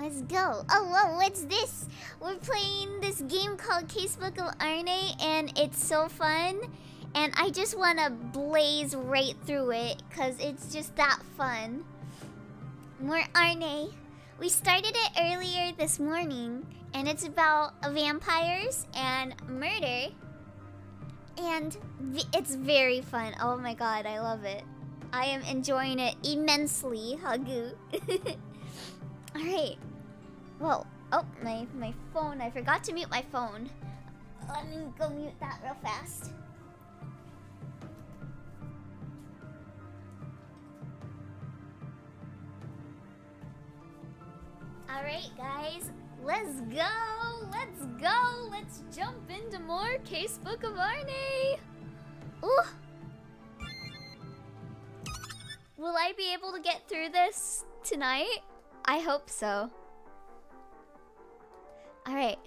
Let's go. Oh, whoa, what's this? We're playing this game called Casebook of Arne, and it's so fun. And I just want to blaze right through it, because it's just that fun. More Arne. We started it earlier this morning, and it's about vampires and murder. And it's very fun. Oh my god, I love it. I am enjoying it immensely, Hagu. Alright. Whoa. Oh, my phone. I forgot to mute my phone. Let me go mute that real fast. Alright, guys. Let's go! Let's go! Let's jump into more Casebook of Arne! Ooh! Will I be able to get through this tonight? I hope so. Alright.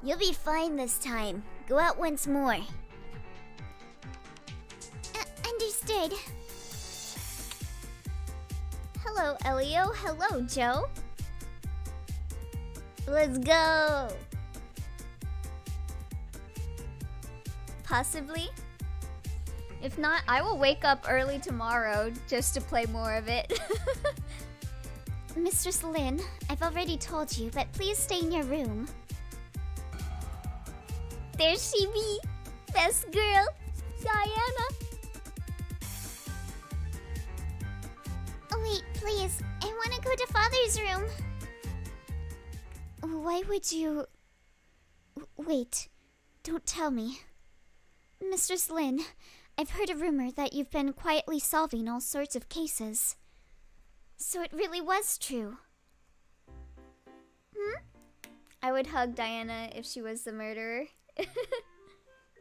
You'll be fine this time. Go out once more. Understood. Hello, Elio. Hello, Joe. Let's go! Possibly. If not, I will wake up early tomorrow just to play more of it. Mistress Lynn, I've already told you, but please stay in your room. There she be! Best girl, Diana! Oh wait, please. I want to go to Father's room. Why would you... Wait, don't tell me. Mistress Lynn, I've heard a rumor that you've been quietly solving all sorts of cases. So it really was true. I would hug Diana if she was the murderer.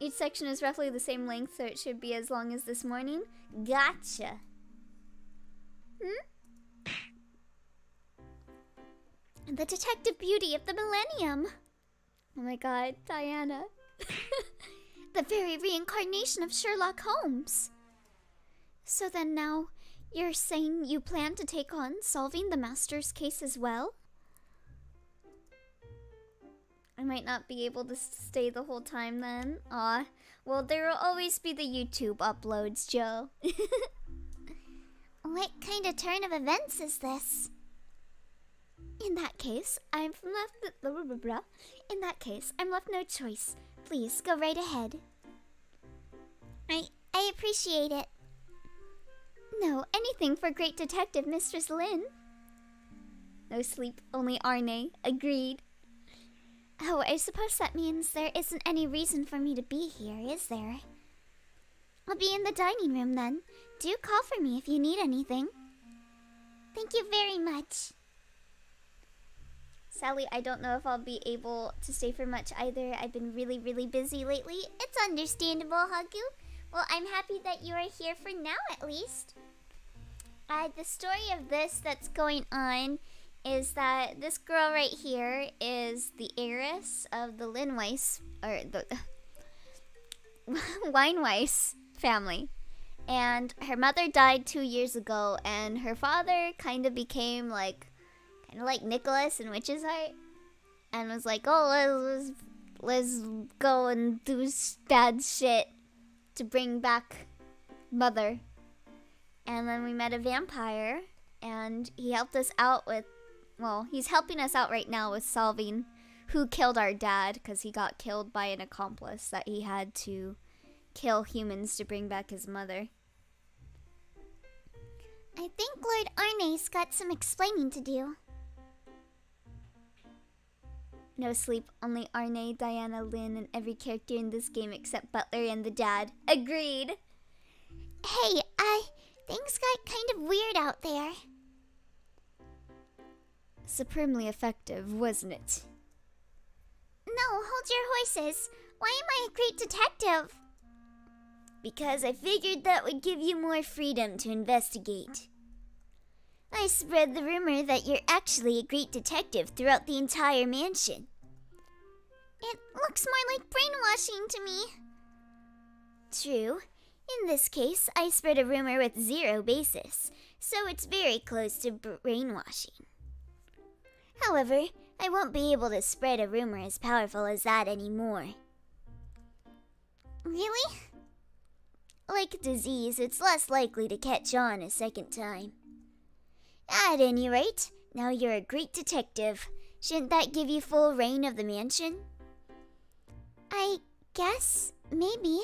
Each section is roughly the same length, so it should be as long as this morning. Gotcha. The detective beauty of the millennium. Oh my god, Diana. The very reincarnation of Sherlock Holmes. So then now, you're saying you plan to take on solving the Master's case as well? I might not be able to stay the whole time then. Aw. Well, there will always be the YouTube uploads, Joe. What kind of turn of events is this? In that case, I'm left no choice. Please, go right ahead. I appreciate it. No, anything for great detective Mistress Lynn. No sleep, only Arne. Agreed. Oh, I suppose that means there isn't any reason for me to be here, is there? I'll be in the dining room then. Do call for me if you need anything. Thank you very much. Sadly, I don't know if I'll be able to stay for much either. I've been really, really busy lately. It's understandable, Hagu. Well, I'm happy that you are here for now, at least. The story of this that's going on is that this girl right here is the heiress of the Linweiss, or the Weinweiss family. And her mother died 2 years ago, and her father kind of became like Nicholas in Witch's Heart, and was like, oh, let's go and do bad shit to bring back mother. And then we met a vampire, and he helped us out with, well, he's helping us out right now with solving who killed our dad, because he got killed by an accomplice that he had to kill humans to bring back his mother. I think Lord Arne's got some explaining to do. No sleep, only Arne, Diana, Lynn, and every character in this game except Butler and the dad. Agreed. Hey, things got kind of weird out there. Supremely effective, wasn't it? No, hold your horses. Why am I a great detective? Because I figured that would give you more freedom to investigate. I spread the rumor that you're actually a great detective throughout the entire mansion. It looks more like brainwashing to me. True. In this case, I spread a rumor with zero basis, so it's very close to brainwashing. However, I won't be able to spread a rumor as powerful as that anymore. Really? Like a disease, it's less likely to catch on a second time. At any rate, now you're a great detective. Shouldn't that give you full reign of the mansion? I guess, maybe.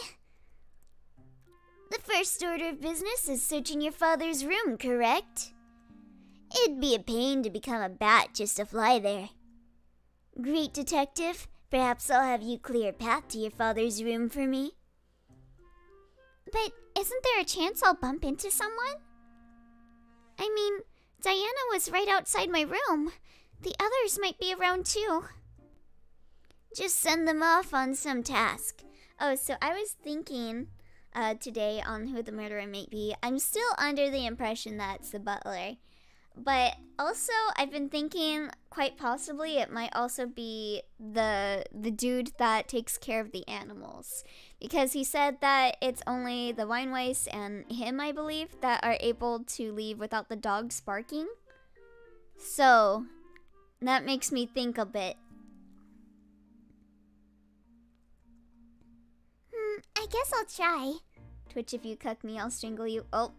The first order of business is searching your father's room, correct? It'd be a pain to become a bat just to fly there. Great detective, perhaps I'll have you clear a path to your father's room for me. But isn't there a chance I'll bump into someone? I mean, Diana was right outside my room. The others might be around too. Just send them off on some task. Oh, so I was thinking today on who the murderer might be. I'm still under the impression that it's the butler. But also, I've been thinking quite possibly it might also be the dude that takes care of the animals. Because he said that it's only the Weinweiss and him, I believe, that are able to leave without the dogs barking. So, that makes me think a bit. I guess I'll try. Twitch, if you cuck me, I'll strangle you. Oh,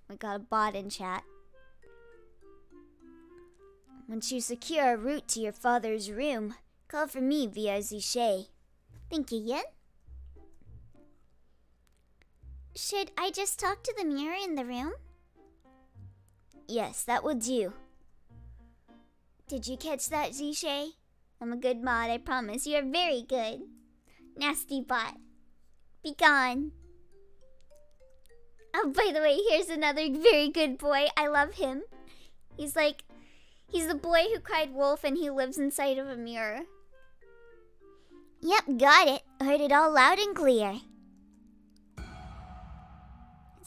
we got a bot in chat. Once you secure a route to your father's room, call for me via Zichet. Thank you, Yin. Should I just talk to the mirror in the room? Yes, that will do. Did you catch that, Zichet? I'm a good mod, I promise. You are very good. Nasty bot. Be gone. Oh, by the way, here's another very good boy. I love him. He's the boy who cried wolf and he lives inside of a mirror. Yep, got it. Heard it all loud and clear.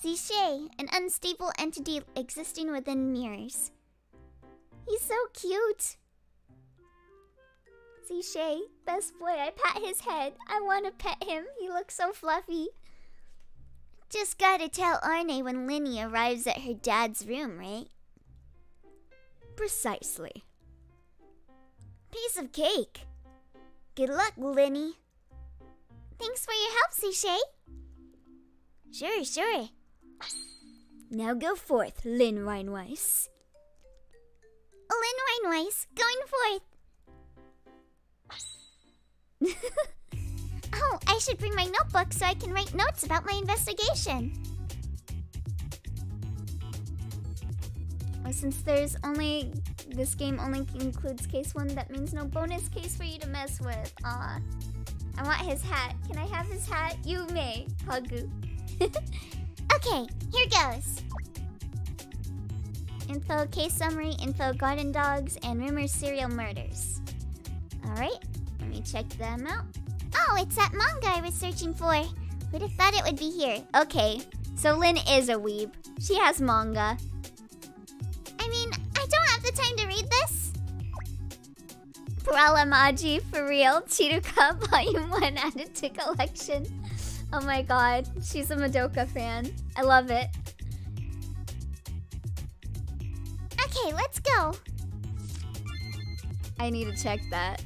Zichet, an unstable entity existing within mirrors. He's so cute. Zichet, best boy. I pat his head. I want to pet him. He looks so fluffy. Just gotta tell Arne when Linny arrives at her dad's room, right? Precisely. Piece of cake. Good luck, Linny. Thanks for your help, Zichet. Sure. Now go forth, Lynn Weinweiss. Lynn Weinweiss, going forth. Oh, I should bring my notebook so I can write notes about my investigation. Well, since this game only includes case 1, that means no bonus case for you to mess with. Aw. I want his hat. Can I have his hat? You may, Hagu. Okay, here goes. Info, case summary, info, garden dogs, and rumors serial murders. Alright, let me check them out. Oh, it's that manga I was searching for. Would have thought it would be here. Okay, so Lynn is a weeb. She has manga. I mean, I don't have the time to read this. Paralamaji, for real. Chiruka, Volume 1 added to collection. Oh my god, she's a Madoka fan. I love it. Okay, let's go. I need to check that.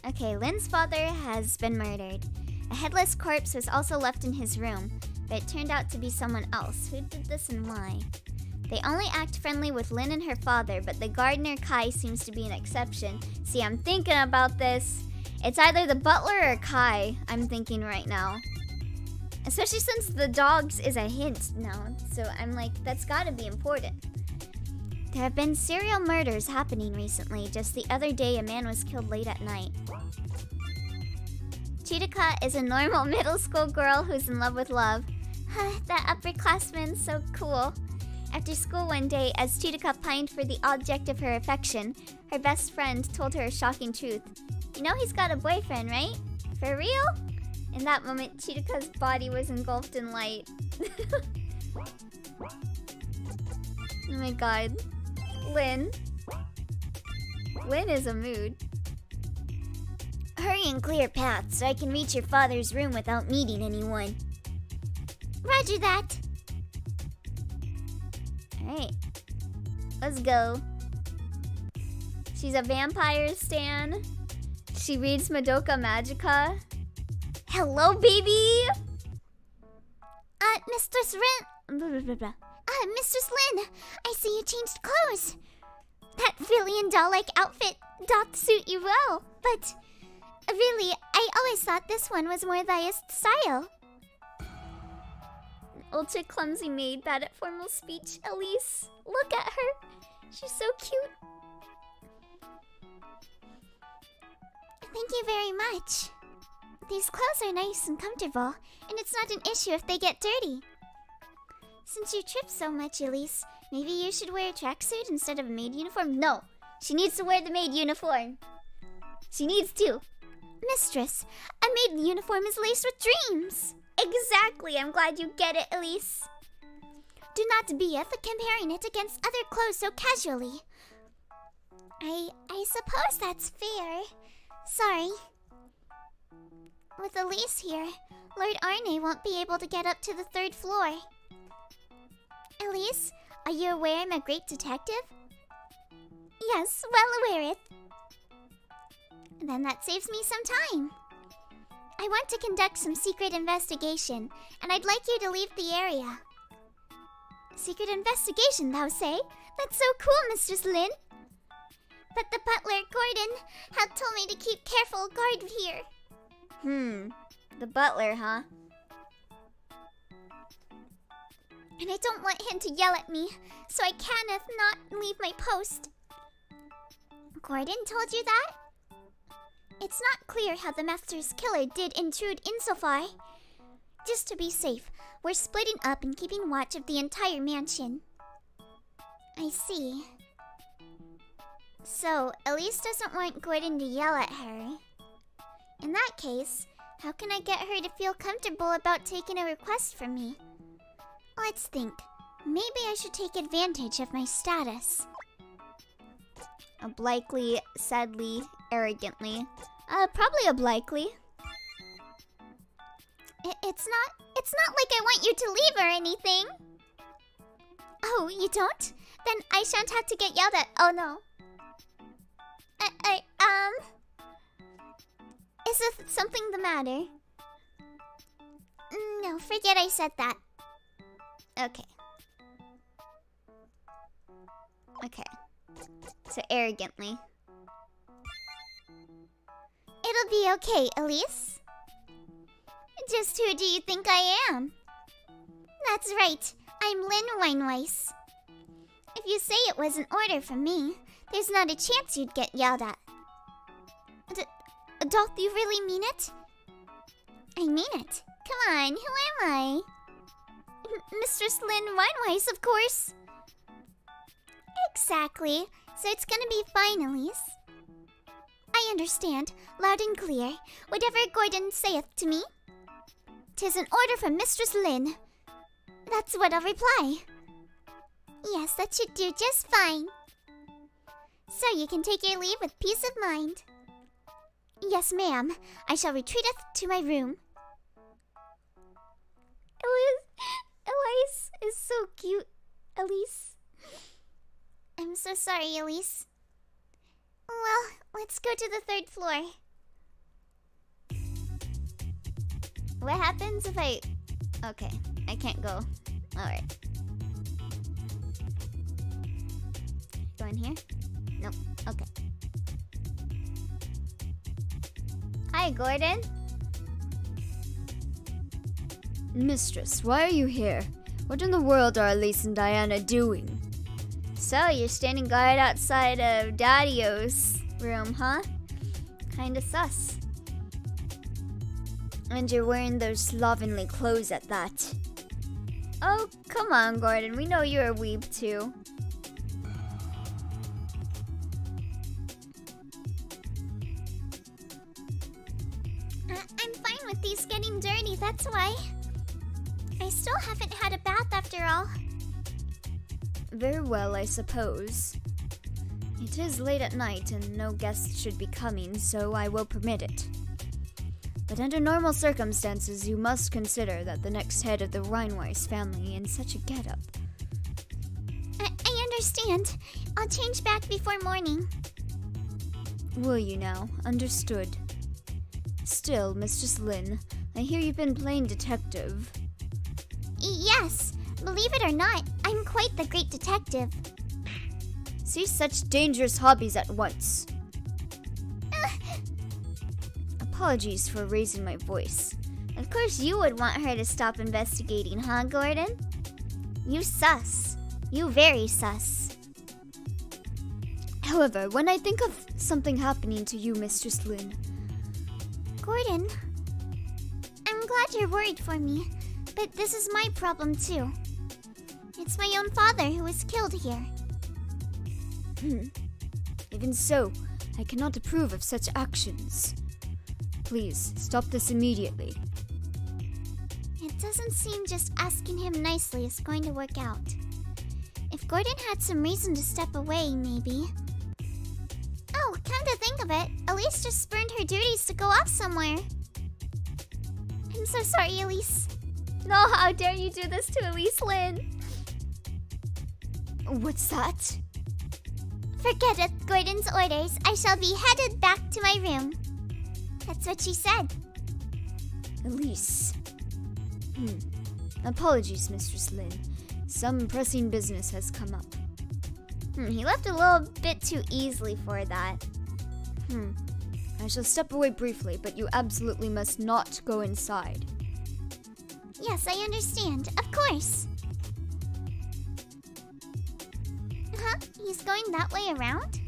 Okay, Lynn's father has been murdered. A headless corpse was also left in his room, but it turned out to be someone else. Who did this and why? They only act friendly with Lynn and her father, but the gardener Kai seems to be an exception. See, I'm thinking about this. It's either the butler or Kai, I'm thinking right now. Especially since the dogs is a hint now, so I'm like, that's gotta be important. There have been serial murders happening recently. Just the other day, a man was killed late at night. Chiruka is a normal middle school girl who's in love with love. That upperclassman's so cool. After school one day, as Chiruka pined for the object of her affection, her best friend told her a shocking truth. You know he's got a boyfriend, right? For real? In that moment, Chiruka's body was engulfed in light. Oh my god. Lynn. Lynn is a mood. Hurry and clear path so I can reach your father's room without meeting anyone. Roger that. Alright. Let's go. She's a vampire stan. She reads Madoka Magica. Hello, baby! Mistress Rin... Mistress Lin, I see you changed clothes. That frilly and doll-like outfit doth suit you well, but... Really, I always thought this one was more thy style. Ultra clumsy maid, bad at formal speech, Elise. Look at her. She's so cute. Thank you very much. These clothes are nice and comfortable, and it's not an issue if they get dirty. Since you trip so much, Elise, maybe you should wear a tracksuit instead of a maid uniform? No, she needs to wear the maid uniform. She needs to. Mistress, a maid uniform is laced with dreams. Exactly, I'm glad you get it, Elise. Do not be comparing it against other clothes so casually. I suppose that's fair. Sorry. With Elise here, Lord Arne won't be able to get up to the 3rd floor. Elise, are you aware I'm a great detective? Yes, well awareth. Then that saves me some time. I want to conduct some secret investigation, and I'd like you to leave the area. Secret investigation, thou say? That's so cool, Mistress Lin. But the butler, Gordon, had told me to keep careful guard here. The butler, huh? And I don't want him to yell at me, so I cannot not leave my post. Gordon told you that? It's not clear how the Master's killer did intrude insofar. Just to be safe, we're splitting up and keeping watch of the entire mansion. I see. So, Elise doesn't want Gordon to yell at her. In that case, how can I get her to feel comfortable about taking a request from me? Let's think. Maybe I should take advantage of my status. Obliquely, sadly, arrogantly. Probably obliquely. It's not like I want you to leave or anything. Oh, you don't? Then I shan't have to get yelled at. Oh no. Is there something the matter? No, forget I said that. Okay. So arrogantly. It'll be okay, Elise. Just who do you think I am? That's right. I'm Lin Weinweiss. If you say it was an order from me, there's not a chance you'd get yelled at. Doth you really mean it? I mean it. Come on, who am I? Mistress Lin Weinweiss, of course. Exactly. So it's gonna be fine, Elise. I understand, loud and clear, whatever Gordon saith to me. 'Tis an order from Mistress Lin. That's what I'll reply. Yes, that should do just fine. So you can take your leave with peace of mind. Yes, ma'am. I shall retreateth to my room. Elise is so cute. Elise. I'm so sorry, Elise. Well, let's go to the 3rd floor. What happens if I... Okay, I can't go. Alright. Go in here? Nope. Okay. Hi, Gordon. Mistress, why are you here? What in the world are Elise and Diana doing? So, you're standing guard outside of Daddy-O's room, huh? Kinda sus. And you're wearing those slovenly clothes at that. Oh, come on, Gordon. We know you're a weeb, too. I'm fine with these getting dirty, that's why. I still haven't had a bath after all. Very well, I suppose. It is late at night and no guests should be coming, so I will permit it. But under normal circumstances, you must consider that the next head of the Rheinweiss family in such a getup. I understand. I'll change back before morning. Will you now? Understood. Still, Mistress Lin, I hear you've been playing detective. Yes, believe it or not, I'm quite the great detective. Cease such dangerous hobbies at once. Apologies for raising my voice. Of course you would want her to stop investigating, huh, Gordon? You sus. You very sus. However, when I think of something happening to you, Mistress Lin... Gordon, I'm glad you're worried for me, but this is my problem too. It's my own father who was killed here. Even so, I cannot approve of such actions. Please, stop this immediately. It doesn't seem just asking him nicely is going to work out. If Gordon had some reason to step away, maybe. Oh, come to think of it, Elise just spurned her duties to go off somewhere. I'm so sorry, Elise. No, how dare you do this to Elise Lin? What's that? Forget it, Gordon's orders. I shall be headed back to my room. That's what she said. Elise. Apologies, Mistress Lin. Some pressing business has come up. He left a little bit too easily for that. I shall step away briefly, but you absolutely must not go inside. Yes, I understand. Of course. He's going that way around?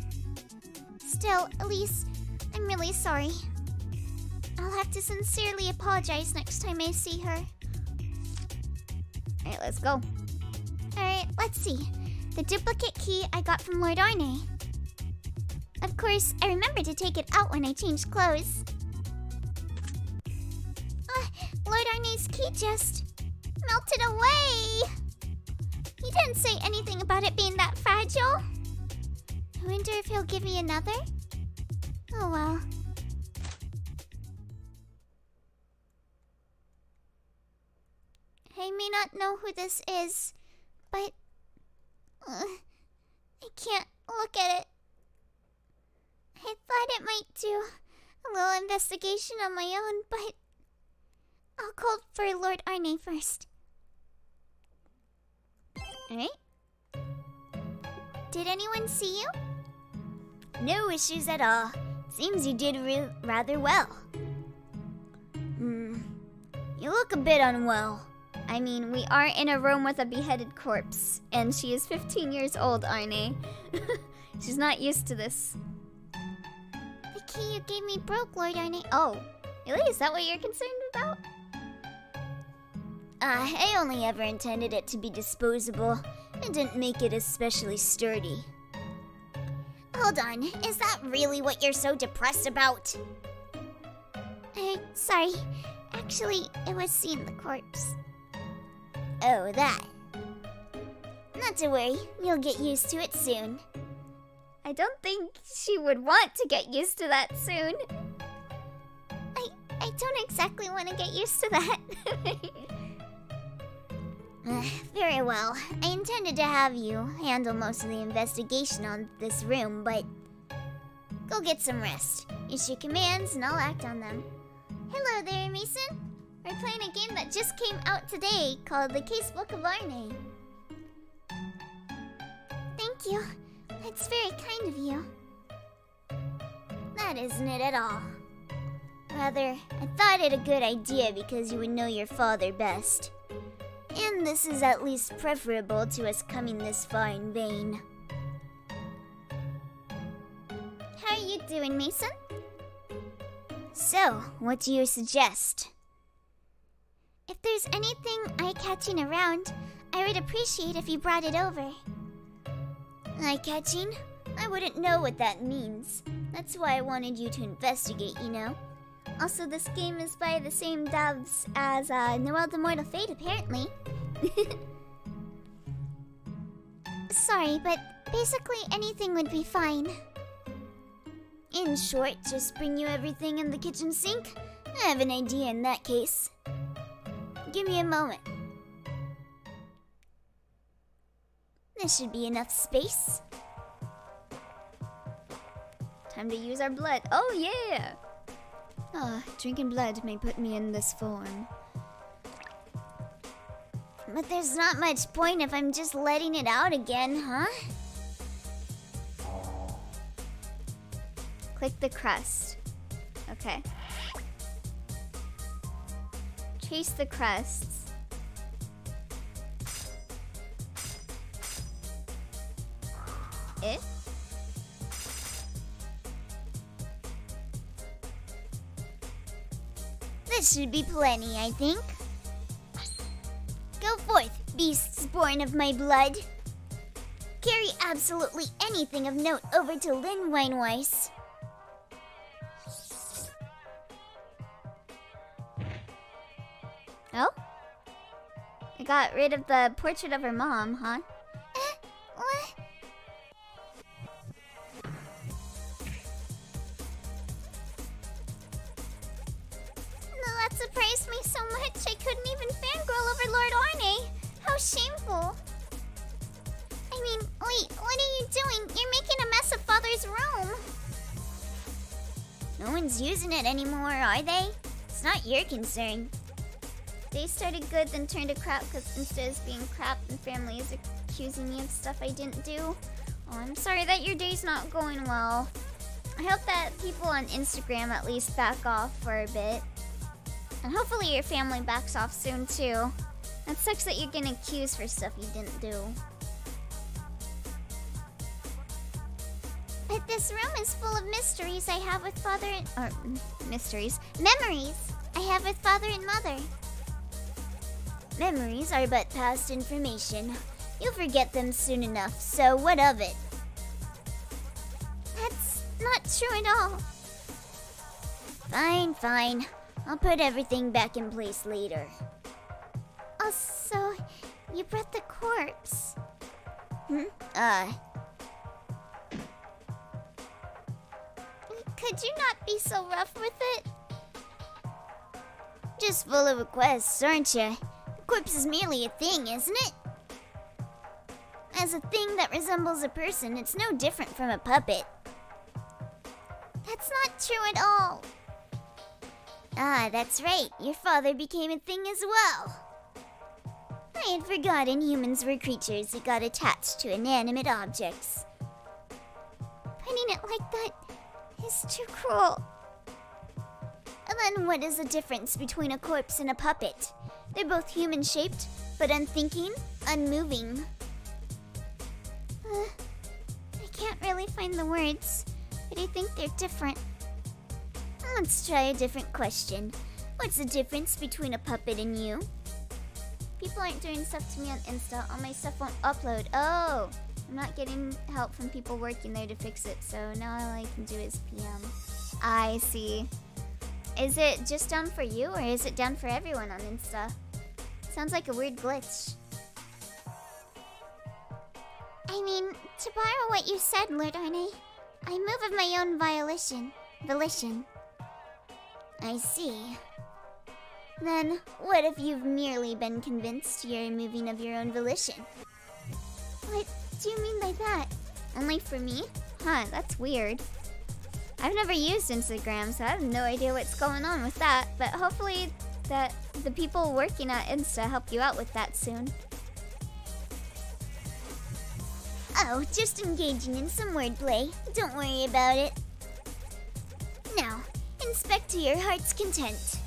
Still, Elise, I'm really sorry. I'll have to sincerely apologize next time I see her. Alright, let's go. Alright, let's see. The duplicate key I got from Lord Arne. Of course, I remembered to take it out when I changed clothes. Lord Arne's key just melted away. He didn't say anything about it being that fragile. I wonder if he'll give me another? Oh well. I may not know who this is, but I can't look at it. I thought it might do a little investigation on my own, but I'll call for Lord Arne first. Alright. Did anyone see you? No issues at all. Seems you did rather well. You look a bit unwell. I mean, we are in a room with a beheaded corpse, and she is 15 years old, Arne. She's not used to this. The key you gave me broke, Lord Arne. Oh, really? Is that what you're concerned about? I only ever intended it to be disposable. I didn't make it especially sturdy. Hold on, is that really what you're so depressed about? Sorry. Actually, it was seeing the corpse. Oh, that. Not to worry, you'll get used to it soon. I don't think she would want to get used to that soon. I don't exactly want to get used to that. Very well. I intended to have you handle most of the investigation on this room, but go get some rest. Issue commands and I'll act on them. Hello there, Mason. We're playing a game that just came out today called The Casebook of Arne. Thank you. That's very kind of you. That isn't it at all. Rather, I thought it a good idea because you would know your father best. And this is at least preferable to us coming this far in vain. How are you doing, Mason? So, what do you suggest? If there's anything eye-catching around, I would appreciate if you brought it over. Eye-catching? I wouldn't know what that means. That's why I wanted you to investigate, you know? Also, this game is by the same devs as Noelle the Mortal Fate, apparently. Sorry, but basically anything would be fine. In short, just bring you everything in the kitchen sink? I have an idea in that case. Give me a moment. This should be enough space. Time to use our blood. Oh, yeah! Ah, drinking blood may put me in this form. But there's not much point if I'm just letting it out again, huh? Click the crust. Okay. Chase the crusts. This should be plenty, I think. Go forth, beasts born of my blood. Carry absolutely anything of note over to Lynn Weinweiss. Oh? I got rid of the portrait of her mom, huh? What? No, that surprised me so much I couldn't even fangirl over Lord Arne. How shameful. I mean, wait, what are you doing? You're making a mess of Father's room. No one's using it anymore, are they? It's not your concern. They started good, then turned to crap because Insta is being crap and family is accusing me of stuff I didn't do. Oh, I'm sorry that your day's not going well. I hope that people on Instagram at least back off for a bit. And hopefully your family backs off soon too. That sucks that you're getting accused for stuff you didn't do. But this room is full of mysteries I have with Father and... mysteries. Memories I have with Father and Mother. Memories are but past information. You'll forget them soon enough, so what of it? That's not true at all. Fine, fine. I'll put everything back in place later. Oh, so you brought the corpse? Could you not be so rough with it? Just full of requests, aren't you? The corpse is merely a thing, isn't it? As a thing that resembles a person, it's no different from a puppet. That's not true at all. Ah, that's right. Your father became a thing as well. I had forgotten humans were creatures that got attached to inanimate objects. Putting it like that is too cruel. And then what is the difference between a corpse and a puppet? They're both human-shaped, but unthinking, unmoving. I can't really find the words, but I think they're different. Let's try a different question. What's the difference between a puppet and you? People aren't doing stuff to me on Insta. All my stuff won't upload. Oh! I'm not getting help from people working there to fix it, so now all I can do is PM. I see. Is it just down for you, or is it down for everyone on Insta? Sounds like a weird glitch. I mean, to borrow what you said, Lord Arne, I move of my own volition. I see. Then, what if you've merely been convinced you're moving of your own volition? What do you mean by that? Only for me? Huh, that's weird. I've never used Instagram, so I have no idea what's going on with that, but hopefully that the people working at Insta help you out with that soon. Oh, just engaging in some wordplay. Don't worry about it. Now, inspect to your heart's content.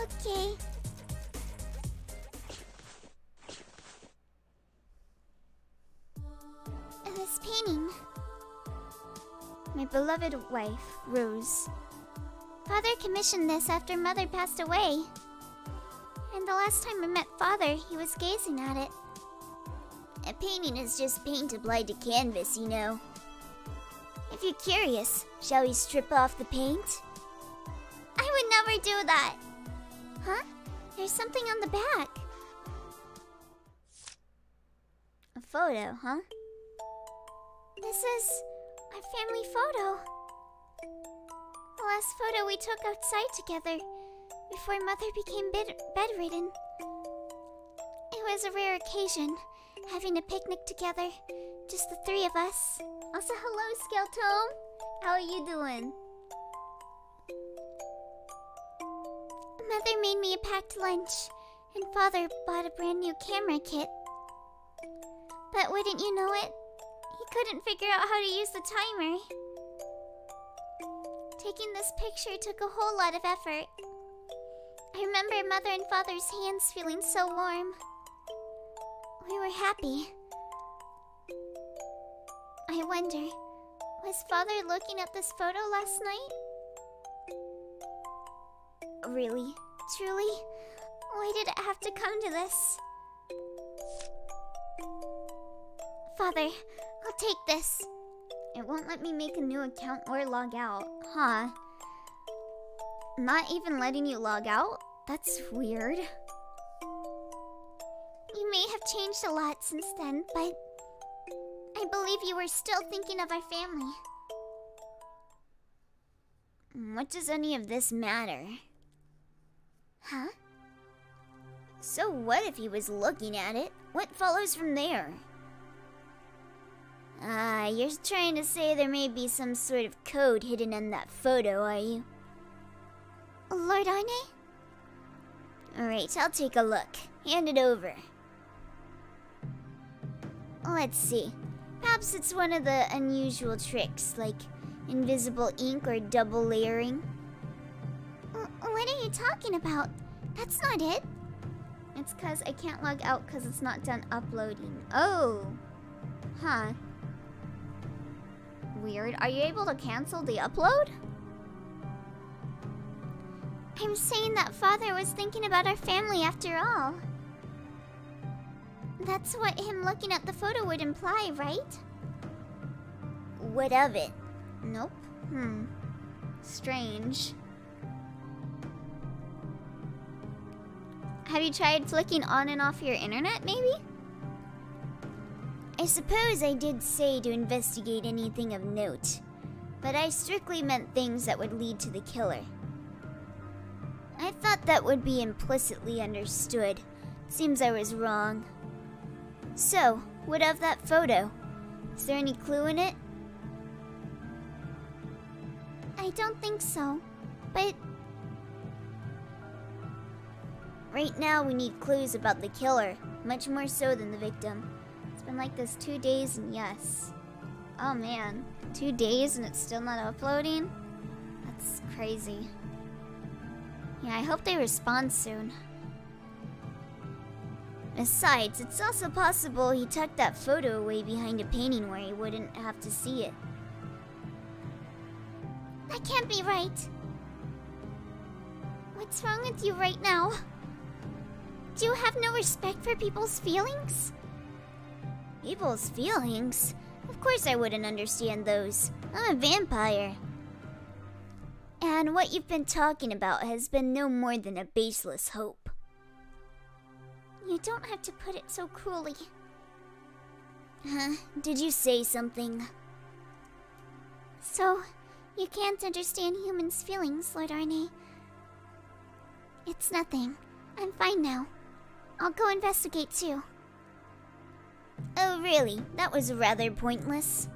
Okay. This painting. My beloved wife, Rose. Father commissioned this after Mother passed away. And the last time I met Father, he was gazing at it. A painting is just paint applied to canvas, you know. If you're curious, shall we strip off the paint? I would never do that. Huh? There's something on the back. A photo, huh? This is our family photo. The last photo we took outside together before Mother became bedridden. It was a rare occasion, having a picnic together, just the three of us. Also, hello, Skeltome. How are you doing? Mother made me a packed lunch, and Father bought a brand new camera kit. But wouldn't you know it, he couldn't figure out how to use the timer. Taking this picture took a whole lot of effort. I remember Mother and Father's hands feeling so warm. We were happy. I wonder, was Father looking at this photo last night? Really? Truly? Why did it have to come to this? Father, I'll take this. It won't let me make a new account or log out, huh? Not even letting you log out? That's weird. You may have changed a lot since then, but I believe you were still thinking of our family. What does any of this matter? Huh? So what if he was looking at it? What follows from there? You're trying to say there may be some sort of code hidden in that photo, are you? Lord Arne? Alright, I'll take a look. Hand it over. Let's see. Perhaps it's one of the unusual tricks, like invisible ink or double layering. What are you talking about? That's not it. It's because I can't log out because it's not done uploading. Oh. Huh. Weird. Are you able to cancel the upload? I'm saying that Father was thinking about our family after all. That's what him looking at the photo would imply, right? What of it? Nope. Strange. Have you tried flicking on and off your internet, maybe? I suppose I did say to investigate anything of note, but I strictly meant things that would lead to the killer. I thought that would be implicitly understood. Seems I was wrong. So, what of that photo? Is there any clue in it? I don't think so, but... Right now we need clues about the killer, much more so than the victim. It's been like this 2 days and yes. Oh man, 2 days and it's still not uploading? That's crazy. Yeah, I hope they respond soon. Besides, it's also possible he tucked that photo away behind a painting where he wouldn't have to see it. That can't be right. What's wrong with you right now? Do you have no respect for people's feelings? People's feelings? Of course I wouldn't understand those. I'm a vampire. And what you've been talking about has been no more than a baseless hope. You don't have to put it so cruelly. Huh? Did you say something? So, you can't understand humans' feelings, Lord Arne. It's nothing. I'm fine now. I'll go investigate too. Oh, really? That was rather pointless.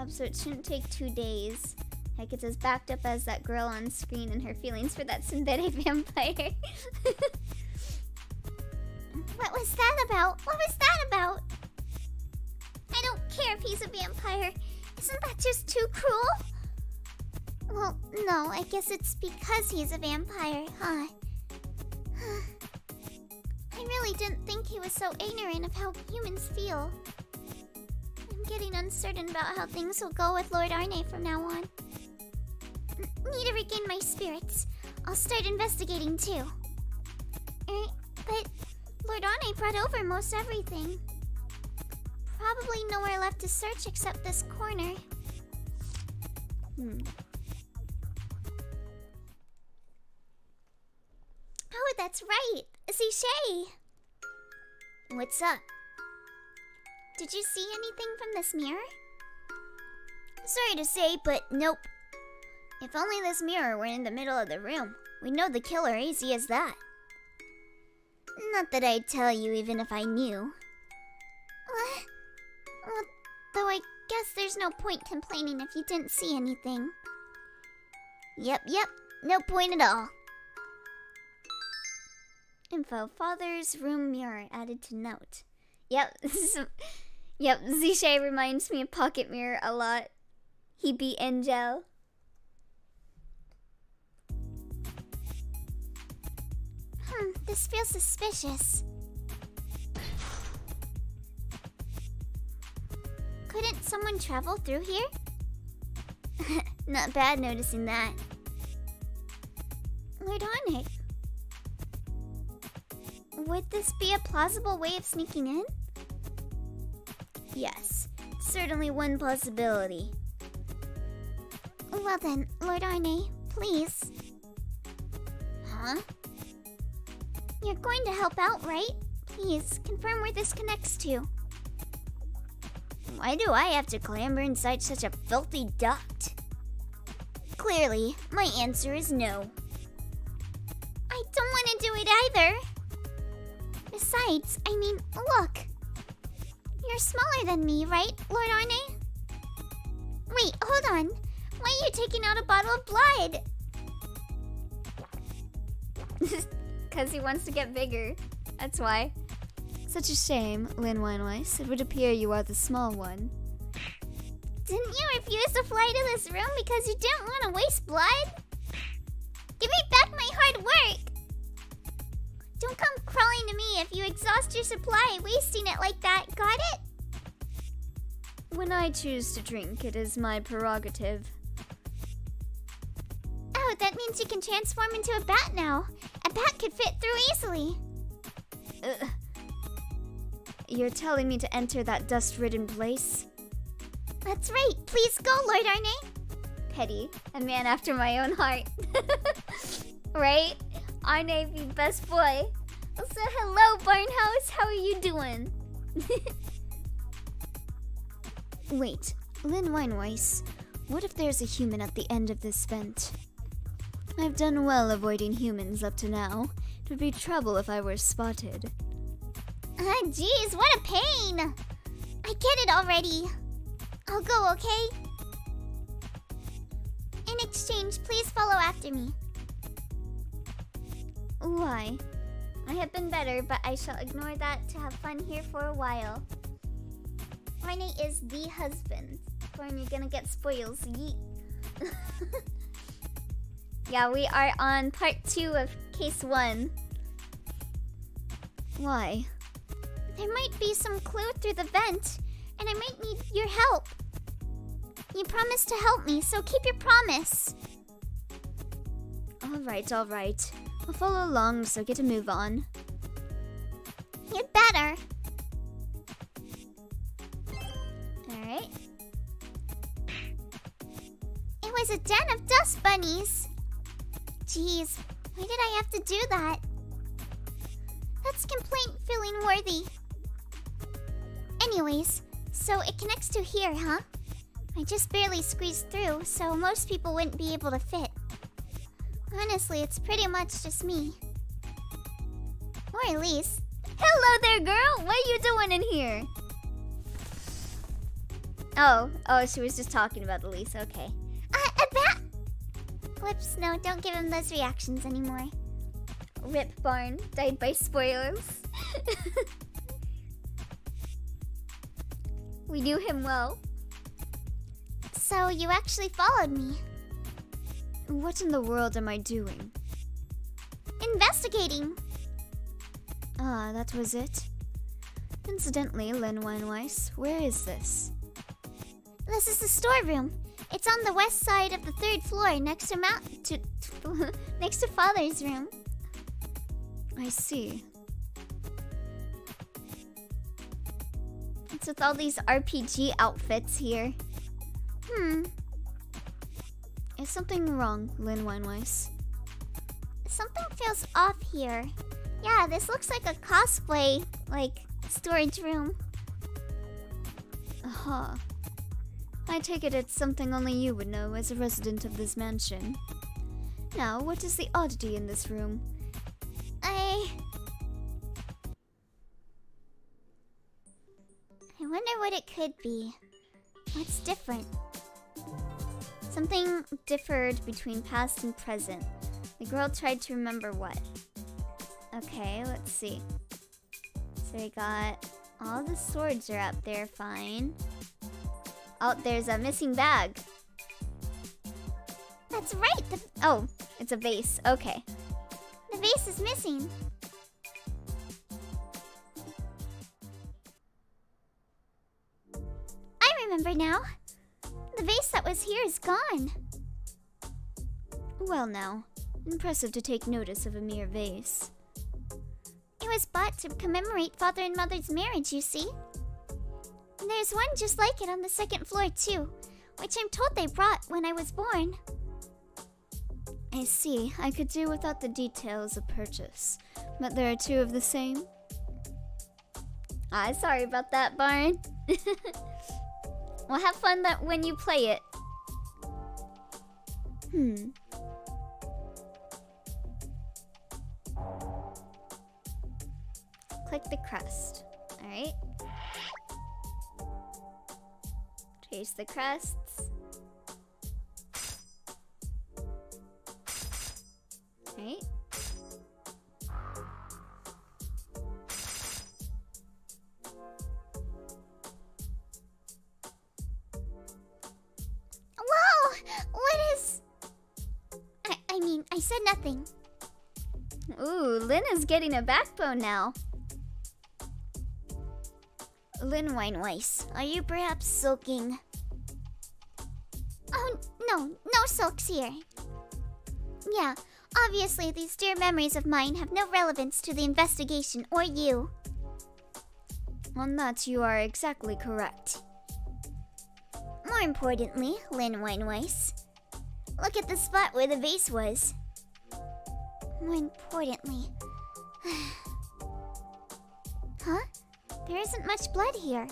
So it shouldn't take 2 days. Heck, it's as backed up as that girl on screen and her feelings for that synthetic vampire. What was that about? What was that about? I don't care if he's a vampire. Isn't that just too cruel? Well, no, I guess it's because he's a vampire, huh? I really didn't think he was so ignorant of how humans feel. I'm getting uncertain about how things will go with Lord Arne from now on. Need to regain my spirits. I'll start investigating too. But Lord Arne brought over most everything. Probably nowhere left to search except this corner. Oh, that's right. Shay. What's up? Did you see anything from this mirror? Sorry to say, but nope. If only this mirror were in the middle of the room, we'd know the killer easy as that. Not that I'd tell you even if I knew. Well, though I guess there's no point complaining if you didn't see anything. Yep, no point at all. Info, father's room mirror added to note. Yep, yep, Zishay reminds me of Pocket Mirror a lot. He beat Angel. This feels suspicious. Couldn't someone travel through here? Not bad noticing that. Lord Arne. Would this be a plausible way of sneaking in? Yes, certainly one possibility. Well then, Lord Arne, please. Huh? You're going to help out, right? Please, confirm where this connects to. Why do I have to clamber inside such a filthy duct? Clearly, my answer is no. I don't want to do it either. Besides, I mean, look. You're smaller than me, right, Lord Arne? Wait, hold on. Why are you taking out a bottle of blood? Because he wants to get bigger. That's why. Such a shame, Lin Weinweiss. It would appear you are the small one. Didn't you refuse to fly to this room because you didn't want to waste blood? Give me back my hard work! Don't come crawling to me if you exhaust your supply, wasting it like that, got it? When I choose to drink, it is my prerogative. Oh, that means you can transform into a bat now. A bat could fit through easily. You're telling me to enter that dust-ridden place? That's right. Please go, Lord Arne. Petty. A man after my own heart. Right? Arne be best boy. Also, hello, Barnhouse. How are you doing? Wait, Lin Weinweiss. What if there's a human at the end of this vent? I've done well avoiding humans up to now. It would be trouble if I were spotted. Jeez, what a pain! I get it already. I'll go, okay? In exchange, please follow after me. Why? I have been better, but I shall ignore that to have fun here for a while. Arne is the husband. Born, you're gonna get spoils. Yeet. Yeah, we are on part 2 of case 1. Why? There might be some clue through the vent, and I might need your help. You promised to help me, so keep your promise. Alright. I'll follow along, so get a move on. You'd better. Alright. It was a den of dust bunnies. Jeez, why did I have to do that? That's complaint-feeling worthy. Anyways, so it connects to here, huh? I just barely squeezed through, so most people wouldn't be able to fit. Honestly, it's pretty much just me. Or at least... Hello there, girl! What are you doing in here? Oh, she was just talking about Elise, okay. A bat! Whoops, no, don't give him those reactions anymore. Rip Barn, died by spoilers. We knew him well. So you actually followed me. What in the world am I doing? Investigating. Ah, that was it? Incidentally, Lin Weinweiss, where is this? This is the storeroom. It's on the west side of the 3rd floor, next to next to Father's room. I see. It's with all these RPG outfits here. Is something wrong, Lin Weinweiss? Something feels off here. Yeah, this looks like a cosplay, storage room. Aha. I take it it's something only you would know as a resident of this mansion. Now, what is the oddity in this room? wonder what it could be. What's different? Something differed between past and present. The girl tried to remember what. Okay, let's see. So we got all the swords are up there, fine. Oh, there's a missing bag. That's right! Oh, it's a vase. Okay. The vase is missing. I remember now. The vase that was here is gone. Well now, impressive to take notice of a mere vase. It was bought to commemorate Father and Mother's marriage, you see. There's one just like it on the second floor too, which I'm told they brought when I was born. I see. I could do without the details of purchase, but there are two of the same. Sorry about that, Barn. Well, have fun when you play it. Click the crest. Alright. Trace the crests. Right. Whoa! What is... I mean, I said nothing. Ooh, Lynn is getting a backbone now. Lynn Wineweiss, are you perhaps sulking? Oh, no sulks here. Yeah, obviously these dear memories of mine have no relevance to the investigation or you. On that, you are exactly correct. More importantly, Lynn Wineweiss, look at the spot where the vase was. More importantly... Huh? There isn't much blood here.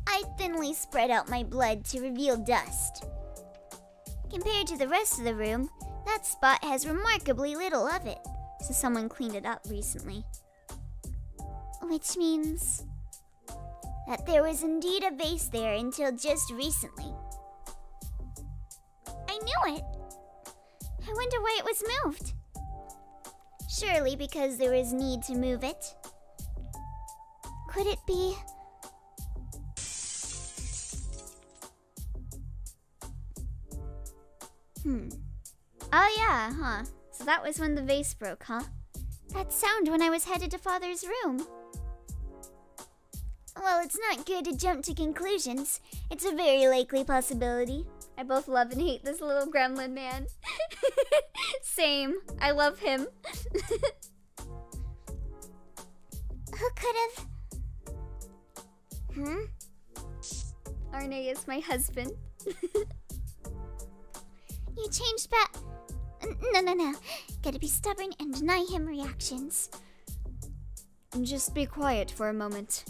I thinly spread out my blood to reveal dust. Compared to the rest of the room, that spot has remarkably little of it. So someone cleaned it up recently. Which means that there was indeed a vase there until just recently. I knew it! I wonder why it was moved. Surely because there was need to move it. Could it be... Oh yeah, huh? So that was when the vase broke, huh? That sound when I was headed to Father's room. Well, it's not good to jump to conclusions. It's a very likely possibility. I both love and hate this little gremlin man. Same. I love him. Who could have... Arne is my husband. You changed back... No. Gotta be stubborn and deny him reactions. Just be quiet for a moment.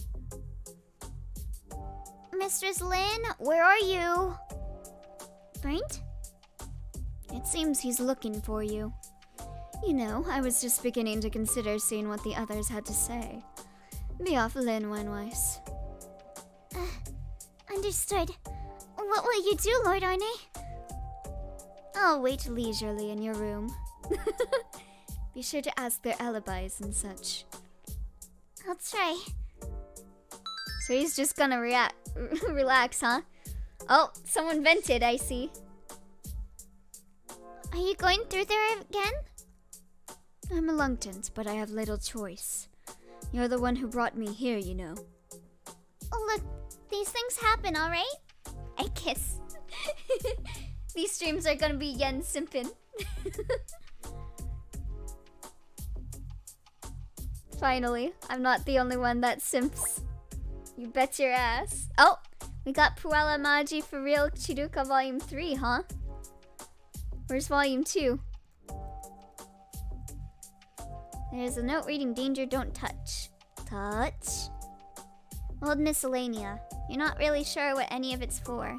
Mistress Lynn, where are you? Brent? It seems he's looking for you. You know, I was just beginning to consider seeing what the others had to say. Be off, Lynn Wineweiss. Understood. What will you do, Lord Arne? I'll wait leisurely in your room. Be sure to ask their alibis and such. I'll try. So he's just gonna relax, huh? Oh, someone vented, I see. Are you going through there again? I'm reluctant, but I have little choice. You're the one who brought me here, you know. Oh, look, these things happen, alright? I guess. These streams are gonna be yen simpin'. Finally, I'm not the only one that simps. You bet your ass. Oh, we got Puella Magi for real Chiruka Volume 3, huh? Where's Volume 2? There's a note reading danger, don't touch. Touch? Old miscellanea. You're not really sure what any of it's for.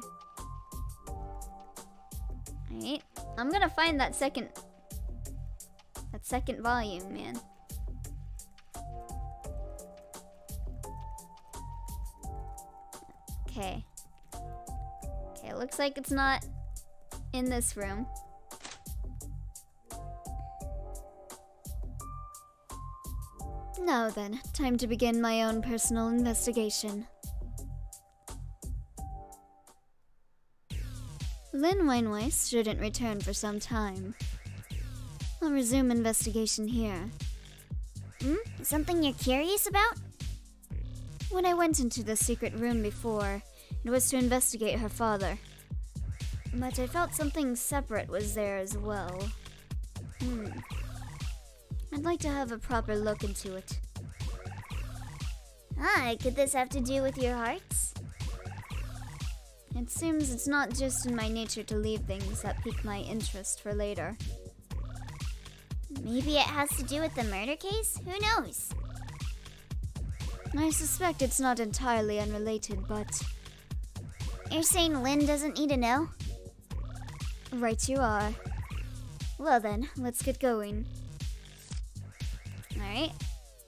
Alright. I'm gonna find that second volume, man. Okay. Okay, it looks like it's not in this room. Now then, time to begin my own personal investigation. Lynn Weinweiss shouldn't return for some time. I'll resume investigation here. Something you're curious about? When I went into the secret room before, it was to investigate her father. But I felt something separate was there as well. I'd like to have a proper look into it. Could this have to do with your hearts? It seems it's not just in my nature to leave things that pique my interest for later. Maybe it has to do with the murder case? Who knows? I suspect it's not entirely unrelated, but... You're saying Lynn doesn't need to know? Right you are. Well then, let's get going. Alright,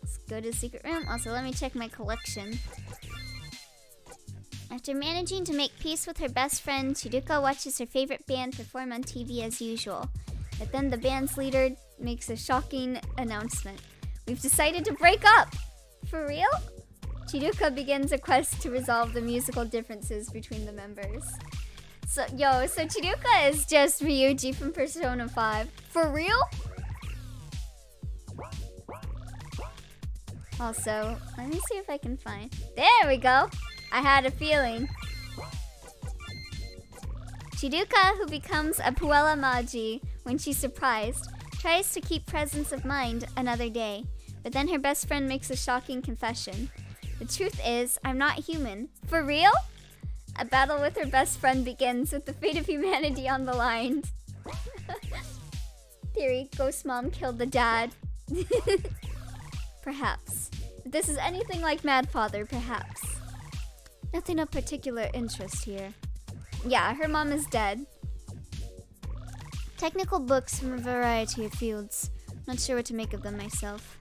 let's go to the secret room. Also, let me check my collection. After managing to make peace with her best friend, Chiruka watches her favorite band perform on TV as usual. But then the band's leader makes a shocking announcement. We've decided to break up! For real? Chiruka begins a quest to resolve the musical differences between the members. So Chiruka is just Ryuji from Persona 5. For real? Also, let me see if I can find... There we go! I had a feeling. Chiruka, who becomes a Puella Magi when she's surprised, tries to keep presence of mind another day, but then her best friend makes a shocking confession. The truth is, I'm not human. For real? A battle with her best friend begins with the fate of humanity on the line. Theory, Ghost Mom killed the dad. Perhaps. If this is anything like Mad Father, perhaps. Nothing of particular interest here. Yeah, her mom is dead. Technical books from a variety of fields. Not sure what to make of them myself.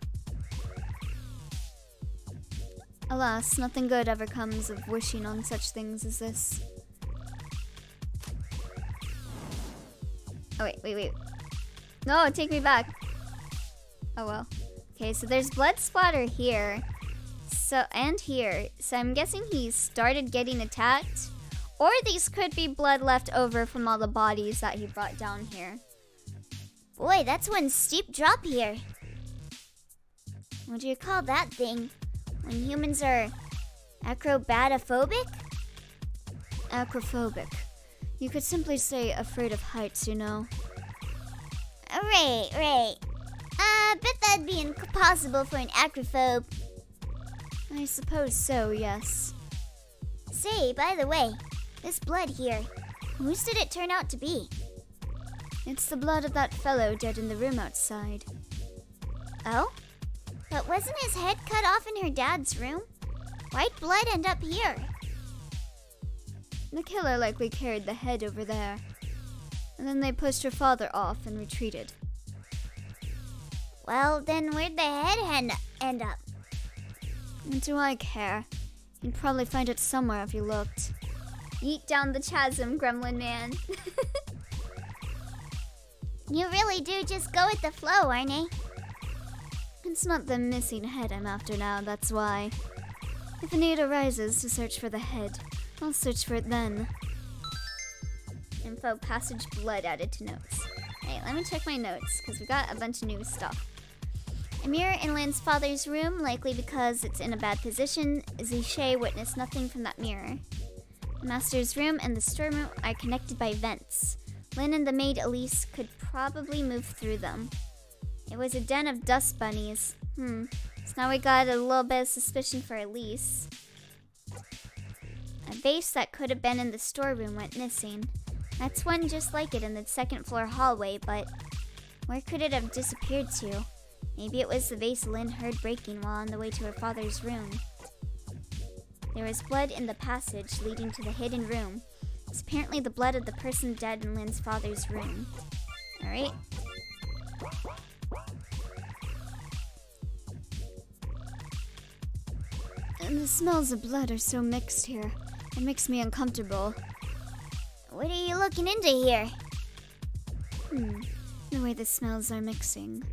Alas, nothing good ever comes of wishing on such things as this. Oh, wait. No, take me back. Oh well. Okay, so there's blood splatter here. And here. So I'm guessing he started getting attacked. Or these could be blood left over from all the bodies that he brought down here. Boy, that's one steep drop here. What do you call that thing? When humans are acrobatophobic? Acrophobic. You could simply say afraid of heights, you know. Right. I bet that'd be impossible for an acrophobe. I suppose so, yes. Say, by the way, this blood here, whose did it turn out to be? It's the blood of that fellow dead in the room outside. Oh? But wasn't his head cut off in her dad's room? Why'd blood end up here? The killer likely carried the head over there. And then they pushed her father off and retreated. Well, then where'd the head end up? What do I care? You'd probably find it somewhere if you looked. Yeet down the chasm, gremlin man. You really do just go with the flow, Arne. It's not the missing head I'm after now, that's why. If a need arises to search for the head, I'll search for it then. Info passage blood added to notes. Hey, let me check my notes, because we got a bunch of new stuff. A mirror in Lynn's father's room, likely because it's in a bad position. Zishay witnessed nothing from that mirror. The master's room and the storeroom are connected by vents. Lynn and the maid Elise could probably move through them. It was a den of dust bunnies. So now we got a little bit of suspicion for Elise. A vase that could have been in the storeroom went missing. That's one just like it in the second floor hallway, but where could it have disappeared to? Maybe it was the vase Lynn heard breaking while on the way to her father's room. There was blood in the passage leading to the hidden room. It's apparently the blood of the person dead in Lynn's father's room. Alright. And the smells of blood are so mixed here. It makes me uncomfortable. What are you looking into here? The way the smells are mixing.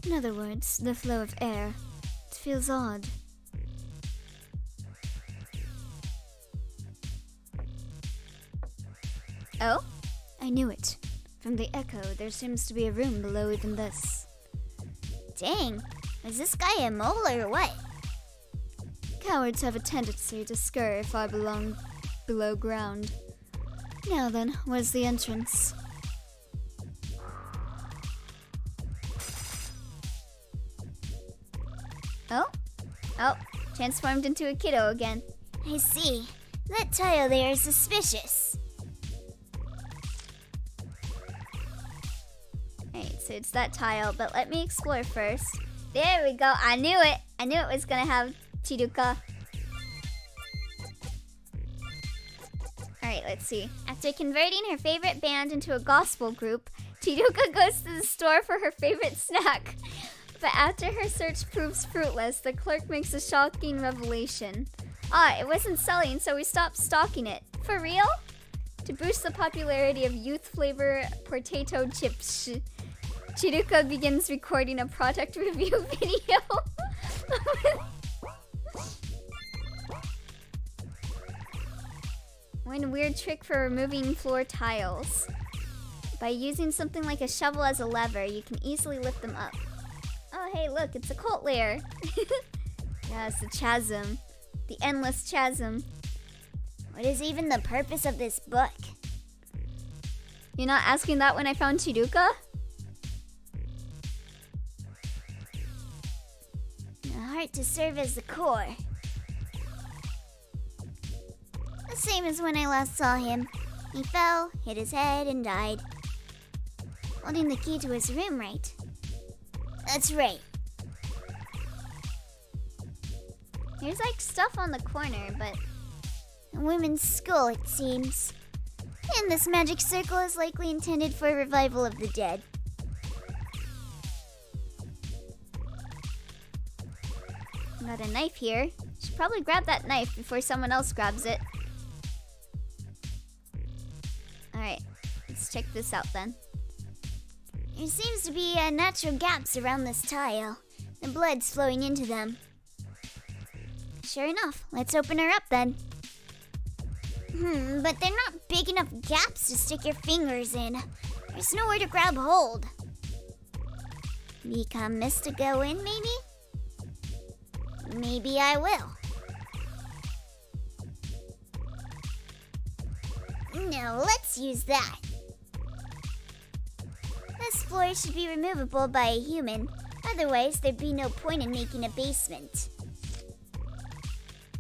In other words, the flow of air. It feels odd. Oh? I knew it. From the echo, there seems to be a room below even this. Dang, is this guy a mole or what? Cowards have a tendency to scurry far below ground. Now then, where's the entrance? Oh, transformed into a kiddo again. I see. That tile there is suspicious. Alright, so it's that tile, but let me explore first. There we go, I knew it! I knew it was gonna have Chiruka. Alright, let's see. After converting her favorite band into a gospel group, Chiruka goes to the store for her favorite snack. But after her search proves fruitless, the clerk makes a shocking revelation. It wasn't selling, so we stopped stocking it. For real? To boost the popularity of youth flavor potato chips, Chiruka begins recording a product review video. One weird trick for removing floor tiles. By using something like a shovel as a lever, you can easily lift them up. Oh hey, look, it's a cult lair. Yes, the chasm. The endless chasm. What is even the purpose of this book? You're not asking that when I found Chiruka? A heart to serve as the core. The same as when I last saw him. He fell, hit his head, and died. Holding the key to his room, right? That's right. There's like stuff on the corner, but a woman's skull, it seems. And this magic circle is likely intended for revival of the dead. Got a knife here. Should probably grab that knife before someone else grabs it. Alright, let's check this out then. There seems to be natural gaps around this tile. The blood's flowing into them. Sure enough, let's open her up then. But they're not big enough gaps to stick your fingers in. There's nowhere to grab hold. Become Miss to go in, maybe? Maybe I will. Now let's use that. This floor should be removable by a human. Otherwise, there'd be no point in making a basement.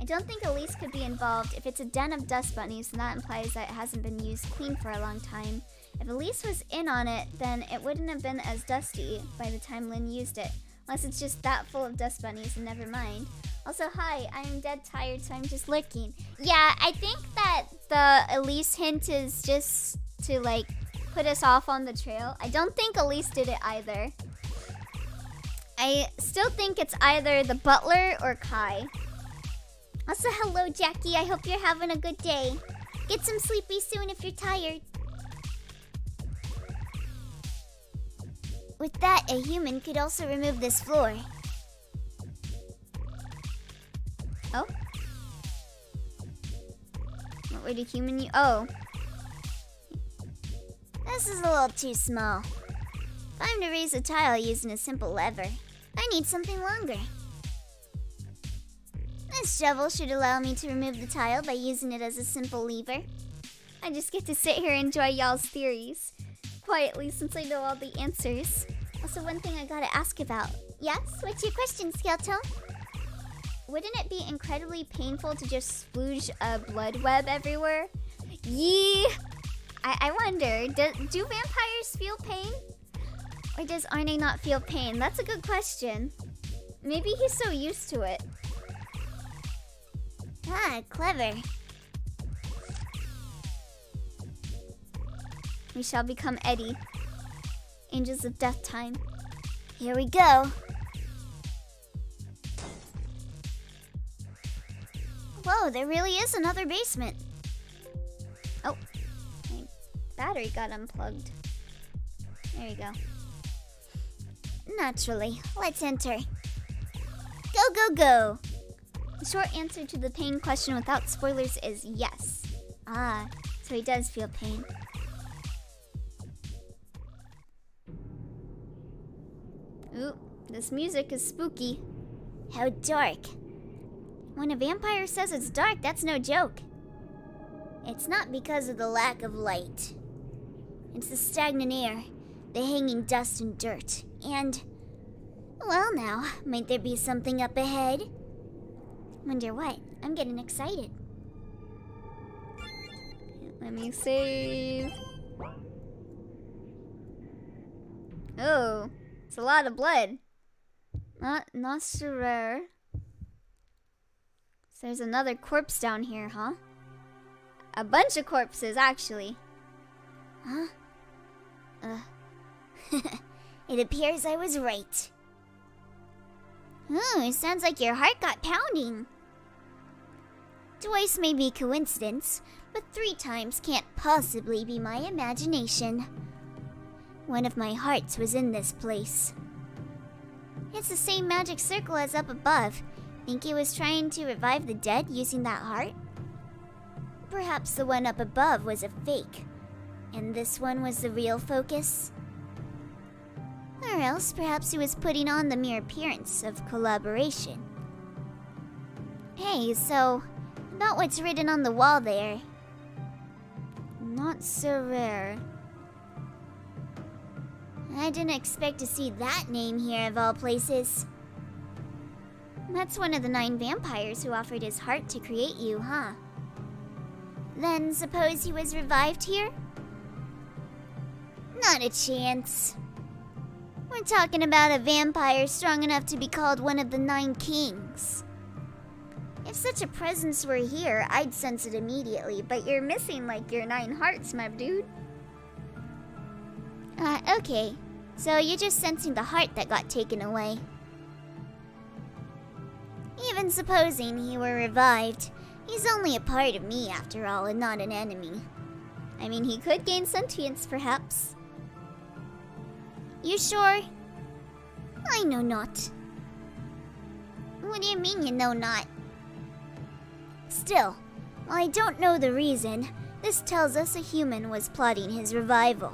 I don't think Elise could be involved. If it's a den of dust bunnies, then that implies that it hasn't been used clean for a long time. If Elise was in on it, then it wouldn't have been as dusty by the time Lynn used it. Unless it's just that full of dust bunnies, and never mind. Also, hi, I'm dead tired, so I'm just lurking. Yeah, I think that the Elise hint is just to, like, put us off on the trail. I don't think Elise did it either. I still think it's either the butler or Kai. Also, hello, Jackie. I hope you're having a good day. Get some sleepy soon if you're tired. With that, a human could also remove this floor. Oh? What would a human use? Oh. This is a little too small. If I'm to raise a tile using a simple lever, I need something longer. This shovel should allow me to remove the tile by using it as a simple lever. I just get to sit here and enjoy y'all's theories. Quietly, since I know all the answers. Also, one thing I gotta ask about. Yes? What's your question, Skeleton? Wouldn't it be incredibly painful to just splooge a blood web everywhere? Yee! I wonder, do vampires feel pain? Or does Arne not feel pain? That's a good question. Maybe he's so used to it. Ah, clever. We shall become Eddie. Angels of Death Time. Here we go. Whoa, there really is another basement. Oh, my battery got unplugged. There you go. Naturally, let's enter. Go, go, go! The short answer to the pain question without spoilers is yes. Ah, so he does feel pain. Ooh, this music is spooky. How dark. When a vampire says it's dark, that's no joke. It's not because of the lack of light. It's the stagnant air, the hanging dust and dirt, and... Well now, might there be something up ahead? Wonder what? I'm getting excited. Let me save. Oh, it's a lot of blood. Not so rare. So there's another corpse down here, huh? A bunch of corpses, actually. Huh? It appears I was right. Oh, it sounds like your heart got pounding. Twice may be coincidence, but 3 times can't possibly be my imagination. One of my hearts was in this place. It's the same magic circle as up above. Think it was trying to revive the dead using that heart? Perhaps the one up above was a fake, and this one was the real focus? Or else perhaps he was putting on the mere appearance of collaboration. Hey, so, about what's written on the wall there. Not so rare. I didn't expect to see that name here of all places. That's one of the 9 vampires who offered his heart to create you, huh? Then suppose he was revived here? Not a chance. We're talking about a vampire strong enough to be called one of the 9 kings. If such a presence were here, I'd sense it immediately, but you're missing like your 9 hearts, my dude. Okay. So you're just sensing the heart that got taken away. Even supposing he were revived, he's only a part of me after all and not an enemy. I mean, he could gain sentience, perhaps. You sure? I know not. What do you mean you know not? Still, while I don't know the reason, this tells us a human was plotting his revival.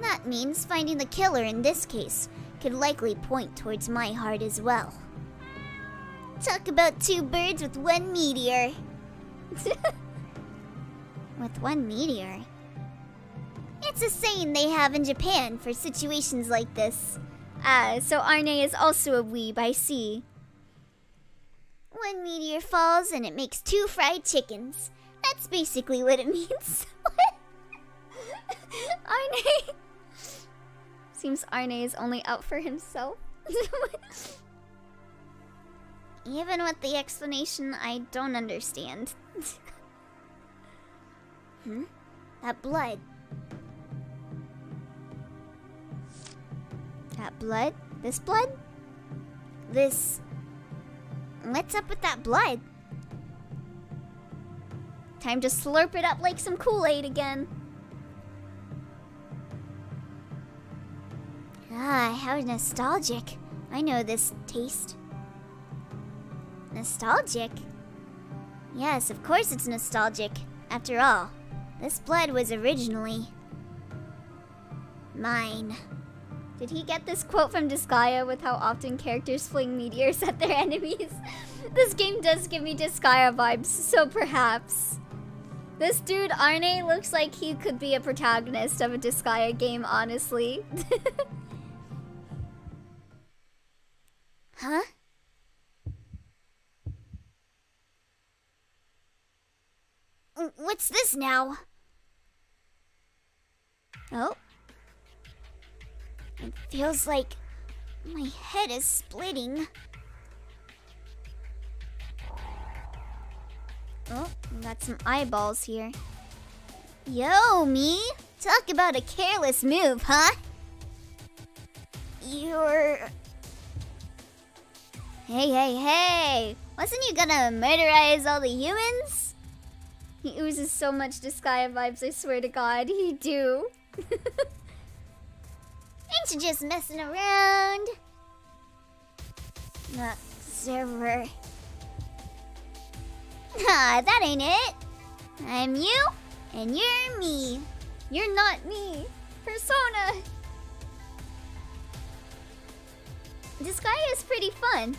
That means finding the killer in this case could likely point towards my heart as well. Talk about 2 birds with 1 meteor. With 1 meteor? It's a saying they have in Japan for situations like this. Ah, so Arne is also a weeb, I see. 1 meteor falls and it makes 2 fried chickens. That's basically what it means. Arne! Seems Arne is only out for himself. Even with the explanation, I don't understand. That blood. That blood? This blood? This... What's up with that blood? Time to slurp it up like some Kool-Aid again. Ah, how nostalgic. I know this taste. Nostalgic? Yes, of course it's nostalgic. After all, this blood was originally... mine. Did he get this quote from Disgaea with how often characters fling meteors at their enemies? This game does give me Disgaea vibes, so perhaps. This dude, Arne, looks like he could be a protagonist of a Disgaea game, honestly. Huh? What's this now? Oh. It feels like my head is splitting. Oh, we got some eyeballs here. Yo, me? Talk about a careless move, huh? You're... Hey, hey, hey! Wasn't you gonna murderize all the humans? He oozes so much Disgaea vibes, I swear to God, he do. Ain't you just messing around? Not server. Ah, that ain't it. I'm you, and you're me. You're not me. Persona. Disgaea is pretty fun.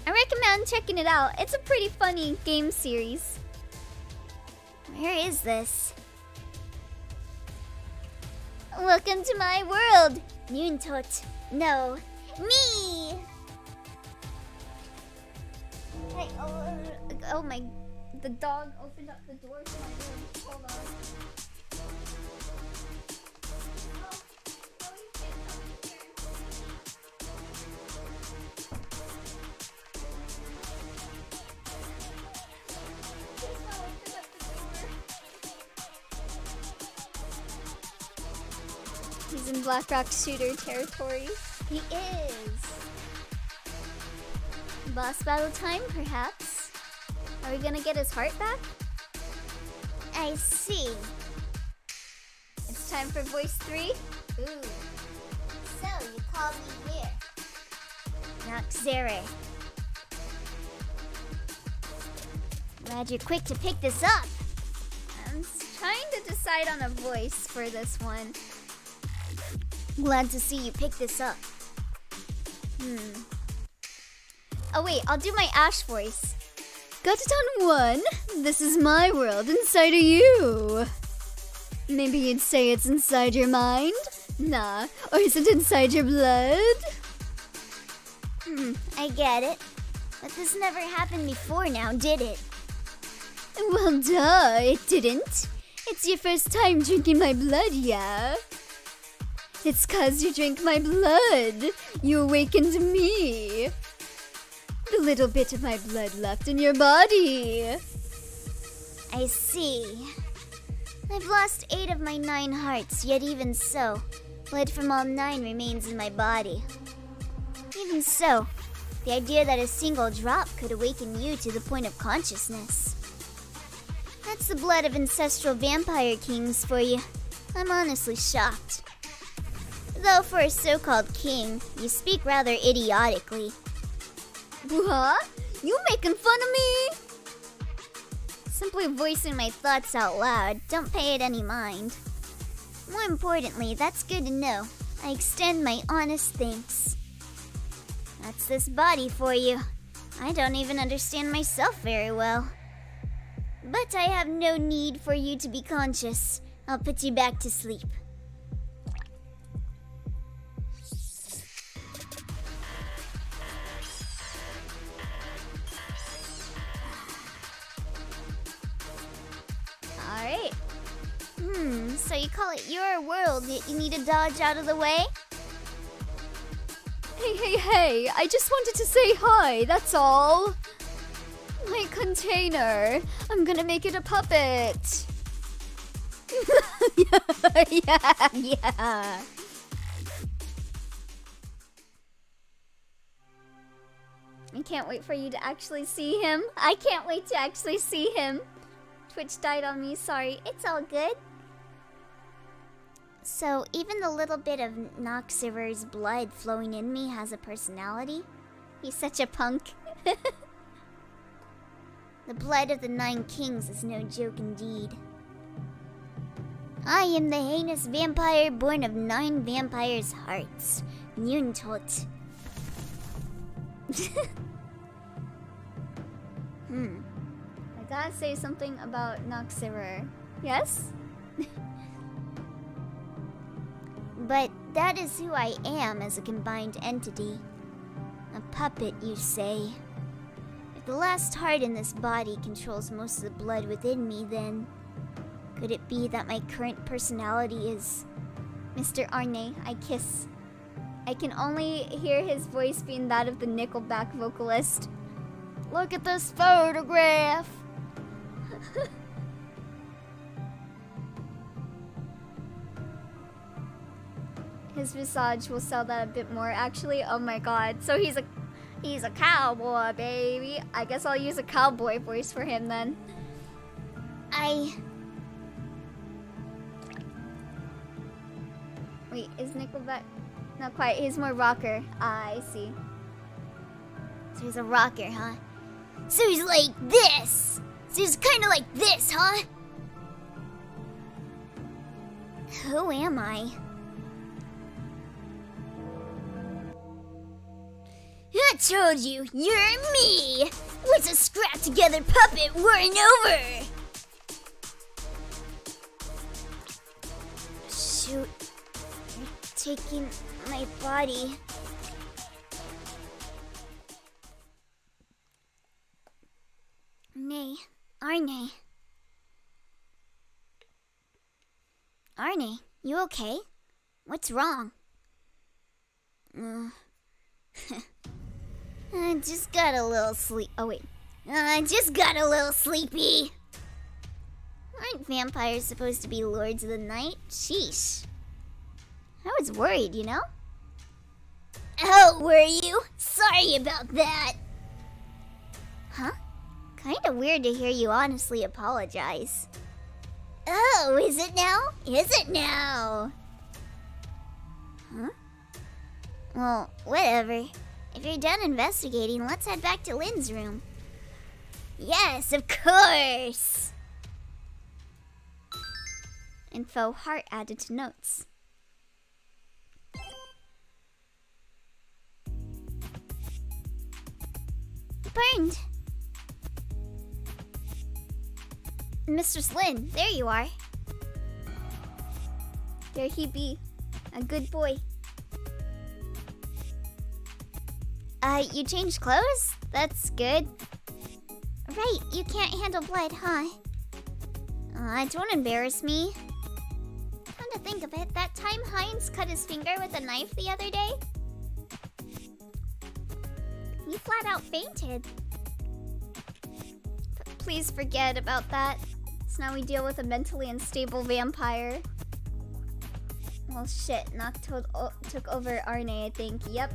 I recommend checking it out. It's a pretty funny game series. Where is this? Welcome to my world, Yuntot. No, me. Hey, oh my! The dog opened up the door to my room. Hold on. You can't come in here. Please don't open up the door. He's in Blackrock shooter territory. He is. Boss battle time, perhaps? Are we gonna get his heart back? I see. It's time for voice 3? Ooh. So, you call me here. Noxere. Glad you're quick to pick this up. I'm trying to decide on a voice for this one. Glad to see you pick this up. Oh wait, I'll do my Ash voice. Got it on 1. This is my world inside of you. Maybe you'd say it's inside your mind? Nah, or is it inside your blood? I get it. But this never happened before now, did it? Well, duh, it didn't. It's your first time drinking my blood, yeah? It's 'cause you drank my blood. You awakened me. The little bit of my blood left in your body. I see. I've lost 8 of my 9 hearts, yet even so, blood from all 9 remains in my body. Even so, the idea that a single drop could awaken you to the point of consciousness. That's the blood of ancestral vampire kings for you. I'm honestly shocked. Though for a so-called king, you speak rather idiotically. What? You making fun of me? Simply voicing my thoughts out loud. Don't pay it any mind. More importantly, that's good to know. I extend my honest thanks. That's this body for you. I don't even understand myself very well. But I have no need for you to be conscious. I'll put you back to sleep. Alright. So you call it your world, yet you need to dodge out of the way? Hey, I just wanted to say hi, that's all. My container. I'm gonna make it a puppet. yeah. I can't wait for you to actually see him. I can't wait to actually see him. Twitch died on me, sorry. It's all good. So, even the little bit of Noxer's blood flowing in me has a personality? He's such a punk. The blood of the 9 kings is no joke indeed. I am the heinous vampire born of 9 vampires' hearts. Yuntot. I gotta say something about Noxerer. Yes? But that is who I am as a combined entity. A puppet, you say. If the last heart in this body controls most of the blood within me, then could it be that my current personality is Mr. Arne, I kiss? I can only hear his voice being that of the Nickelback vocalist. Look at this photograph! His visage will sell that a bit more, actually. Oh my god. So he's a cowboy, baby. I guess I'll use a cowboy voice for him then. Wait, is Nickelback... Not quite, he's more rocker. Ah, I see. So he's a rocker, huh? So he's like this! So he's kinda like this, huh? Who am I? I told you, you're me! What's a scrapped together puppet worrying over? Shoot. You're taking my body. Nay, Arne. Arne, you okay? What's wrong? I just got a little sleep. Oh, wait. I just got a little sleepy. Aren't vampires supposed to be lords of the night? Sheesh. I was worried, you know? Oh, were you? Sorry about that. Huh? Kinda weird to hear you honestly apologize. Oh, is it now? Is it now? Huh? Well, whatever. If you're done investigating, let's head back to Lynn's room. Yes, of course! Info heart added to notes. Burned! Mistress Lynn, there you are. There he be. A good boy. You changed clothes? That's good. Right, you can't handle blood, huh? Don't embarrass me. Come to think of it, that time Heinz cut his finger with a knife the other day, you flat out fainted. Please forget about that. So now we deal with a mentally unstable vampire. Well, shit. Noct took over Arne, I think. Yep.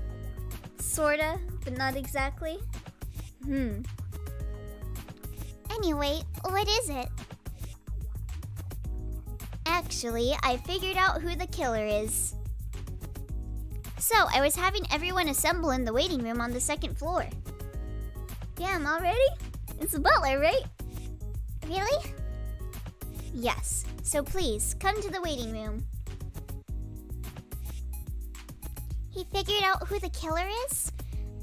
Sorta, but not exactly. Anyway, what is it? Actually, I figured out who the killer is. So, I was having everyone assemble in the waiting room on the second floor. Damn, already? It's the butler, right? Really? Yes. So please, come to the waiting room. He figured out who the killer is?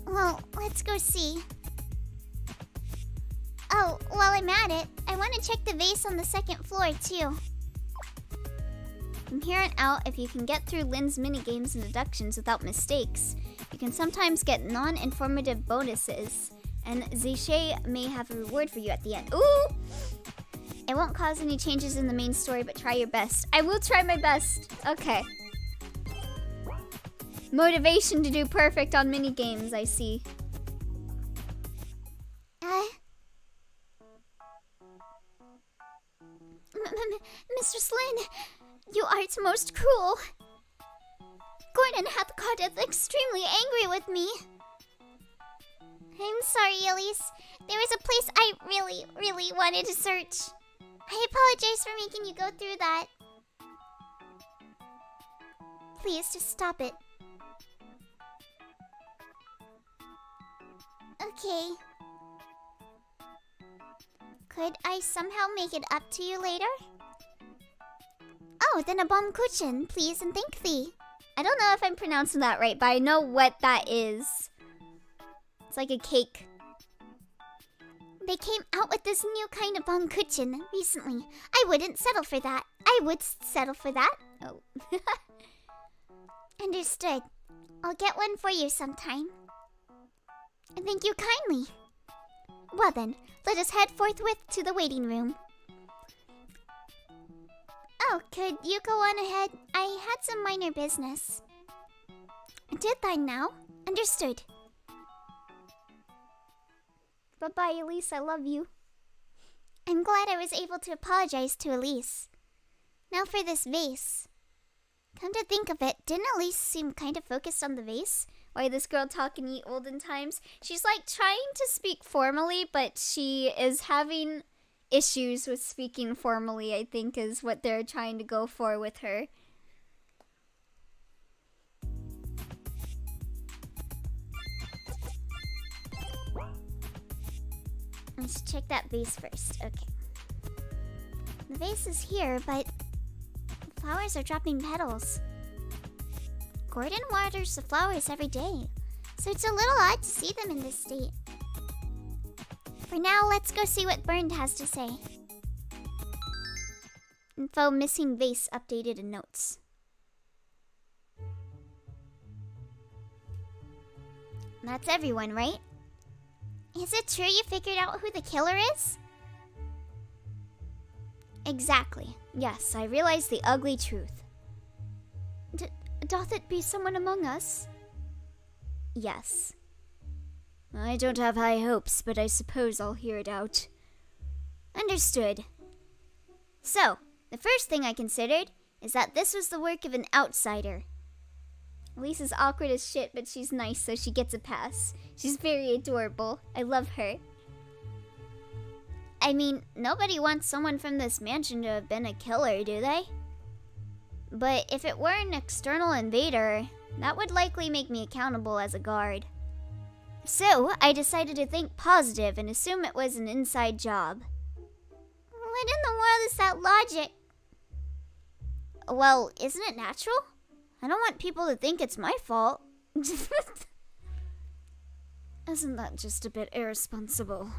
Well, let's go see. Oh, while I'm at it, I want to check the vase on the second floor, too. From here on out, if you can get through Lynn's minigames and deductions without mistakes, you can sometimes get non-informative bonuses, and Zishay may have a reward for you at the end. Ooh! It won't cause any changes in the main story, but try your best. I will try my best. Okay. Motivation to do perfect on minigames, I see. Mistress Lynn, you are most cruel. Gordon hath got extremely angry with me. I'm sorry, Elise. There was a place I really wanted to search. I apologize for making you go through that. Please, just stop it. Okay. Could I somehow make it up to you later? Oh, then a bomb kuchen, please and thank thee. I don't know if I'm pronouncing that right, but I know what that is. It's like a cake. They came out with this new kind of bomb kuchen recently. I wouldn't settle for that. I would settle for that. Oh. Understood. I'll get one for you sometime. Thank you kindly. Well then, let us head forthwith to the waiting room. Oh, could you go on ahead? I had some minor business. Did thine now? Understood. Bye-bye, Elise. I love you. I'm glad I was able to apologize to Elise. Now for this vase. Come to think of it, didn't Elise seem kind of focused on the vase? Why this girl talking ye olden times? She's like trying to speak formally, but she is having issues with speaking formally, I think, is what they're trying to go for with her. Let's check that vase first. Okay. The vase is here, but the flowers are dropping petals. Gordon waters the flowers every day, so it's a little odd to see them in this state. For now, let's go see what Bernd has to say. Info missing vase updated in notes. That's everyone, right? Is it true you figured out who the killer is? Exactly. Yes, I realized the ugly truth. Doth it be someone among us? Yes. I don't have high hopes, but I suppose I'll hear it out. Understood. So, the first thing I considered is that this was the work of an outsider. Lisa's awkward as shit, but she's nice, so she gets a pass. She's very adorable. I love her. I mean, nobody wants someone from this mansion to have been a killer, do they? But if it were an external invader, that would likely make me accountable as a guard. So, I decided to think positive and assume it was an inside job. What in the world is that logic? Well, isn't it natural? I don't want people to think it's my fault. Isn't that just a bit irresponsible?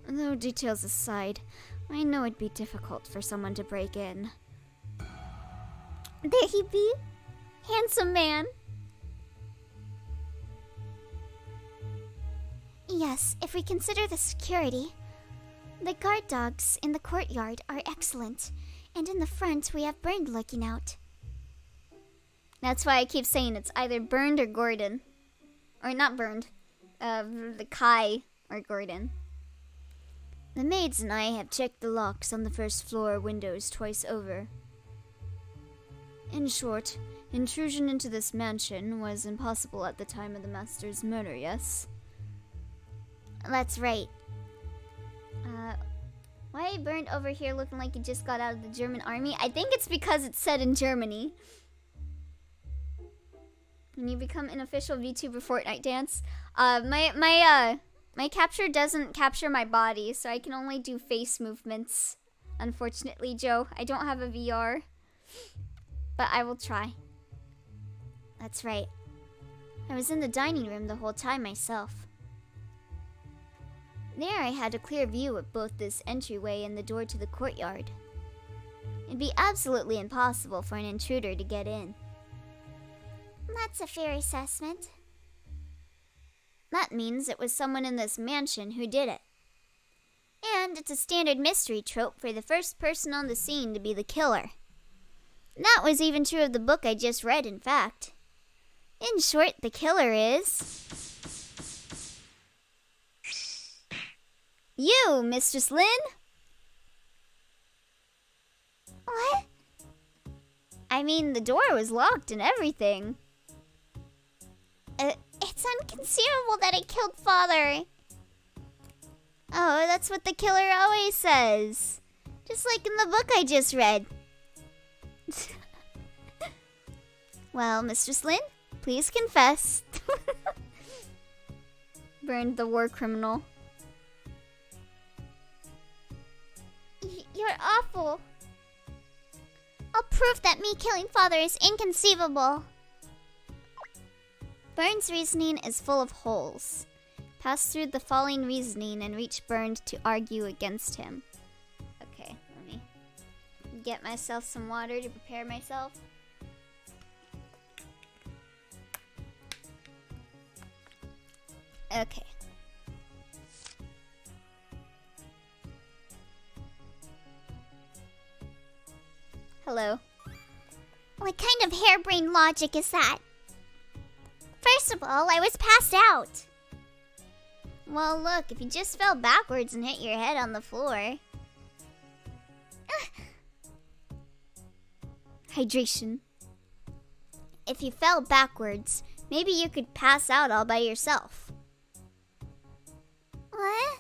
Though details aside, I know it'd be difficult for someone to break in. There he be. Handsome man. Yes, if we consider the security. The guard dogs in the courtyard are excellent, and in the front we have Bernd looking out. That's why I keep saying it's either Bernd or Gordon. Or not Bernd. The Kai or Gordon. The maids and I have checked the locks on the first floor windows twice over. In short, intrusion into this mansion was impossible at the time of the master's murder, yes? That's right. Why Bernd over here looking like he just got out of the German army? I think it's because it's set in Germany. When you become an official VTuber Fortnite dance, my capture doesn't capture my body, so I can only do face movements. Unfortunately, Joe, I don't have a VR, but I will try. That's right. I was in the dining room the whole time myself. There I had a clear view of both this entryway and the door to the courtyard. It'd be absolutely impossible for an intruder to get in. That's a fair assessment. That means it was someone in this mansion who did it. And it's a standard mystery trope for the first person on the scene to be the killer. That was even true of the book I just read, in fact. In short, the killer is... you, Mistress Lynn? What? I mean, the door was locked and everything. It's inconceivable that I killed Father. Oh, that's what the killer always says. Just like in the book I just read. Well, Mistress Lynn, please confess. Burned the war criminal. You're awful. I'll prove that me killing Father is inconceivable. Bernd's reasoning is full of holes. Pass through the following reasoning and reach Bernd to argue against him. Okay, let me get myself some water to prepare myself. Okay. Hello. What kind of harebrained logic is that? First of all, I was passed out. Well, look, if you just fell backwards and hit your head on the floor. Hydration. If you fell backwards, maybe you could pass out all by yourself. What?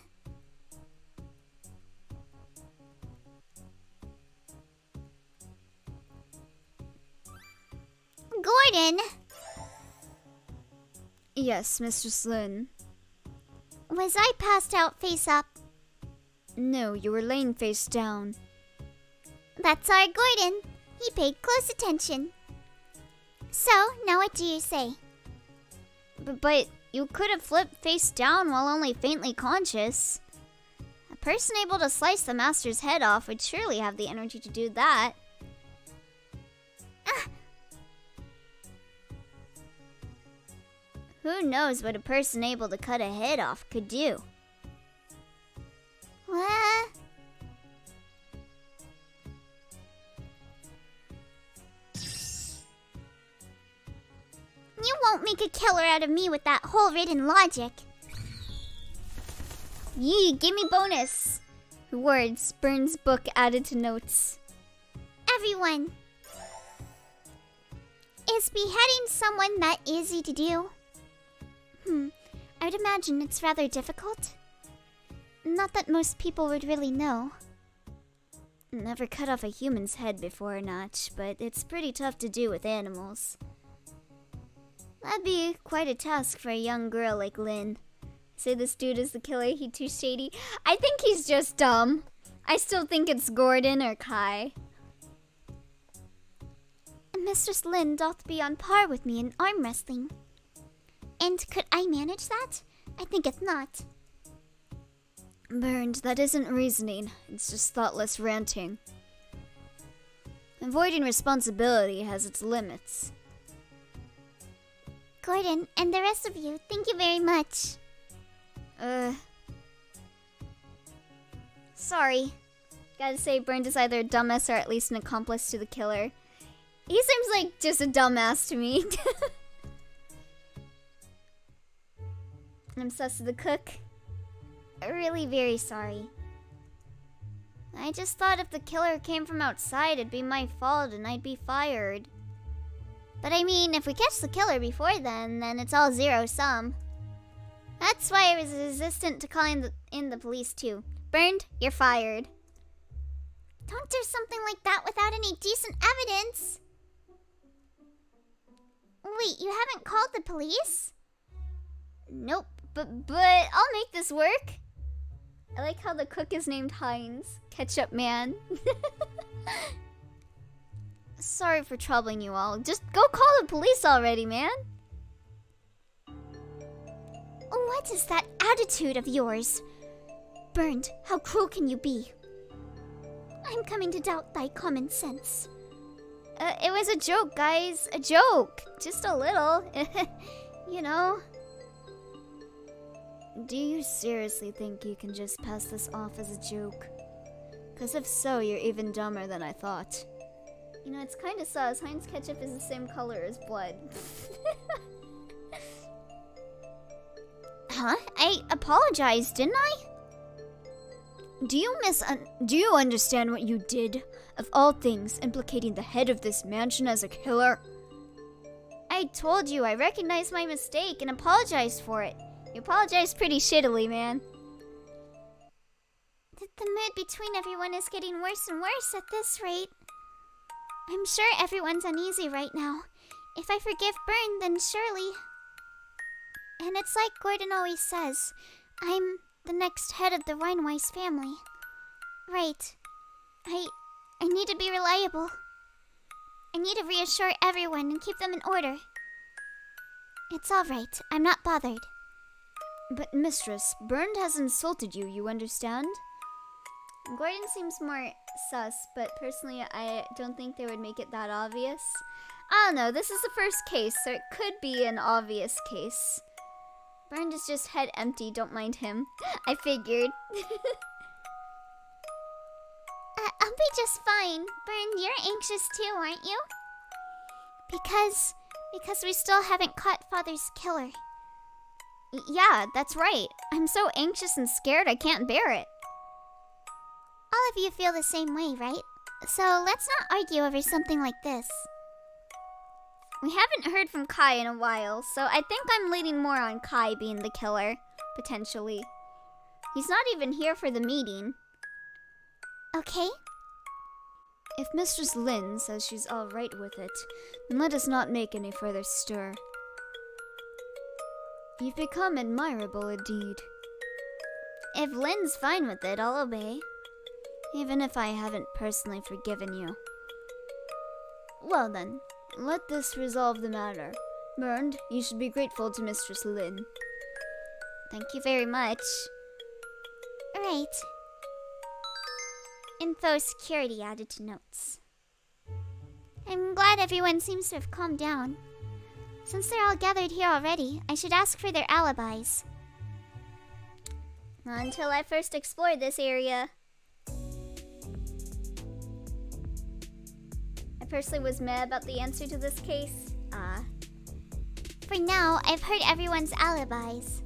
Gordon! Yes, Mistress Lin. Was I passed out face up? No, you were laying face down. That's our Gordon. He paid close attention. So, now what do you say? But you could have flipped face down while only faintly conscious. A person able to slice the master's head off would surely have the energy to do that. Who knows what a person able to cut a head off could do? What? You won't make a killer out of me with that hole-ridden logic. Yee, gimme bonus! Words, Burns' book added to notes. Everyone. Is beheading someone that easy to do? I'd imagine it's rather difficult. Not that most people would really know. Never cut off a human's head before, Notch, but it's pretty tough to do with animals. That'd be quite a task for a young girl like Lynn. Say this dude is the killer, he too shady. I think he's just dumb. I still think it's Gordon or Kai. Mistress Lin doth be on par with me in arm wrestling. And could I manage that? I thinketh not. Burned, that isn't reasoning. It's just thoughtless ranting. Avoiding responsibility has its limits. Gordon, and the rest of you, thank you very much. Sorry. Gotta say, Burned is either a dumbass or at least an accomplice to the killer. He seems like just a dumbass to me. I'm sus of the cook. Really very sorry. I just thought if the killer came from outside, it'd be my fault and I'd be fired. But I mean, if we catch the killer before then it's all zero-sum. That's why I was resistant to calling in the police too. Burned, you're fired. Don't do something like that without any decent evidence. Wait, you haven't called the police? Nope, but I'll make this work. I like how the cook is named Heinz. Ketchup Man. Sorry for troubling you all. Just go call the police already, man. What is that attitude of yours? Burned, how cruel can you be? I'm coming to doubt thy common sense. It was a joke, guys. A joke. Just a little. You know. Do you seriously think you can just pass this off as a joke? Because if so, you're even dumber than I thought. You know, it's kind of sus. Heinz ketchup is the same color as blood. Huh? I apologized, didn't I? Do you understand what you did? Of all things, implicating the head of this mansion as a killer? I told you I recognized my mistake and apologized for it. You apologized pretty shittily, man. The mood between everyone is getting worse and worse at this rate. I'm sure everyone's uneasy right now. If I forgive Byrne, then surely... And it's like Gordon always says, I'm the next head of the Rhinewise family. Right. I need to be reliable. I need to reassure everyone and keep them in order. It's all right. I'm not bothered. But Mistress, Burned has insulted you, you understand? Gordon seems more sus, but personally I don't think they would make it that obvious. I don't know, this is the first case, so it could be an obvious case. Burned is just head empty, don't mind him. I figured. I'll be just fine. Byrne, you're anxious too, aren't you? Because we still haven't caught Father's killer. Yeah, that's right. I'm so anxious and scared I can't bear it. All of you feel the same way, right? So let's not argue over something like this. We haven't heard from Kai in a while, so I think I'm leaning more on Kai being the killer, potentially. He's not even here for the meeting. Okay. If Mistress Lin says she's all right with it, then let us not make any further stir. You've become admirable indeed. If Lin's fine with it, I'll obey. Even if I haven't personally forgiven you. Well then, let this resolve the matter. Burned, you should be grateful to Mistress Lin. Thank you very much. Right. Info security added to notes. I'm glad everyone seems to have calmed down. Since they're all gathered here already, I should ask for their alibis. Not until I first explored this area. I personally was mad about the answer to this case. For now, I've heard everyone's alibis.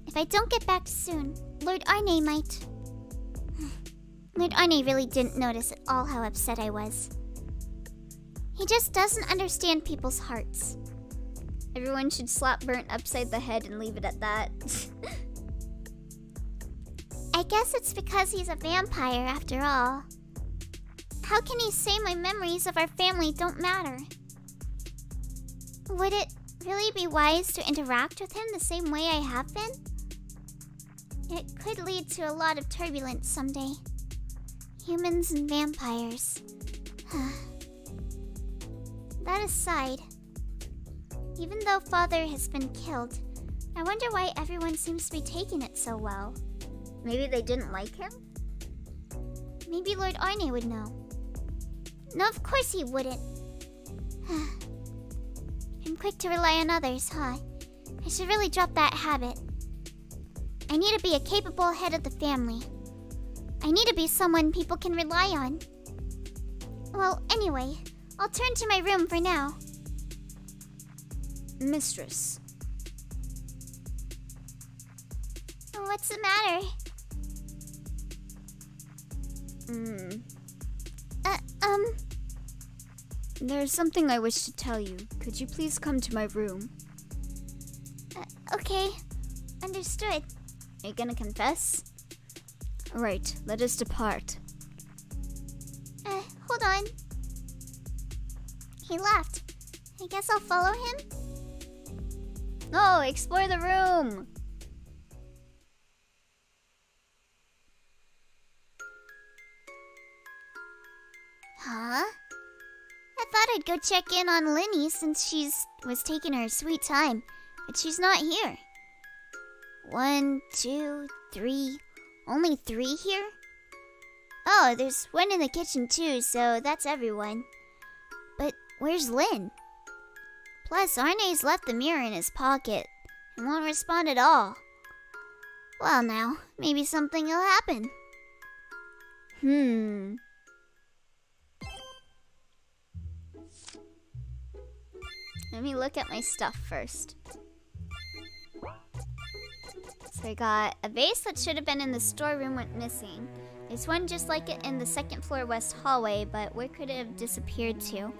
If I don't get back soon, Lord Arne might... Lord Arne really didn't notice at all how upset I was. He just doesn't understand people's hearts. Everyone should slap Burnt upside the head and leave it at that. I guess it's because he's a vampire after all. How can he say my memories of our family don't matter? Would it really be wise to interact with him the same way I have been? It could lead to a lot of turbulence someday. Humans and vampires. That aside, even though Father has been killed, I wonder why everyone seems to be taking it so well. Maybe they didn't like him? Maybe Lord Arne would know. No, of course he wouldn't. I'm quick to rely on others, huh? I should really drop that habit. I need to be a capable head of the family. I need to be someone people can rely on. Well, anyway, I'll turn to my room for now. Mistress. What's the matter? There's something I wish to tell you. Could you please come to my room? Okay. Understood. Are you gonna confess? Alright, let us depart. Hold on. He left. I guess I'll follow him? No, explore the room! Huh? I thought I'd go check in on Linny since was taking her sweet time, but she's not here. 1, 2, 3. Only 3 here? Oh, there's one in the kitchen too, so that's everyone. But where's Lin? Plus, Arne's left the mirror in his pocket and won't respond at all. Well now, maybe something will happen. Let me look at my stuff first. So I got a vase that should have been in the storeroom went missing. There's one just like it in the second floor west hallway, but where could it have disappeared to?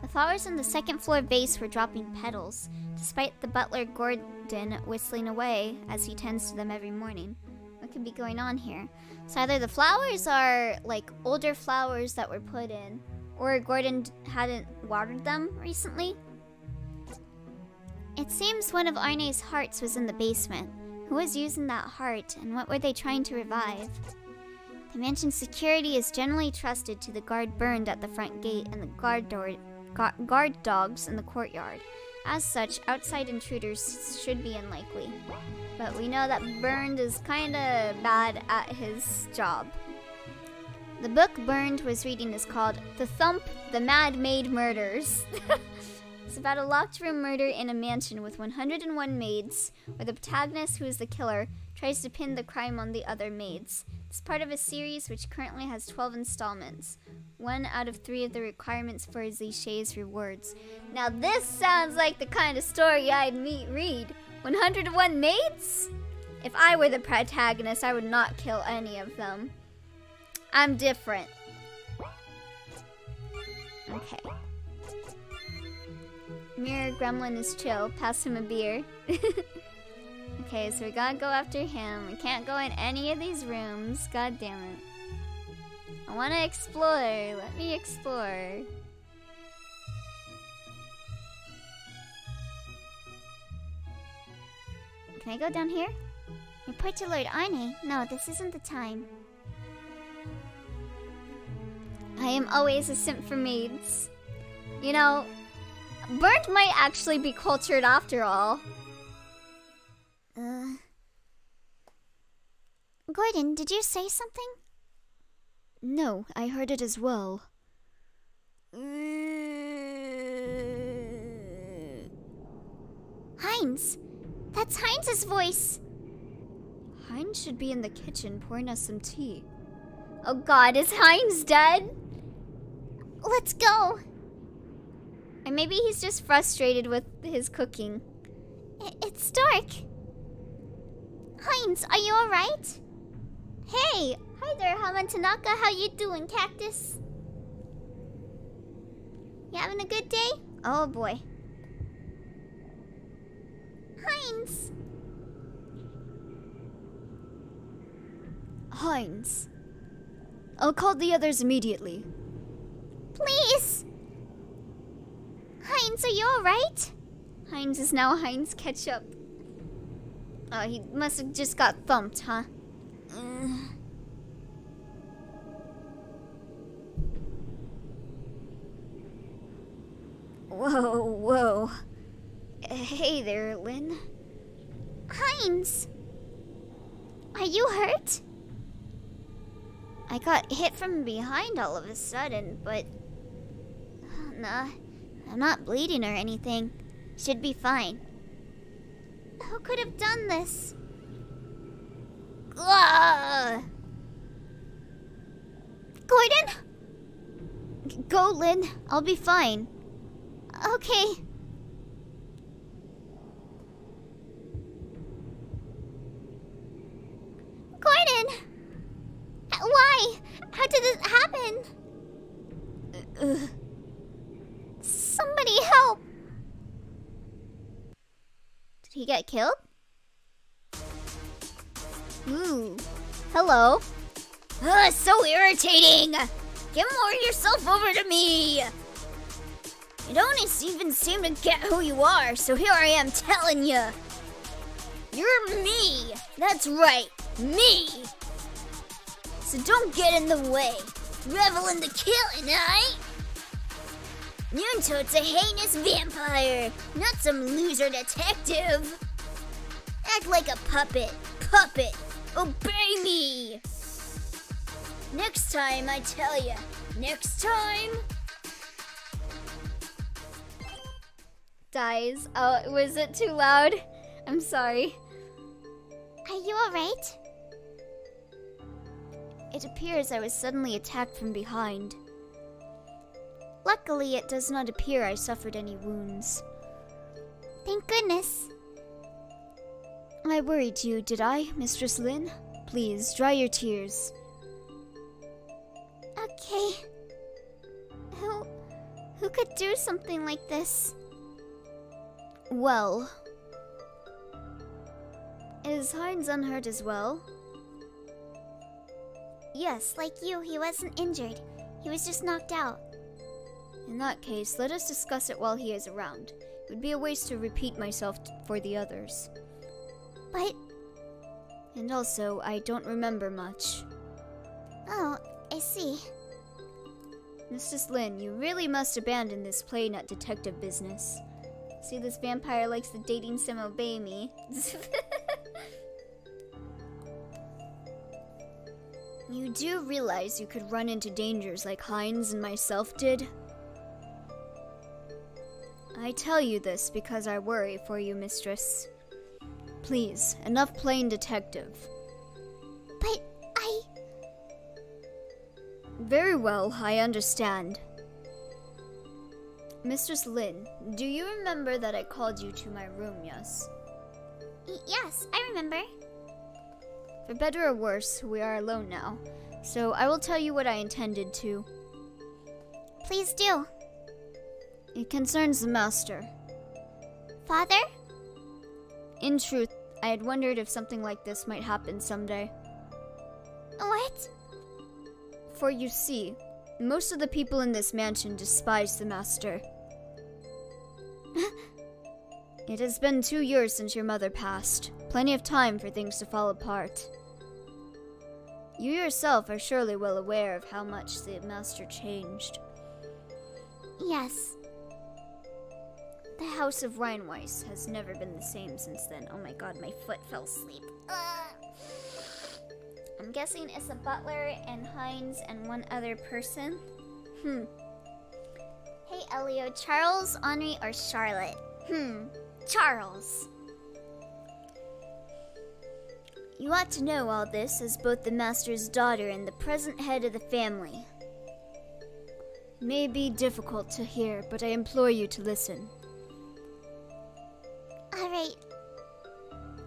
The flowers in the second floor vase were dropping petals, despite the butler Gordon whistling away as he tends to them every morning. What could be going on here? So either the flowers are like older flowers that were put in, or Gordon hadn't watered them recently. It seems one of Arne's hearts was in the basement. Who was using that heart, and what were they trying to revive? The mansion's security is generally trusted to the guard burned at the front gate and the guard dogs in the courtyard. As such, outside intruders should be unlikely. But we know that Burned is kinda bad at his job. The book Burned was reading is called The Thump, The Mad Maid Murders. It's about a locked room murder in a mansion with 101 maids, where the protagonist, who is the killer, tries to pin the crime on the other maids. It's part of a series which currently has 12 installments. 1 out of 3 of the requirements for Ziché's rewards. Now this sounds like the kind of story I'd read. 101 maids? If I were the protagonist, I would not kill any of them. I'm different. Okay. Mirror Gremlin is chill. Pass him a beer. Okay, so we gotta go after him. We can't go in any of these rooms. God damn it. I want to explore. Let me explore. Can I go down here? Report to Lord Arne. No, this isn't the time. I am always a simp for maids. You know, Burnt might actually be cultured after all. Gordon, did you say something? No, I heard it as well. Heinz! That's Heinz's voice! Heinz should be in the kitchen pouring us some tea. Oh god, is Heinz dead? Let's go! Or maybe he's just frustrated with his cooking. It's dark. Heinz, are you alright? Hey! Hi there, Hamantanaka. How you doing, Cactus? You having a good day? Oh boy. Heinz! Heinz. I'll call the others immediately. Please! Heinz, are you alright? Heinz is now Heinz Ketchup. Oh, he must have just got thumped, huh? Whoa. Hey there, Lynn. Heinz! Are you hurt? I got hit from behind all of a sudden, but... Nah, I'm not bleeding or anything. Should be fine. Who could have done this? Ugh! Gordon? Go, Lynn. I'll be fine. Okay. Gordon! Why? How did this happen? Somebody help! Did he get killed? Ooh. Hello. So irritating! Get more yourself over to me! You don't even seem to get who you are, so here I am telling you. You're me! That's right, me! So don't get in the way. Revel in the killing, aight? Yunto's a heinous vampire, not some loser detective. Act like a puppet. Obey me! Next time, I tell ya. Next time... Dies. Oh, was it too loud? I'm sorry. Are you alright? It appears I was suddenly attacked from behind. Luckily, it does not appear I suffered any wounds. Thank goodness. I worried you, did I, Mistress Lynn? Please, dry your tears. Okay. Who could do something like this? Well... Is Heinz unhurt as well? Yes, like you, he wasn't injured. He was just knocked out. In that case, let us discuss it while he is around. It would be a waste to repeat myself for the others. But... And also, I don't remember much. Oh, I see. Mistress Lynn, you really must abandon this playing at detective business. See, this vampire likes the dating sim obey me. You do realize you could run into dangers like Heinz and myself did? I tell you this because I worry for you, mistress. Please, enough playing detective. But Very well, I understand. Mistress Lynn, do you remember that I called you to my room, yes? Yes, I remember. For better or worse, we are alone now, so I will tell you what I intended to. Please do. It concerns the Master. Father? In truth, I had wondered if something like this might happen someday. What? For you see, most of the people in this mansion despise the Master. It has been 2 years since your mother passed. Plenty of time for things to fall apart. You yourself are surely well aware of how much the Master changed. Yes. The House of Rheinweiss has never been the same since then. Oh my god, my foot fell asleep. I'm guessing it's a butler and Heinz and one other person. Hey Elio, Charles, Henri, or Charlotte? Charles. You ought to know all this as both the Master's daughter and the present head of the family. It may be difficult to hear, but I implore you to listen. Alright.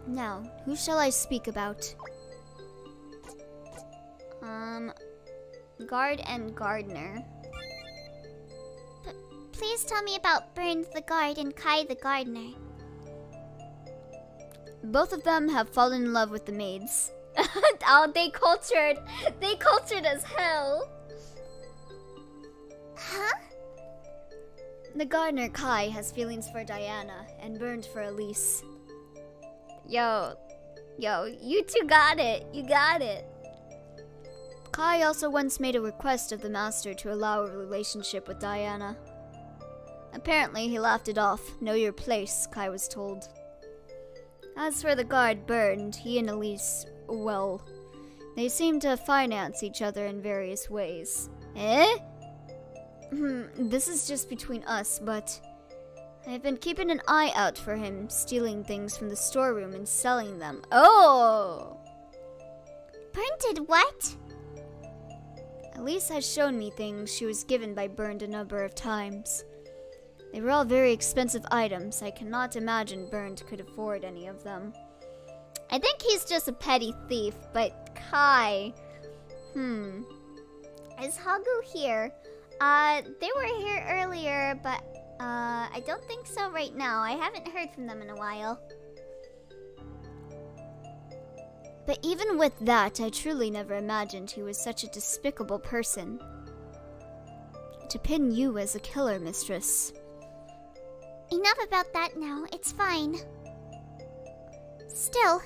Now, who shall I speak about? Guard and Gardener. Please tell me about Bernd the Guard and Kai the Gardener. Both of them have fallen in love with the maids. Oh, they cultured as hell. Huh? The gardener Kai has feelings for Diana and Bernd for Elise. Yo, you two got it. You got it. Kai also once made a request of the Master to allow a relationship with Diana. Apparently, he laughed it off. Know your place, Kai was told. As for the guard Bernd, he and Elise, well, they seem to finance each other in various ways. Eh? This is just between us, but I've been keeping an eye out for him, stealing things from the storeroom and selling them. Oh! Bernd did what? Elise has shown me things she was given by Bernd a number of times. They were all very expensive items. I cannot imagine Bernd could afford any of them. I think he's just a petty thief, but Kai... Is Hagu here? They were here earlier, but I don't think so right now. I haven't heard from them in a while. But even with that, I truly never imagined he was such a despicable person. To pin you as a killer, mistress. Enough about that now. It's fine. Still,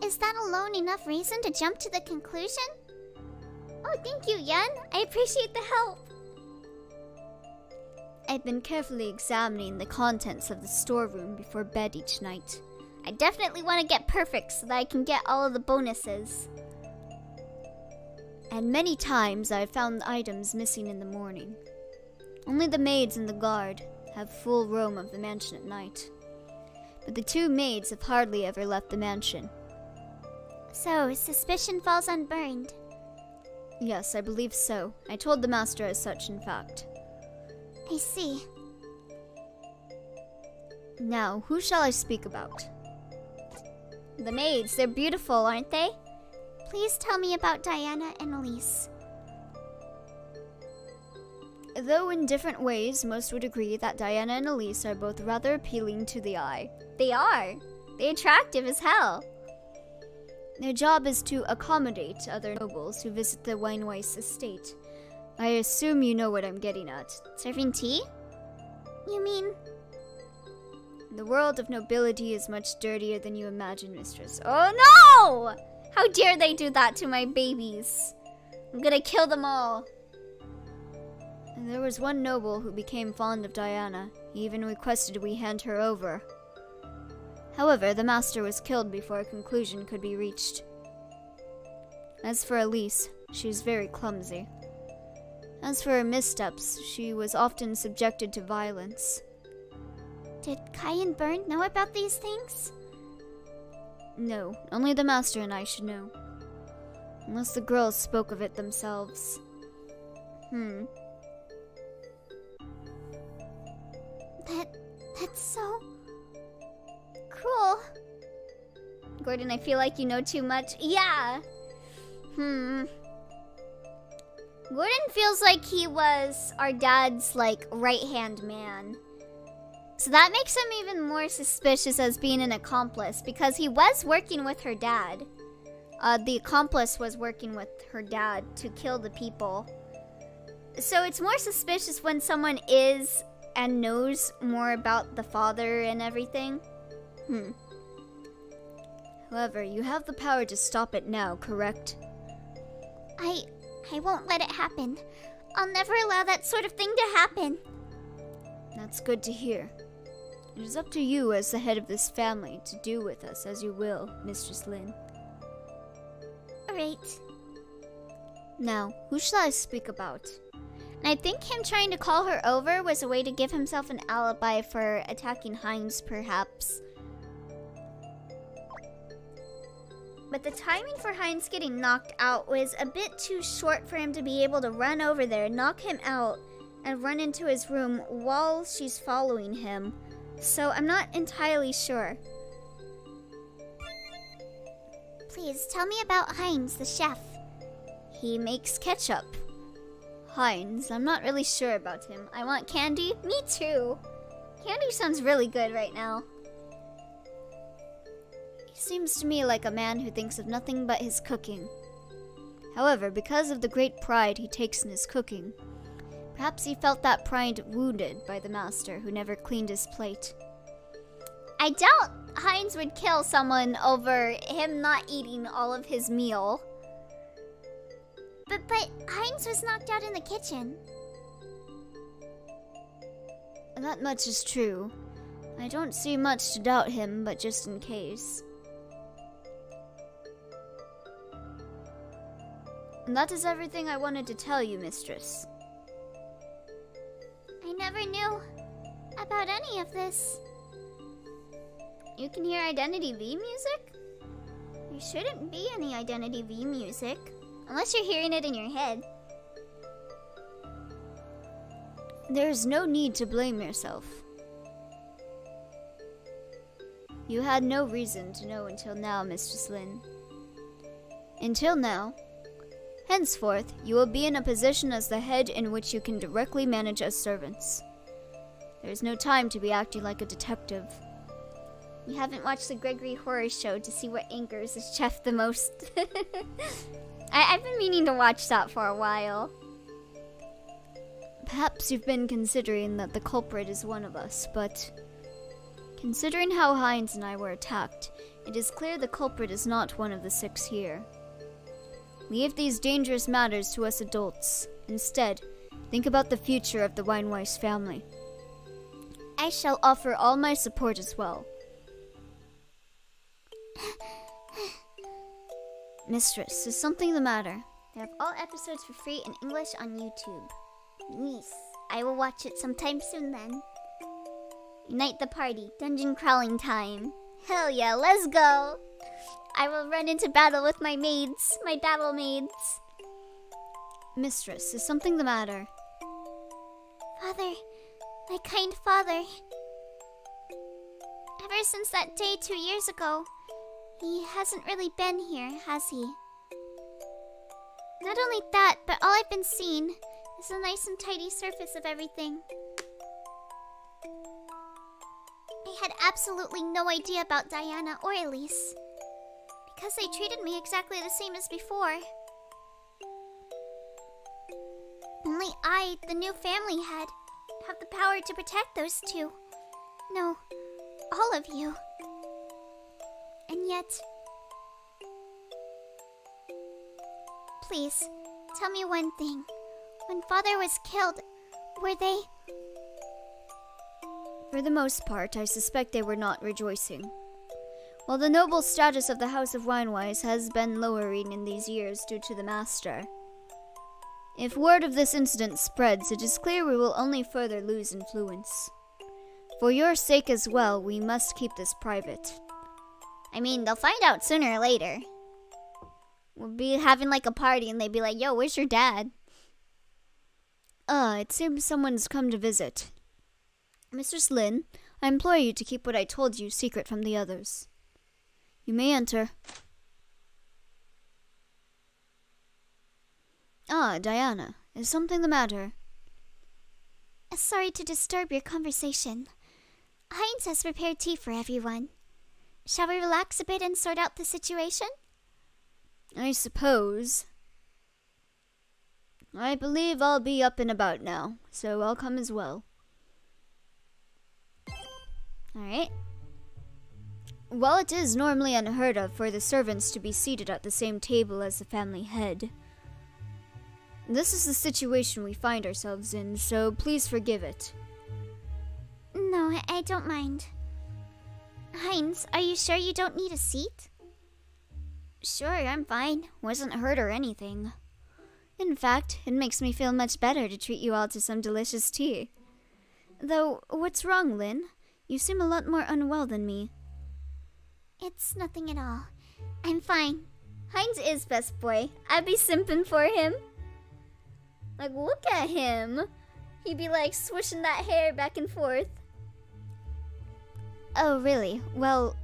is that alone enough reason to jump to the conclusion? Oh, thank you, Yun. I appreciate the help. I've been carefully examining the contents of the storeroom before bed each night. I definitely want to get perfect so that I can get all of the bonuses. And many times I've found items missing in the morning. Only the maids and the guard have full roam of the mansion at night. But the 2 maids have hardly ever left the mansion. So, suspicion falls on Bernd. Yes, I believe so. I told the Master as such, in fact. I see. Now, who shall I speak about? The maids, they're beautiful, aren't they? Please tell me about Diana and Elise. Though in different ways, most would agree that Diana and Elise are both rather appealing to the eye. They are. They're attractive as hell. Their job is to accommodate other nobles who visit the Rheinweiss estate. I assume you know what I'm getting at. Serving tea? You mean... The world of nobility is much dirtier than you imagine, mistress. Oh no! How dare they do that to my babies? I'm gonna kill them all. And there was one noble who became fond of Diana. He even requested we hand her over. However, the Master was killed before a conclusion could be reached. As for Elise, she was very clumsy. As for her missteps, she was often subjected to violence. Did Kai and Bernd know about these things? No, only the Master and I should know. Unless the girls spoke of it themselves. That's so... cruel. Gordon, I feel like you know too much. Yeah. Gordon feels like he was our dad's, like, right-hand man. So that makes him even more suspicious as being an accomplice, because he was working with her dad. the accomplice was working with her dad to kill the people. So it's more suspicious when someone is and knows more about the father and everything. However, you have the power to stop it now, correct? I won't let it happen. I'll never allow that sort of thing to happen. That's good to hear. It is up to you as the head of this family to do with us as you will, Mistress Lin. Right. Now, who shall I speak about? And I think him trying to call her over was a way to give himself an alibi for attacking Heinz, perhaps. But the timing for Heinz getting knocked out was a bit too short for him to be able to run over there, knock him out, and run into his room while she's following him. So I'm not entirely sure. Please, tell me about Heinz, the chef. He makes ketchup. Heinz, I'm not really sure about him. I want candy. Me too. Candy sounds really good right now. He seems to me like a man who thinks of nothing but his cooking. However, because of the great pride he takes in his cooking, perhaps he felt that pride wounded by the master who never cleaned his plate. I doubt Heinz would kill someone over him not eating all of his meal. But Heinz was knocked out in the kitchen. That much is true. I don't see much to doubt him, but just in case. And that is everything I wanted to tell you, Mistress. I never knew about any of this. You can hear Identity V music? There shouldn't be any Identity V music, unless you're hearing it in your head. There's no need to blame yourself. You had no reason to know until now, Mistress Lin. Until now. Henceforth, you will be in a position as the head in which you can directly manage as servants. There is no time to be acting like a detective. You haven't watched the Gregory Horror Show to see what angers the chef the most. I've been meaning to watch that for a while. Perhaps you've been considering that the culprit is one of us, but considering how Heinz and I were attacked, it is clear the culprit is not one of the 6 here. Leave these dangerous matters to us adults. Instead, think about the future of the Weinweiss family. I shall offer all my support as well. Mistress, is something the matter? They have all episodes for free in English on YouTube. Yes, I will watch it sometime soon then. Unite the party, dungeon crawling time. Hell yeah, let's go! I will run into battle with my maids, my battle maids. Mistress, is something the matter? Father, my kind father. Ever since that day 2 years ago, he hasn't really been here, has he? Not only that, but all I've been seeing is a nice and tidy surface of everything. I had absolutely no idea about Diana or Elise, because they treated me exactly the same as before. Only I, the new family head, have the power to protect those two. No, all of you. And yet... Please, tell me one thing. When Father was killed, were they... For the most part, I suspect they were not rejoicing. While the noble status of the House of Weinweiss has been lowering in these years due to the Master. If word of this incident spreads, it is clear we will only further lose influence. For your sake as well, we must keep this private. I mean, they'll find out sooner or later. We'll be having like a party and they'd be like, yo, where's your dad? It seems someone's come to visit. Mistress Lin, I implore you to keep what I told you secret from the others. You may enter. Ah, Diana, is something the matter? Sorry to disturb your conversation. Heinz has prepared tea for everyone. Shall we relax a bit and sort out the situation? I suppose. I believe I'll be up and about now, so I'll come as well. Alright. While it is normally unheard of for the servants to be seated at the same table as the family head, this is the situation we find ourselves in, so please forgive it. No, I don't mind. Heinz, are you sure you don't need a seat? Sure, I'm fine. Wasn't hurt or anything. In fact, it makes me feel much better to treat you all to some delicious tea. Though, what's wrong, Lynn? You seem a lot more unwell than me. It's nothing at all. I'm fine. Heinz is best boy. I'd be simping for him. Like, look at him. He'd be like swishing that hair back and forth. Oh, really? Well,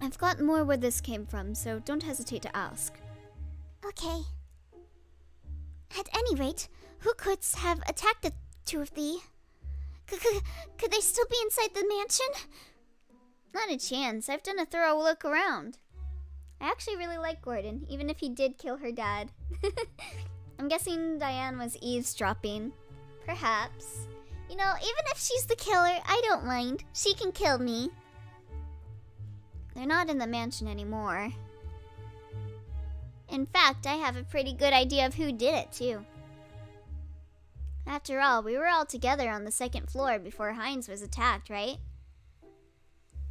I've got more where this came from, so don't hesitate to ask. Okay. At any rate, who could have attacked the two of thee? Could they still be inside the mansion? Not a chance. I've done a thorough look around. I actually really like Gordon, even if he did kill her dad. I'm guessing Diane was eavesdropping. Perhaps. You know, even if she's the killer, I don't mind. She can kill me. They're not in the mansion anymore. In fact, I have a pretty good idea of who did it, too. After all, we were all together on the second floor before Heinz was attacked, right?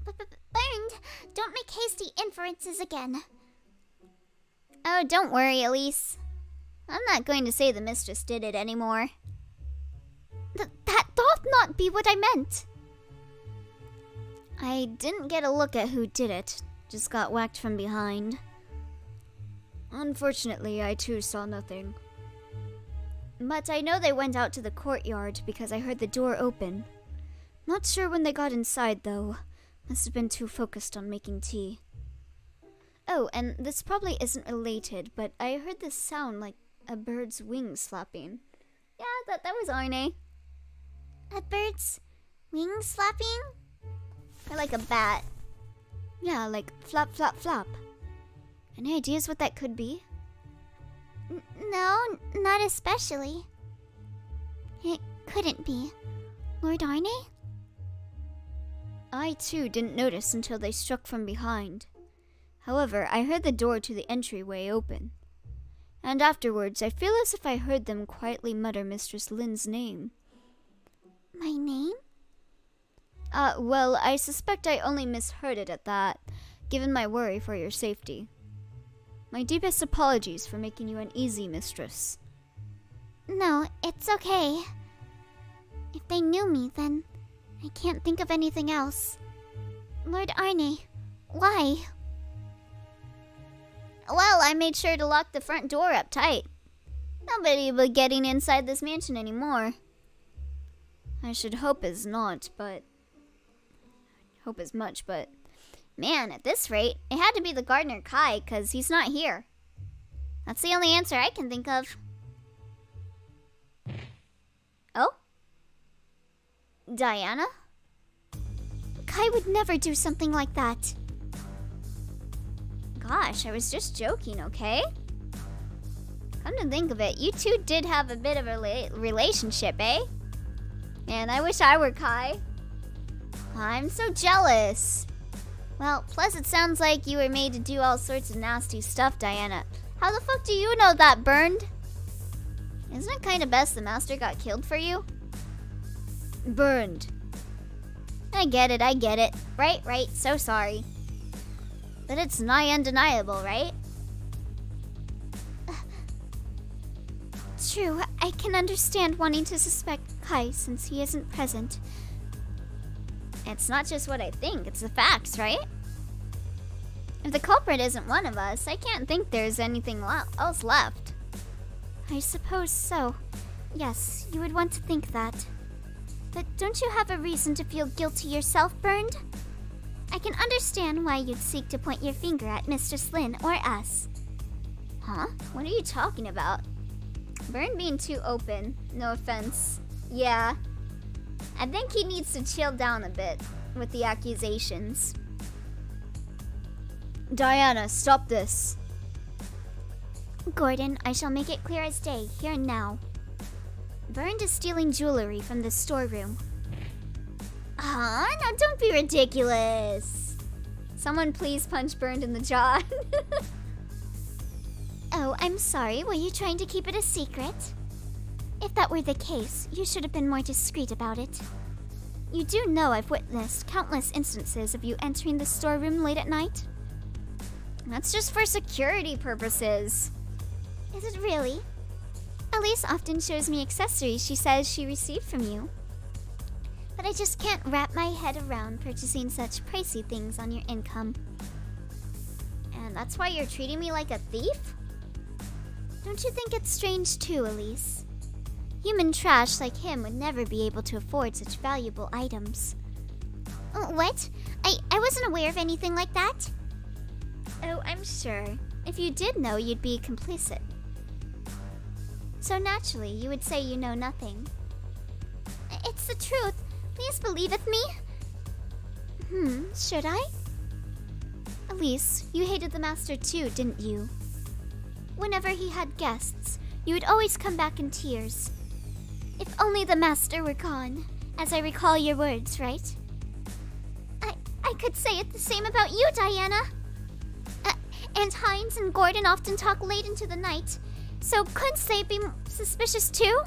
Burned! Don't make hasty inferences again. Oh, don't worry, Elise. I'm not going to say the mistress did it anymore. That doth not be what I meant. I didn't get a look at who did it. Just got whacked from behind. Unfortunately, I too saw nothing. But I know they went out to the courtyard because I heard the door open. Not sure when they got inside, though. Must have been too focused on making tea. Oh, and this probably isn't related, but I heard this sound like a bird's wings flapping. Yeah, that was Arne. A bird's wings flapping? Or like a bat? Yeah, like flap, flap, flap. Any ideas what that could be? No, not especially. It couldn't be. Lord Arne? I too didn't notice until they struck from behind. However, I heard the door to the entryway open. And afterwards, I feel as if I heard them quietly mutter Mistress Lynn's name. My name? Well, I suspect I only misheard it at that, given my worry for your safety. My deepest apologies for making you uneasy, Mistress. No, it's okay. If they knew me, then I can't think of anything else. Lord Arne, why? Well, I made sure to lock the front door up tight. Nobody will be getting inside this mansion anymore. I should hope as not, but... Hope as much, but... Man, at this rate, it had to be the gardener Kai, 'cause he's not here. That's the only answer I can think of. Oh? Diana? Kai would never do something like that. Gosh, I was just joking, okay? Come to think of it, you two did have a bit of a relationship, eh? Man, I wish I were Kai. I'm so jealous. Well, plus it sounds like you were made to do all sorts of nasty stuff, Diana. How the fuck do you know that, Burned? Isn't it kind of best the master got killed for you? Burned. I get it. Right, so sorry. But it's nigh undeniable, right? True, I can understand wanting to suspect Kai since he isn't present. It's not just what I think, it's the facts, right? If the culprit isn't one of us, I can't think there's anything else left. I suppose so. Yes, you would want to think that. But don't you have a reason to feel guilty yourself, Burned? I can understand why you'd seek to point your finger at Mistress Lynn or us. Huh? What are you talking about? Burned being too open. No offense. Yeah. I think he needs to chill down a bit with the accusations. Diana, stop this. Gordon, I shall make it clear as day, here and now. Bernd is stealing jewelry from the storeroom. Huh? Now don't be ridiculous. Someone please punch Bernd in the jaw. Oh, I'm sorry. Were you trying to keep it a secret? If that were the case, you should have been more discreet about it. You do know I've witnessed countless instances of you entering the storeroom late at night? That's just for security purposes. Is it really? Elise often shows me accessories she says she received from you. But I just can't wrap my head around purchasing such pricey things on your income. And that's why you're treating me like a thief? Don't you think it's strange too, Elise? Human trash like him would never be able to afford such valuable items. What? I wasn't aware of anything like that. Oh, I'm sure. If you did know, you'd be complicit. So naturally, you would say you know nothing. It's the truth. Please believeth me. Should I? Elise, you hated the master too, didn't you? Whenever he had guests, you would always come back in tears. If only the master were gone, as I recall your words, right? I could say it the same about you, Diana. And Heinz and Gordon often talk late into the night, so couldn't they be suspicious too?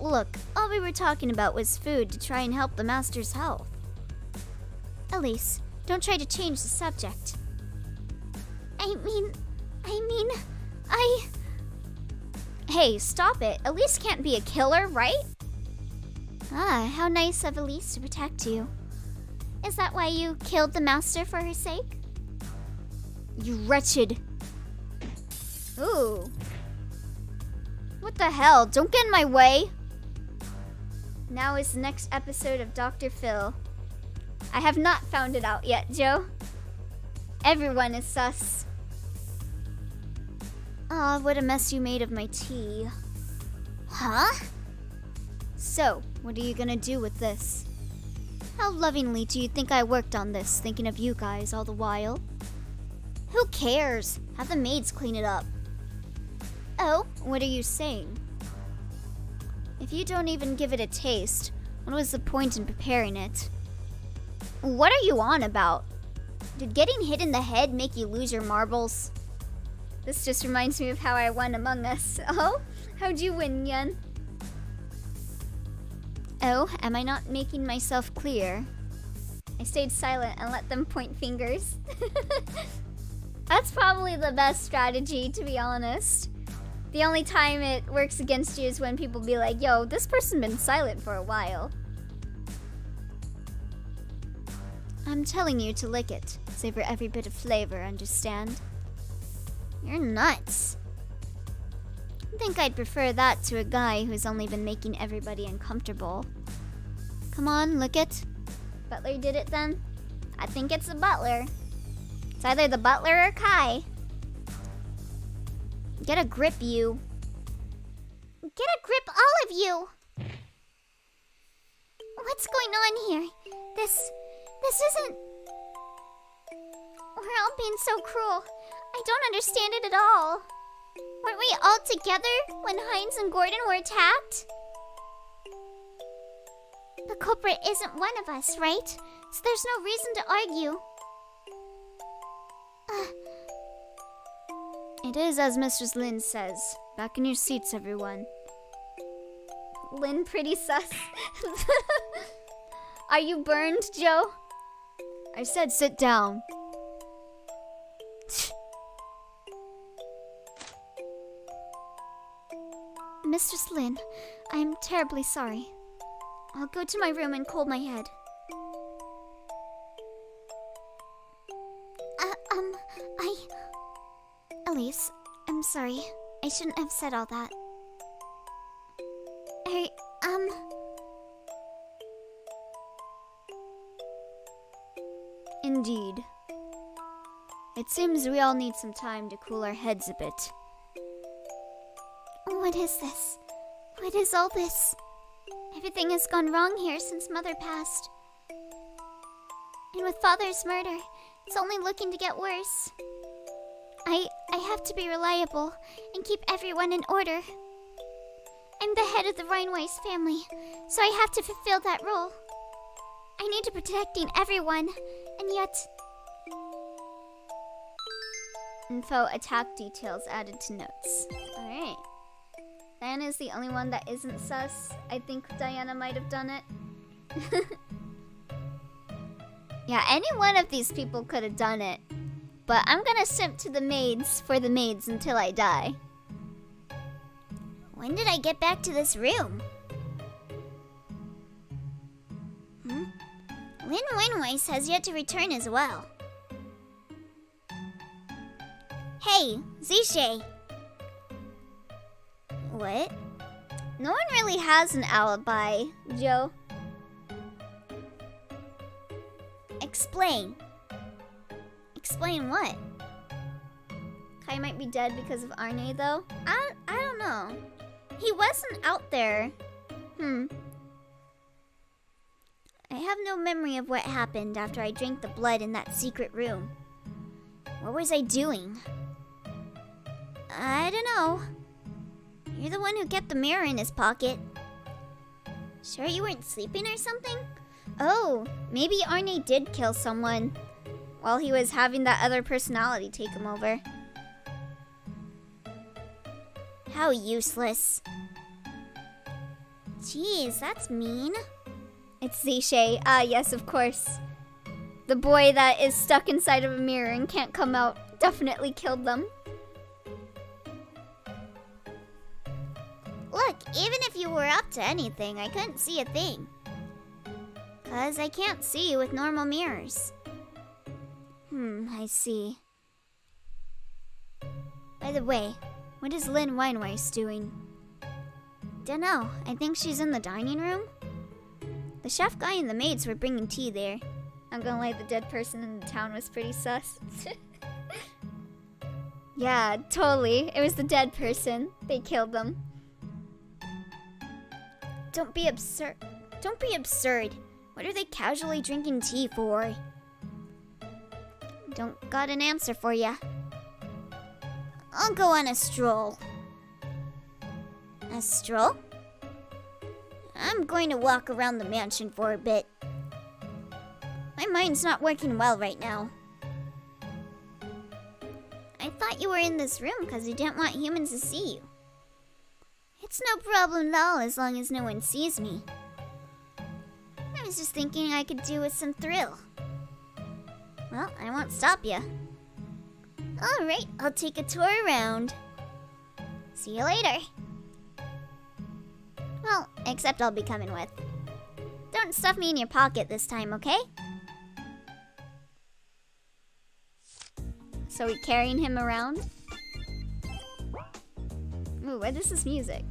Look, all we were talking about was food to try and help the master's health. Elise, don't try to change the subject. I mean, Hey, stop it. Elise can't be a killer, right? Ah, how nice of Elise to protect you. Is that why you killed the master for her sake? You wretched... Ooh. What the hell? Don't get in my way! Now is the next episode of Dr. Phil. I have not found it out yet, Joe. Everyone is sus. Aw, what a mess you made of my tea. Huh? So, what are you gonna do with this? How lovingly do you think I worked on this, thinking of you guys all the while? Who cares? Have the maids clean it up. Oh, what are you saying? If you don't even give it a taste, what was the point in preparing it? What are you on about? Did getting hit in the head make you lose your marbles? This just reminds me of how I won Among Us. Oh? How'd you win, Yun? Oh, am I not making myself clear? I stayed silent and let them point fingers. That's probably the best strategy, to be honest. The only time it works against you is when people be like, yo, this person been silent for a while. I'm telling you to lick it. Savor every bit of flavor, understand? You're nuts. I think I'd prefer that to a guy who's only been making everybody uncomfortable. Come on, lick it. Butler did it then? I think it's the butler. It's either the butler or Kai. Get a grip, you. Get a grip, all of you! What's going on here? This isn't... We're all being so cruel. I don't understand it at all. Weren't we all together when Heinz and Gordon were attacked? The culprit isn't one of us, right? So there's no reason to argue. It is as Mistress Lin says. Back in your seats, everyone. Lin pretty sus. Are you burned, Joe? I said sit down. Mistress Lin, I am terribly sorry. I'll go to my room and cool my head. Elise, I'm sorry. I shouldn't have said all that. Indeed. It seems we all need some time to cool our heads a bit. What is this? What is all this? Everything has gone wrong here since Mother passed. And with Father's murder, it's only looking to get worse. I have to be reliable and keep everyone in order. I'm the head of the Rhinewise family, so I have to fulfill that role. I need to be protecting everyone, and yet... Info attack details added to notes. Alright. Diana is the only one that isn't sus. I think Diana might have done it. Yeah, any one of these people could have done it. But I'm gonna simp to the maids for the maids until I die. When did I get back to this room? Lynn Winweiss has yet to return as well. Hey, Zishay. What? No one really has an alibi, Joe. Explain. Explain what? Kai might be dead because of Arne, though. I don't know. He wasn't out there. I have no memory of what happened after I drank the blood in that secret room. What was I doing? I don't know. You're the one who kept the mirror in his pocket. Sure you weren't sleeping or something? Oh, maybe Arne did kill someone while he was having that other personality take him over. How useless. Jeez, that's mean. It's Zishay. Ah, yes, of course. The boy that is stuck inside of a mirror and can't come out definitely killed them. Look, even if you were up to anything, I couldn't see a thing. 'Cause I can't see with normal mirrors. I see. By the way, What is Lynn Weinweiss doing? dunno, I think she's in the dining room. The chef guy and the maids were bringing tea there. I'm gonna lie, the dead person in the town was pretty sus. Yeah, totally. It was the dead person. They killed them. Don't be absurd. Don't be absurd. What are they casually drinking tea for? Don't got an answer for ya. I'll go on a stroll. A stroll? I'm going to walk around the mansion for a bit. My mind's not working well right now. I thought you were in this room because you didn't want humans to see you. It's no problem at all as long as no one sees me. I was just thinking I could do with some thrill. Well, I won't stop ya. Alright, I'll take a tour around. See you later. Well, except I'll be coming with. Don't stuff me in your pocket this time, okay? So we carrying him around? Ooh, what is this music?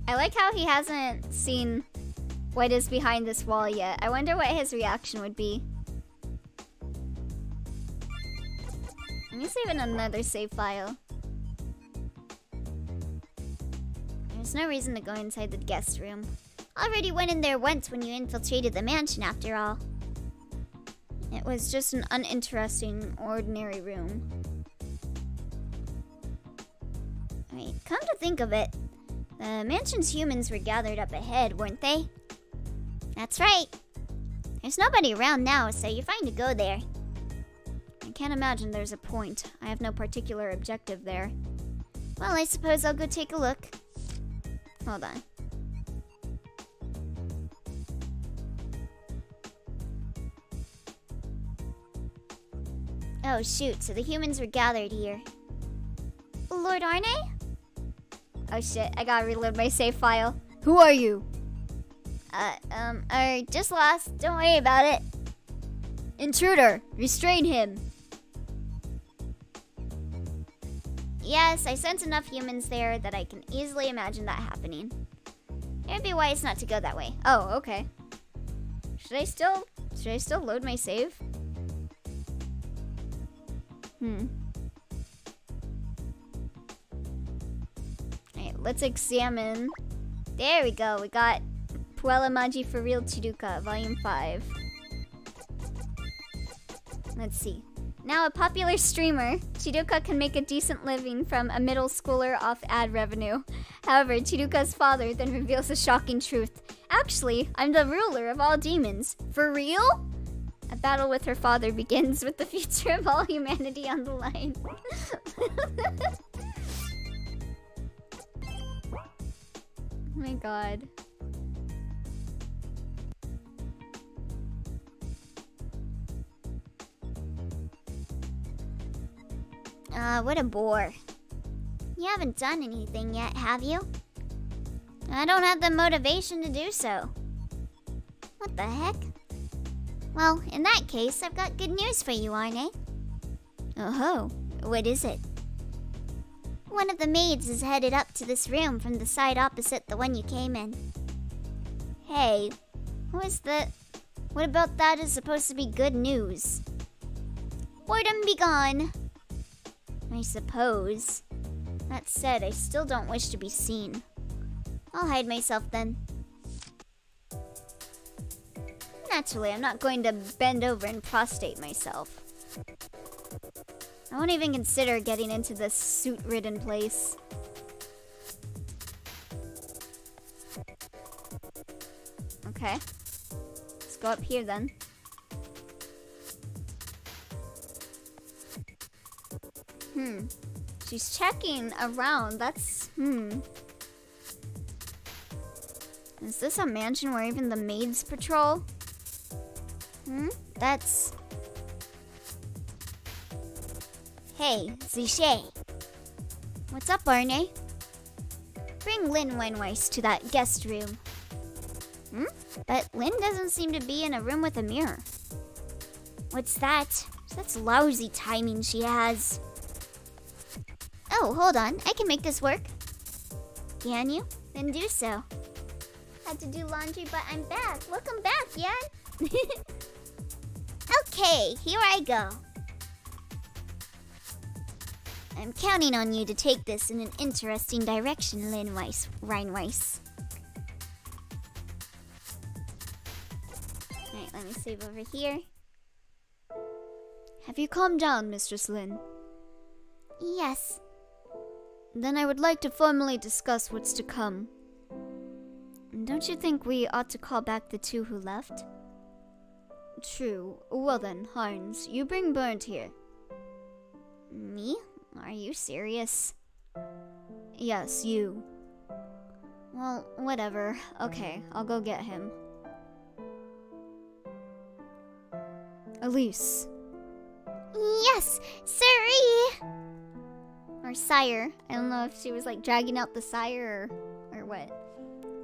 I like how he hasn't seen what is behind this wall yet. I wonder what his reaction would be. Let me save in another save file. There's no reason to go inside the guest room. Already went in there once when you infiltrated the mansion after all. It was just an uninteresting, ordinary room. Wait, come to think of it, the mansion's humans were gathered up ahead, weren't they? That's right. There's nobody around now, so you're fine to go there. I can't imagine there's a point. I have no particular objective there. Well, I suppose I'll go take a look. Hold on. Oh shoot, so the humans were gathered here. Lord Arne? Oh shit, I gotta reload my save file. Who are you? Just lost. Don't worry about it. Intruder! Restrain him! Yes, I sense enough humans there that I can easily imagine that happening. It'd be wise not to go that way. Oh, okay. Should I still load my save? Alright, let's examine. There we go. We got Puella Maji for Real Chiduka, Volume 5. Let's see. Now a popular streamer, Chiduka can make a decent living from a middle schooler off ad revenue. However, Chiduka's father then reveals a shocking truth. Actually, I'm the ruler of all demons. For real? A battle with her father begins with the future of all humanity on the line. Oh my god. What a bore. You haven't done anything yet, have you? I don't have the motivation to do so. What the heck? Well, in that case, I've got good news for you, Arne. Oh-ho, what is it? One of the maids is headed up to this room from the side opposite the one you came in. Hey, what about that is supposed to be good news? Boredom be gone. I suppose. That said, I still don't wish to be seen. I'll hide myself then. Naturally, I'm not going to bend over and prostrate myself. I won't even consider getting into this suit-ridden place. Okay. Let's go up here then. She's checking around. That's, Is this a mansion where even the maids patrol? That's... Hey, Zishay. What's up, Arne? Bring Lin Wenweiss to that guest room. But Lin doesn't seem to be in a room with a mirror. What's that? That's lousy timing she has. Oh, hold on. I can make this work. Can you? Then do so. Had to do laundry, but I'm back. Welcome back, Yan. Okay, here I go. I'm counting on you to take this in an interesting direction, Reinweiss. Alright, let me save over here. Have you calmed down, Mistress Lin? Yes. Then I would like to formally discuss what's to come. Don't you think we ought to call back the two who left? True. Well then, Hines, you bring Burnt here. Me? Are you serious? Yes, you. Well, whatever. Okay, I'll go get him. Elise. Yes, sirree! Or sire. I don't know if she was like dragging out the sire or what.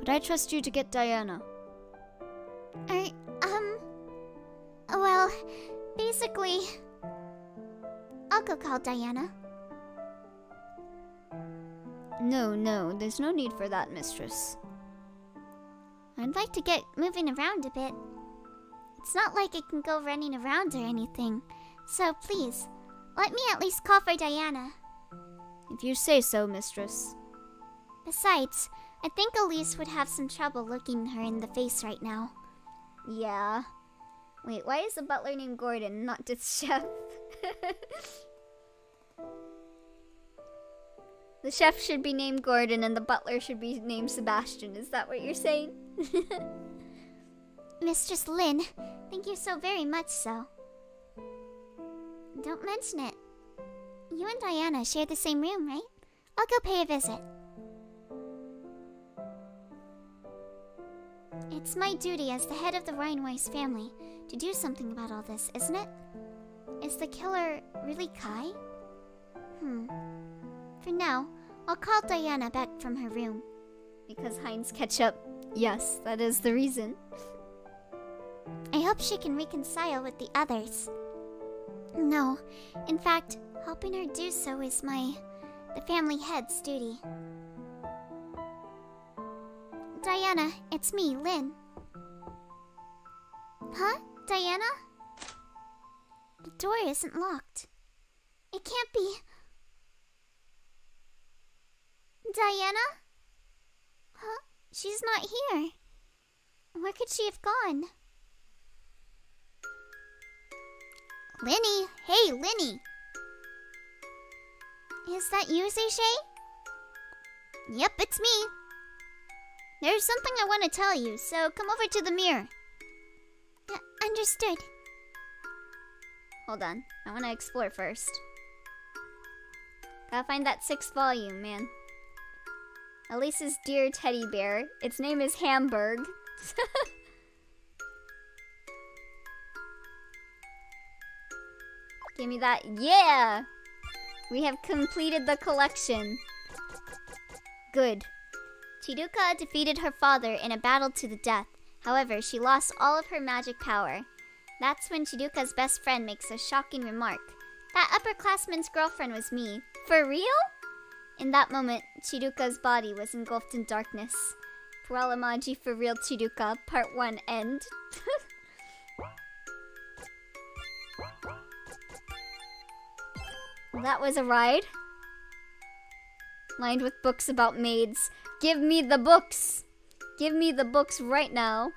Could I trust you to get Diana? Well, basically, I'll go call Diana. No, there's no need for that, mistress. I'd like to get moving around a bit. It's not like I can go running around or anything. So please, let me at least call for Diana. If you say so, mistress. Besides, I think Elise would have some trouble looking her in the face right now. Yeah. Wait, why is the butler named Gordon, not just chef? The chef should be named Gordon and the butler should be named Sebastian. Is that what you're saying? Mistress Lin, thank you so very much so. Don't mention it. You and Diana share the same room, right? I'll go pay a visit. It's my duty as the head of the Reinweiss family to do something about all this, isn't it? Is the killer really Kai? For now, I'll call Diana back from her room. Because Heinz Ketchup. Yes, that is the reason. I hope she can reconcile with the others. No, in fact, helping her do so is the family head's duty. Diana, it's me, Lin. Huh? Diana? The door isn't locked. It can't be... Diana? Huh? She's not here. Where could she have gone? Linny! Hey, Linny! Is that you, Zeyshay? Yep, it's me. There's something I want to tell you, so come over to the mirror. Understood. Hold on, I want to explore first. Gotta find that 6th volume, man. Elise's dear teddy bear. Its name is Hamburg. Give me that. Yeah! We have completed the collection. Good. Chiduka defeated her father in a battle to the death. However, she lost all of her magic power. That's when Chiduka's best friend makes a shocking remark. That upperclassman's girlfriend was me. For real? In that moment, Chiduka's body was engulfed in darkness. Paralamaji for real Chiduka, part 1 end. That was a ride. Lined with books about maids. Give me the books! Give me the books right now.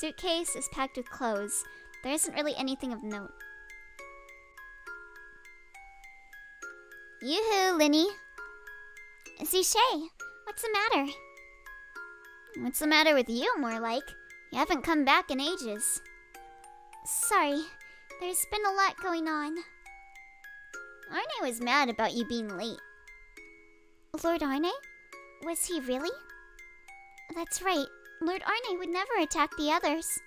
Suitcase is packed with clothes. There isn't really anything of note. Yoo-hoo, Linny. Zeyshay, what's the matter? What's the matter with you, more like? You haven't come back in ages. Sorry, there's been a lot going on. Arne was mad about you being late. Lord Arne? Was he really? That's right. Lord Arne would never attack the others.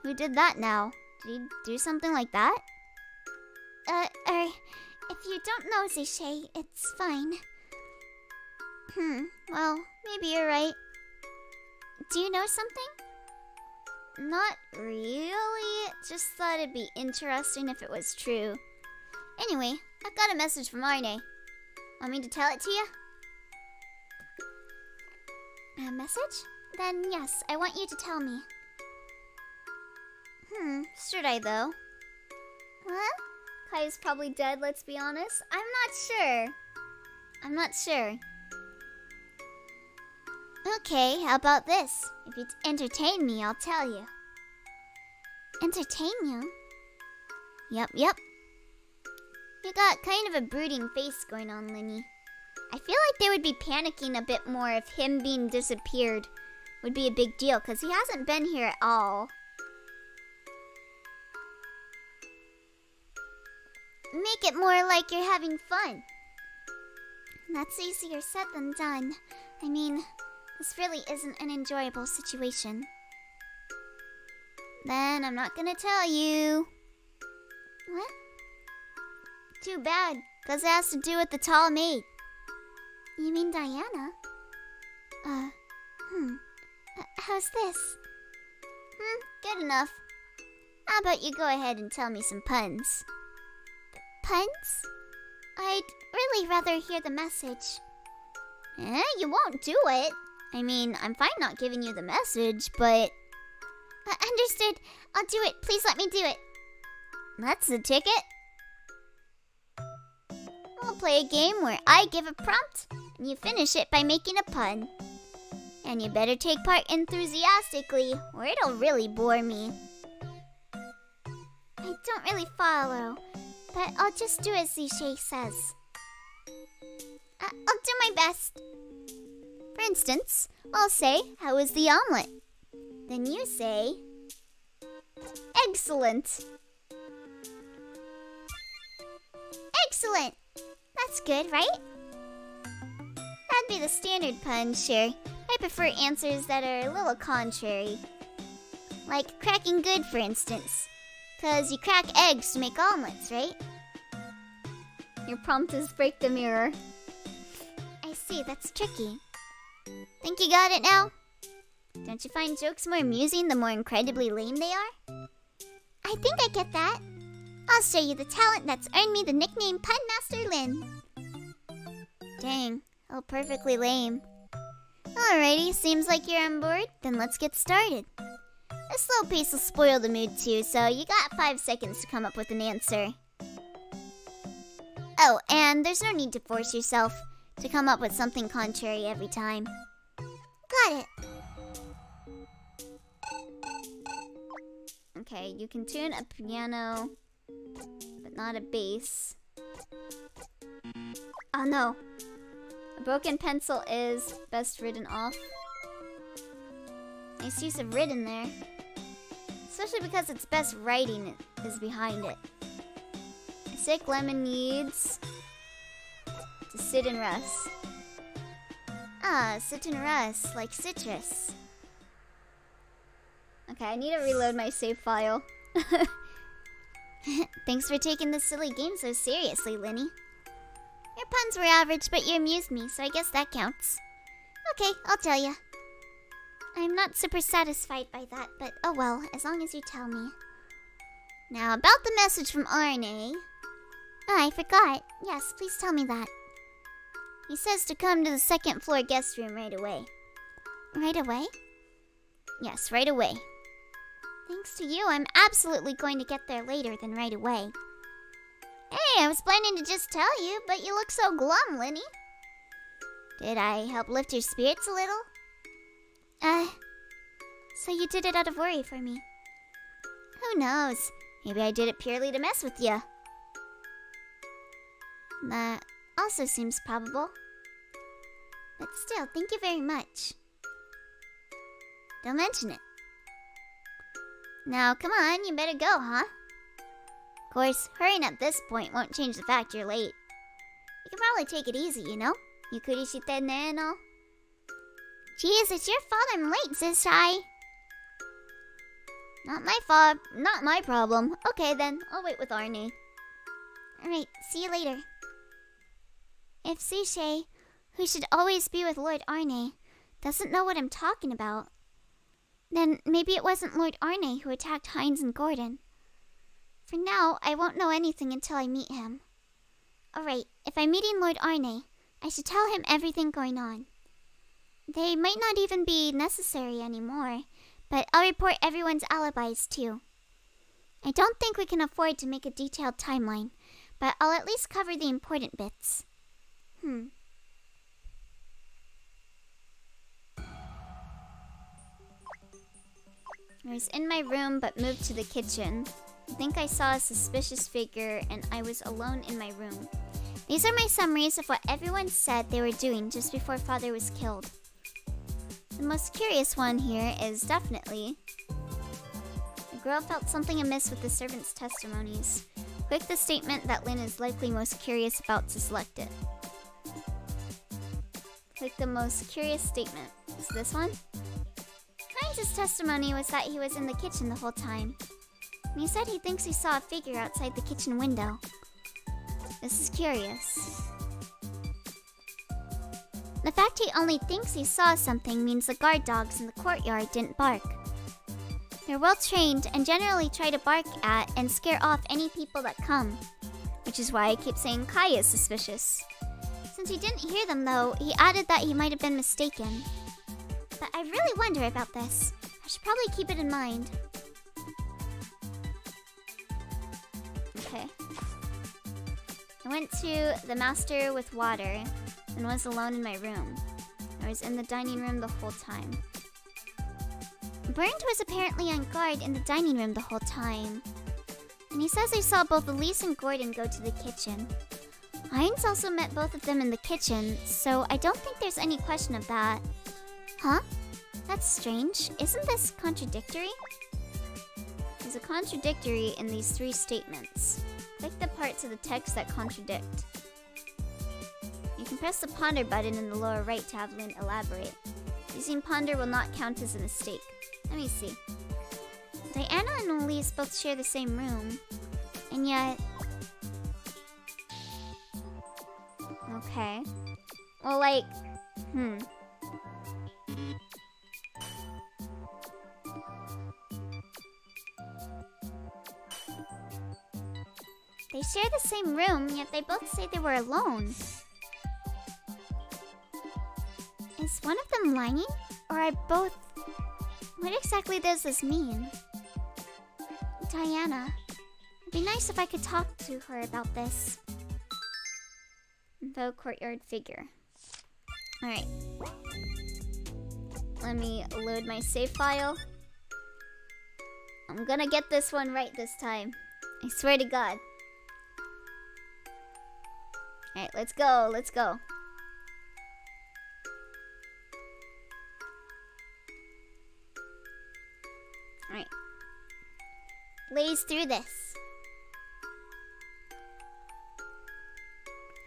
Who did that now? Did he do something like that? If you don't know, Zeyshay, it's fine. Well, maybe you're right. Do you know something? Not really. Just thought it'd be interesting if it was true. Anyway, I've got a message from Arne. Want me to tell it to you? A message? Then yes, I want you to tell me. Should I though? What? Kai's probably dead, let's be honest. I'm not sure. Okay, how about this? If you entertain me, I'll tell you. Entertain you? Yep. You got kind of a brooding face going on, Linny. I feel like they would be panicking a bit more if him being disappeared would be a big deal, because he hasn't been here at all. Make it more like you're having fun. That's easier said than done. I mean, this really isn't an enjoyable situation. Then I'm not gonna tell you. What? Too bad, because it has to do with the tall maid. You mean Diana? How's this? Good enough. How about you go ahead and tell me some puns? Puns? I'd really rather hear the message. You won't do it. I mean, I'm fine not giving you the message, but... Understood. I'll do it. Please let me do it. That's the ticket. We'll play a game where I give a prompt, and you finish it by making a pun. And you better take part enthusiastically, or it'll really bore me. I don't really follow, but I'll just do as Zeyshay says. I'll do my best. For instance, I'll say, how was the omelet? Then you say, excellent. Excellent. That's good, right? That'd be the standard pun, sure. I prefer answers that are a little contrary. Like cracking good, for instance. 'Cause you crack eggs to make omelets, right? Your prompt is break the mirror. I see, that's tricky. Think you got it now? Don't you find jokes more amusing the more incredibly lame they are? I think I get that. I'll show you the talent that's earned me the nickname Pun Master Lin. Dang, oh, perfectly lame. Alrighty, seems like you're on board. Then let's get started. A slow pace will spoil the mood too, so you got 5 seconds to come up with an answer. Oh, and there's no need to force yourself to come up with something contrary every time. Got it. Okay, you can tune a piano, but not a bass. Oh no. A broken pencil is best written off. Nice use of written there. Especially because its best writing is behind it. A sick lemon needs to sit and rest. Ah, sit and rest, like citrus. Okay, I need to reload my save file. Thanks for taking this silly game so seriously, Linny. Your puns were average, but you amused me, so I guess that counts. Okay, I'll tell ya. I'm not super satisfied by that, but oh well, as long as you tell me. Now, about the message from Arne. Oh, I forgot. Yes, please tell me that. He says to come to the second floor guest room right away. Right away? Yes, right away. Thanks to you, I'm absolutely going to get there later than right away. Hey, I was planning to just tell you, but you look so glum, Linny. Did I help lift your spirits a little? So you did it out of worry for me. Who knows? Maybe I did it purely to mess with you. That also seems probable. But still, thank you very much. Don't mention it. Now, come on, you better go, huh? Of course, hurrying at this point won't change the fact you're late. You can probably take it easy, you know? Yukuri shite ne no. Jeez, it's your fault I'm late, Zishai. Not my fault, not my problem. Okay then, I'll wait with Arne. Alright, see you later. If Zishai, who should always be with Lord Arne, doesn't know what I'm talking about, then maybe it wasn't Lord Arne who attacked Hines and Gordon. For now, I won't know anything until I meet him. Alright, if I'm meeting Lord Arne, I should tell him everything going on. They might not even be necessary anymore, but I'll report everyone's alibis too. I don't think we can afford to make a detailed timeline, but I'll at least cover the important bits. I was in my room but moved to the kitchen. I think I saw a suspicious figure and I was alone in my room. These are my summaries of what everyone said they were doing just before Father was killed. The most curious one here is definitely... The girl felt something amiss with the servants' testimonies. Click the statement that Lynn is likely most curious about to select it. Click the most curious statement. Is this one? Hines' testimony was that he was in the kitchen the whole time. And he said he thinks he saw a figure outside the kitchen window. This is curious. The fact he only thinks he saw something means the guard dogs in the courtyard didn't bark. They're well trained and generally try to bark at and scare off any people that come. Which is why I keep saying Kai is suspicious. Since he didn't hear them though, he added that he might have been mistaken. But I really wonder about this. I should probably keep it in mind. Okay. I went to the master with water and was alone in my room. I was in the dining room the whole time. Bernd was apparently on guard in the dining room the whole time. And he says he saw both Elise and Gordon go to the kitchen. Hines also met both of them in the kitchen, so I don't think there's any question of that. Huh? That's strange. Isn't this contradictory? There's a contradictory in these three statements. Click the parts of the text that contradict. You can press the ponder button in the lower right to have Lynn elaborate. Using ponder will not count as a mistake. Let me see. Diana and Elise both share the same room, and yet... Okay. Well, like... They share the same room, yet they both say they were alone. Is one of them lying? Or are both... What exactly does this mean? Diana. It'd be nice if I could talk to her about this. The courtyard figure. Alright. Let me load my save file. I'm gonna get this one right this time. I swear to God. Alright, let's go, let's go. Alright. Blaze through this.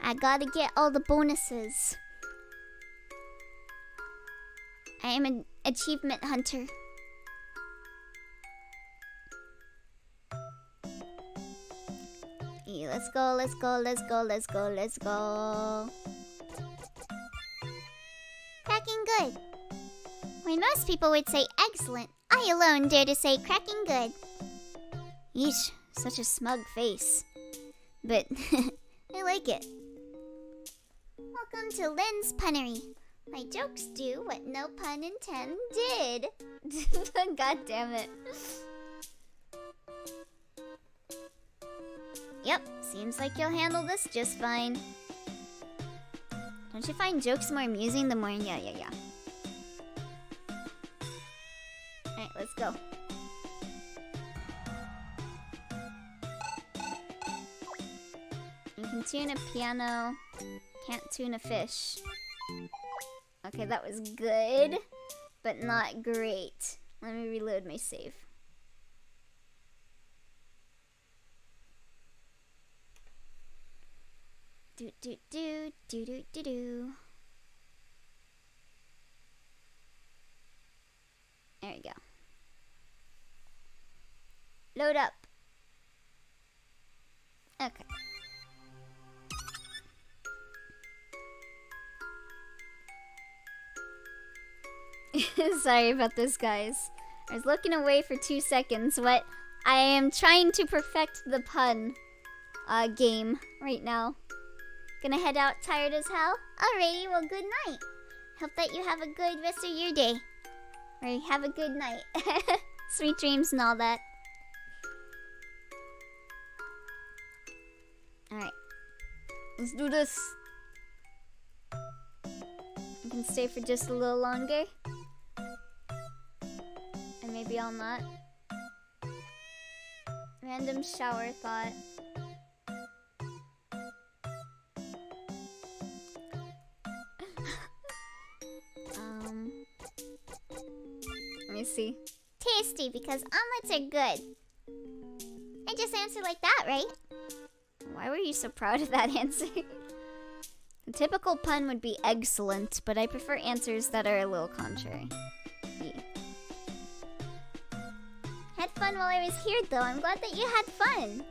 I gotta get all the bonuses. I am an achievement hunter. Yeah, let's go, let's go, let's go, let's go, let's go. Cracking good. When most people would say excellent, I alone dare to say cracking good. Yeesh, such a smug face. But I like it. Welcome to Lynn's Punnery. My jokes do what no pun intended. God damn it. Yep, seems like you'll handle this just fine. Don't you find jokes more amusing the more... Yeah. Alright, let's go. You can tune a piano, can't tune a fish. Okay, that was good, but not great. Let me reload my save. Do. There we go. Load up. Okay. Sorry about this, guys. I was looking away for 2 seconds. What? I am trying to perfect the pun game right now. Gonna head out tired as hell? Alrighty, well, good night. Hope that you have a good rest of your day. Or have a good night. Sweet dreams and all that. Alright. Let's do this. I can stay for just a little longer. And maybe I'll not. Random shower thought. Let me see. Tasty, because omelets are good. I just answered like that, right? Why were you so proud of that answer? A typical pun would be excellent, but I prefer answers that are a little contrary. Yeah. Had fun while I was here, though. I'm glad that you had fun.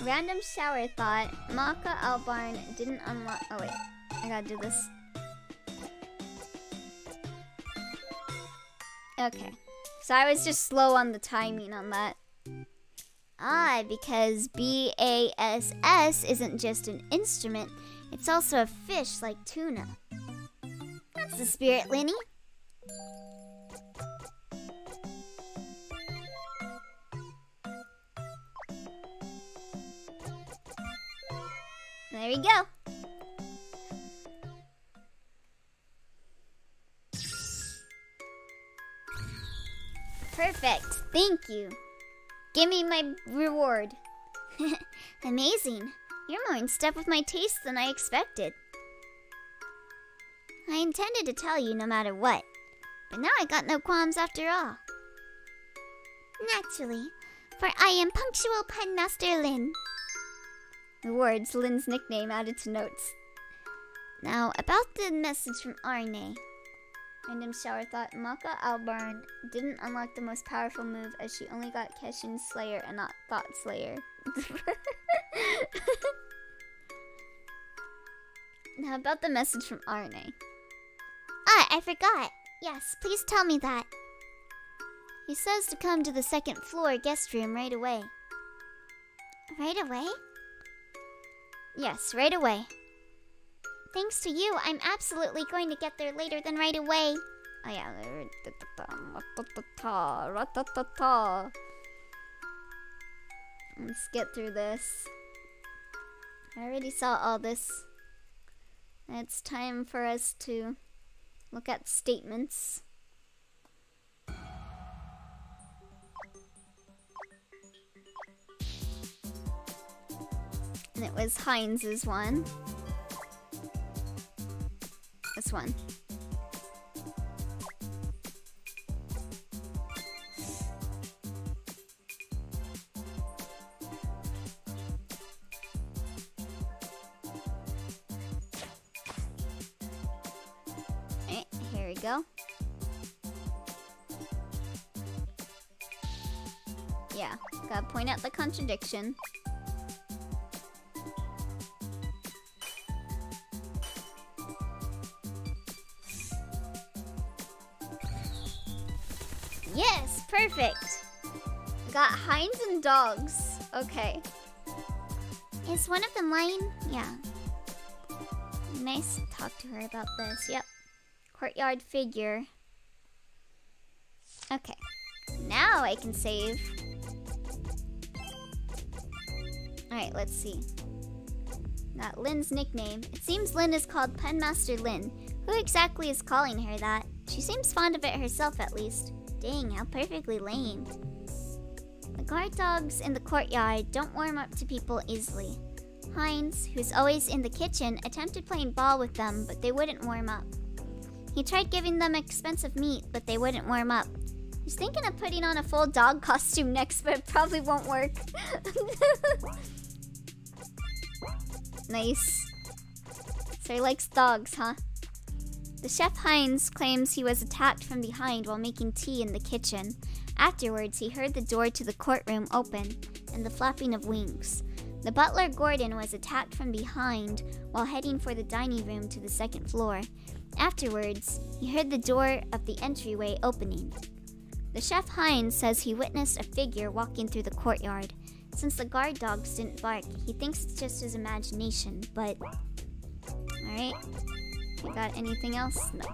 Random shower thought. Maka Albarn didn't unlock... Oh, wait. I gotta do this. Okay. So I was just slow on the timing on that. Ah, because BASS isn't just an instrument. It's also a fish like tuna. That's the spirit, Linny. There we go. Perfect. Thank you. Give me my reward. Amazing. You're more in step with my taste than I expected. I intended to tell you no matter what, but now I got no qualms after all. Naturally, for I am Punctual Pun Master Lynn. Rewards, Lynn's nickname added to notes. Now, about the message from Arne. Random shower thought. Maka Albarn didn't unlock the most powerful move as she only got Keshin's Slayer and not Thought Slayer. Now about the message from Arne. Ah, I forgot. Yes, please tell me that. He says to come to the second floor guest room right away. Right away? Yes, right away. Thanks to you, I'm absolutely going to get there later than right away. Oh yeah. Let's get through this. I already saw all this. It's time for us to look at statements. And it was Heinz's one. This one. Here we go. Yeah, gotta point out the contradiction. Yes, perfect. Got Heinz and dogs. Okay. Is one of them lying? Yeah. Nice to talk to her about this. Yep. Courtyard figure. Okay. Now I can save. Alright, let's see. Got Lynn's nickname. It seems Lynn is called Penmaster Lynn. Who exactly is calling her that? She seems fond of it herself, at least. Dang, how perfectly lame. The guard dogs in the courtyard don't warm up to people easily. Heinz, who's always in the kitchen, attempted playing ball with them, but they wouldn't warm up. He tried giving them expensive meat, but they wouldn't warm up. He's thinking of putting on a full dog costume next, but it probably won't work. Nice. So he likes dogs, huh? The chef Heinz claims he was attacked from behind while making tea in the kitchen. Afterwards, he heard the door to the courtroom open and the flapping of wings. The butler Gordon was attacked from behind while heading for the dining room to the second floor. Afterwards, he heard the door of the entryway opening. The chef Heinz says he witnessed a figure walking through the courtyard. Since the guard dogs didn't bark, he thinks it's just his imagination, but... Alright. You got anything else? No.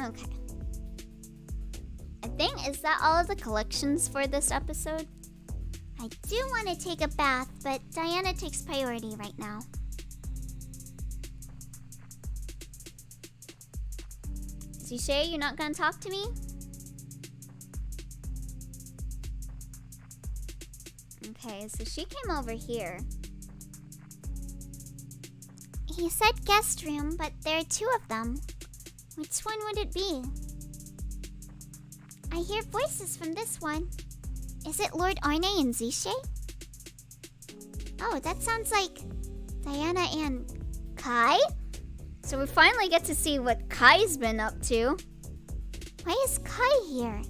Okay. I think, is that all of the collections for this episode? I do want to take a bath, but Diana takes priority right now. Is you sure you're not gonna talk to me? Okay, so she came over here. He said guest room, but there are two of them. Which one would it be? I hear voices from this one. Is it Lord Arne and Zishe? Oh, that sounds like Diana and Kai? So we finally get to see what Kai's been up to. Why is Kai here?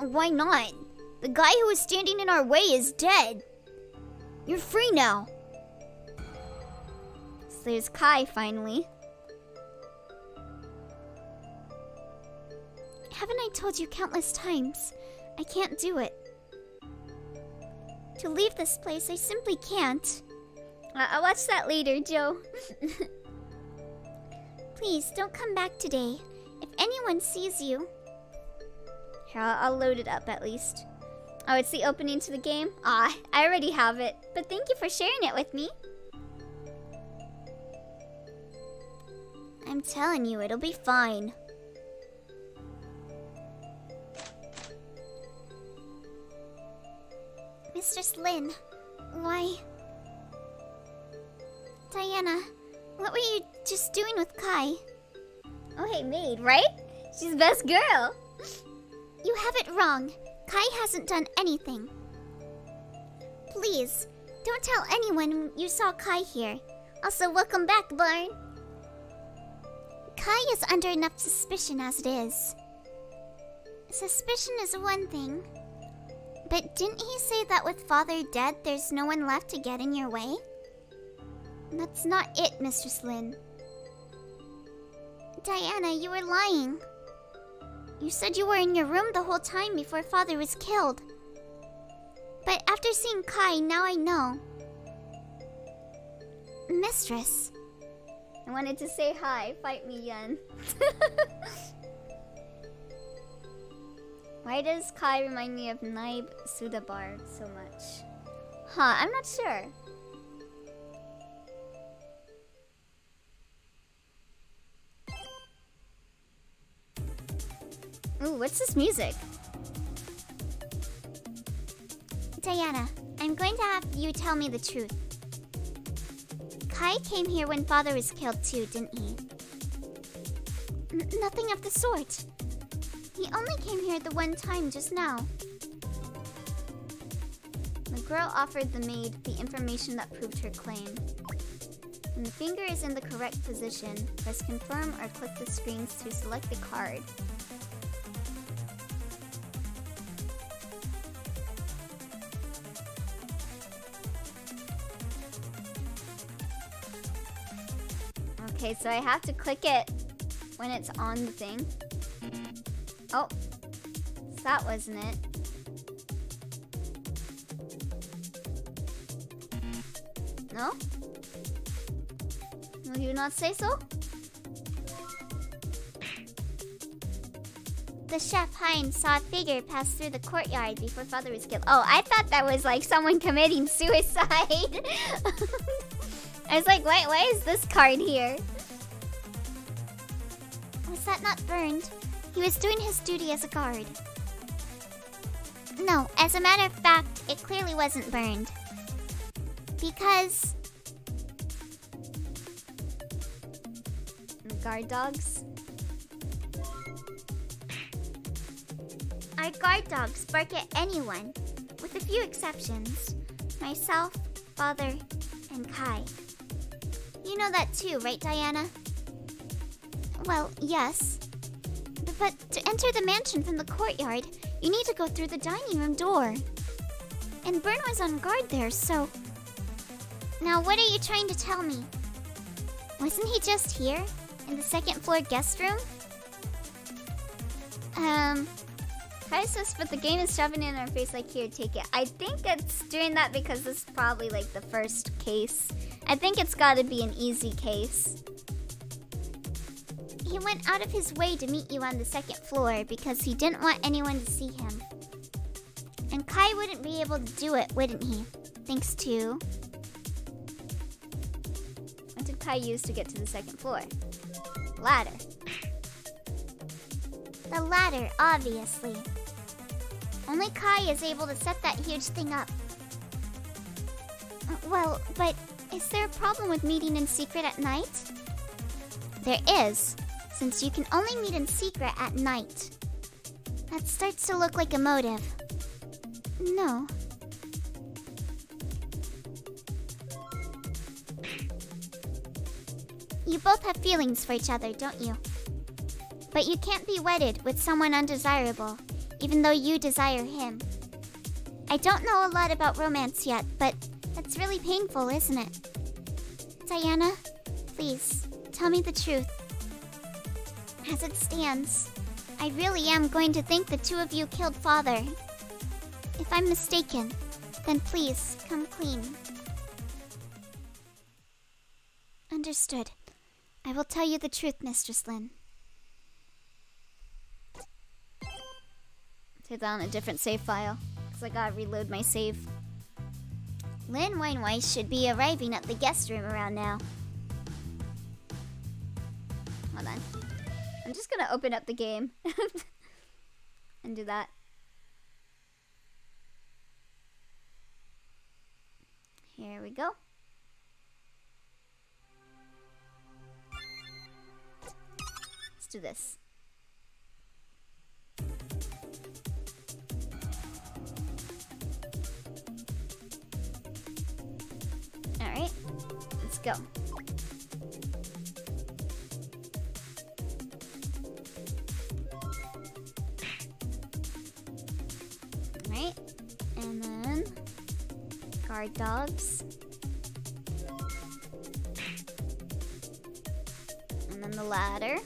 Why not? The guy who was standing in our way is dead. You're free now. So there's Kai finally. Haven't I told you countless times? I can't do it. To leave this place, I simply can't. I'll watch that later, Joe. Please, don't come back today. If anyone sees you... Here, I'll load it up at least. Oh, it's the opening to the game? Ah, I already have it. But thank you for sharing it with me. I'm telling you, it'll be fine. Mistress Lynn, why... Diana, what were you just doing with Kai? Oh, hey, maid, right? She's the best girl. You have it wrong. Kai hasn't done anything. Please, don't tell anyone you saw Kai here. Also, welcome back, Barn. Kai is under enough suspicion as it is. Suspicion is one thing. But didn't he say that with Father dead, there's no one left to get in your way? That's not it, Mistress Lynn. Diana, you were lying. You said you were in your room the whole time before Father was killed. But after seeing Kai, now I know. Mistress. I wanted to say hi. Fight me, Yun. Why does Kai remind me of Naib Sudabar so much? Huh, I'm not sure. Ooh, what's this music? Diana, I'm going to have you tell me the truth. Kai came here when Father was killed too, didn't he? Nothing of the sort. He only came here the one time just now. The girl offered the maid the information that proved her claim. When the finger is in the correct position, press confirm or click the screens to select the card. Okay, so I have to click it when it's on the thing. Oh, so that wasn't it. No? Will you not say so? The chef Heinz saw a figure pass through the courtyard before Father was killed. Oh, I thought that was like someone committing suicide. I was like, wait, why is this card here? Was that not burned? He was doing his duty as a guard. No, as a matter of fact, it clearly wasn't burned. Because... Guard dogs? Our guard dogs bark at anyone, with a few exceptions. Myself, Father, and Kai. You know that too, right, Diana? Well, yes. But to enter the mansion from the courtyard, you need to go through the dining room door. And Byrne was on guard there, so... Now what are you trying to tell me? Wasn't he just here? In the second floor guest room? Kai says, but the game is shoving it in our face like, here, take it. I think it's doing that because this is probably like the first case. I think it's gotta be an easy case. He went out of his way to meet you on the second floor because he didn't want anyone to see him. And Kai wouldn't be able to do it, wouldn't he? Thanks to... What did Kai use to get to the second floor? Ladder. The ladder, obviously. Only Kai is able to set that huge thing up. Well, but is there a problem with meeting in secret at night? There is, since you can only meet in secret at night. That starts to look like a motive. No. You both have feelings for each other, don't you? But you can't be wedded with someone undesirable, even though you desire him. I don't know a lot about romance yet, but that's really painful, isn't it? Diana, please, tell me the truth. As it stands, I really am going to think the two of you killed Father. If I'm mistaken, then please, come clean. Understood. I will tell you the truth, Mistress Lin. Take that on a different save file, because I gotta reload my save. Lin Weinweiss should be arriving at the guest room around now. Hold on. I'm just gonna open up the game and do that. Here we go. Let's do this. Alright, let's go. Alright, and then guard dogs. And then the ladder.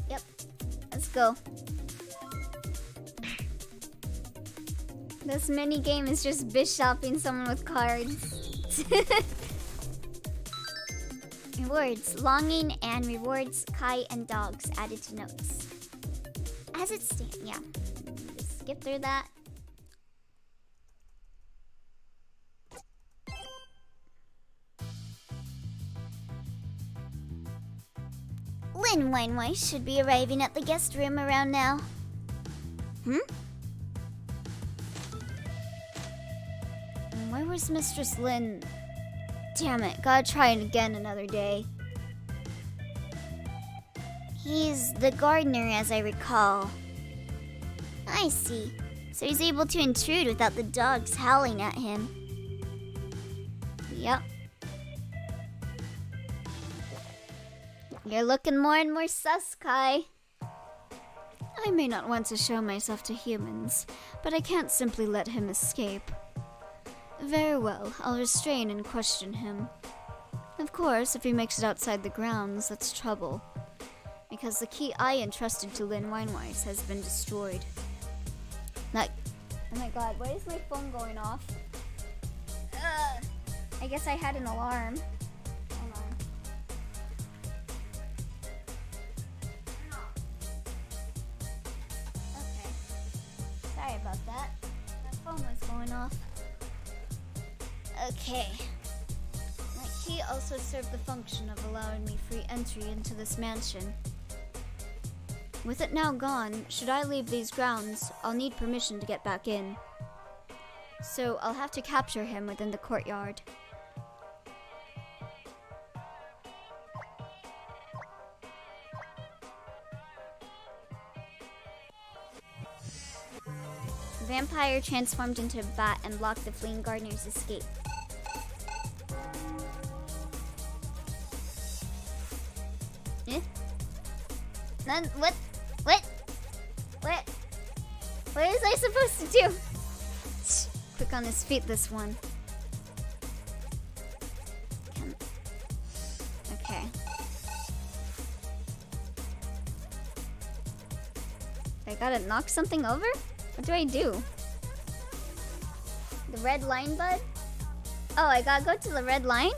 Yep, let's go. This mini game is just bishopping someone with cards. Rewards, longing, and rewards, Kai and dogs added to notes. as it stands, yeah. Just skip through that. Lynn Winewise should be arriving at the guest room around now. Where was Mistress Lynn? Damn it, gotta try it again another day. He's the gardener, as I recall. I see. So he's able to intrude without the dogs howling at him. Yep. You're looking more and more sus, Kai. I may not want to show myself to humans, but I can't simply let him escape. Very well, I'll restrain and question him. Of course, if he makes it outside the grounds, that's trouble. Because the key I entrusted to Lynn Winewise has been destroyed. Oh my god, why is my phone going off? I guess I had an alarm. Hold on. Okay. Sorry about that. My phone was going off. Okay. My key also served the function of allowing me free entry into this mansion. With it now gone, should I leave these grounds, I'll need permission to get back in. So I'll have to capture him within the courtyard. Vampire transformed into a bat and blocked the fleeing gardener's escape. None. What? What is I supposed to do? Quick on his feet, this one. Okay. I gotta knock something over? What do I do? The red line, bud? Oh, I gotta go to the red line?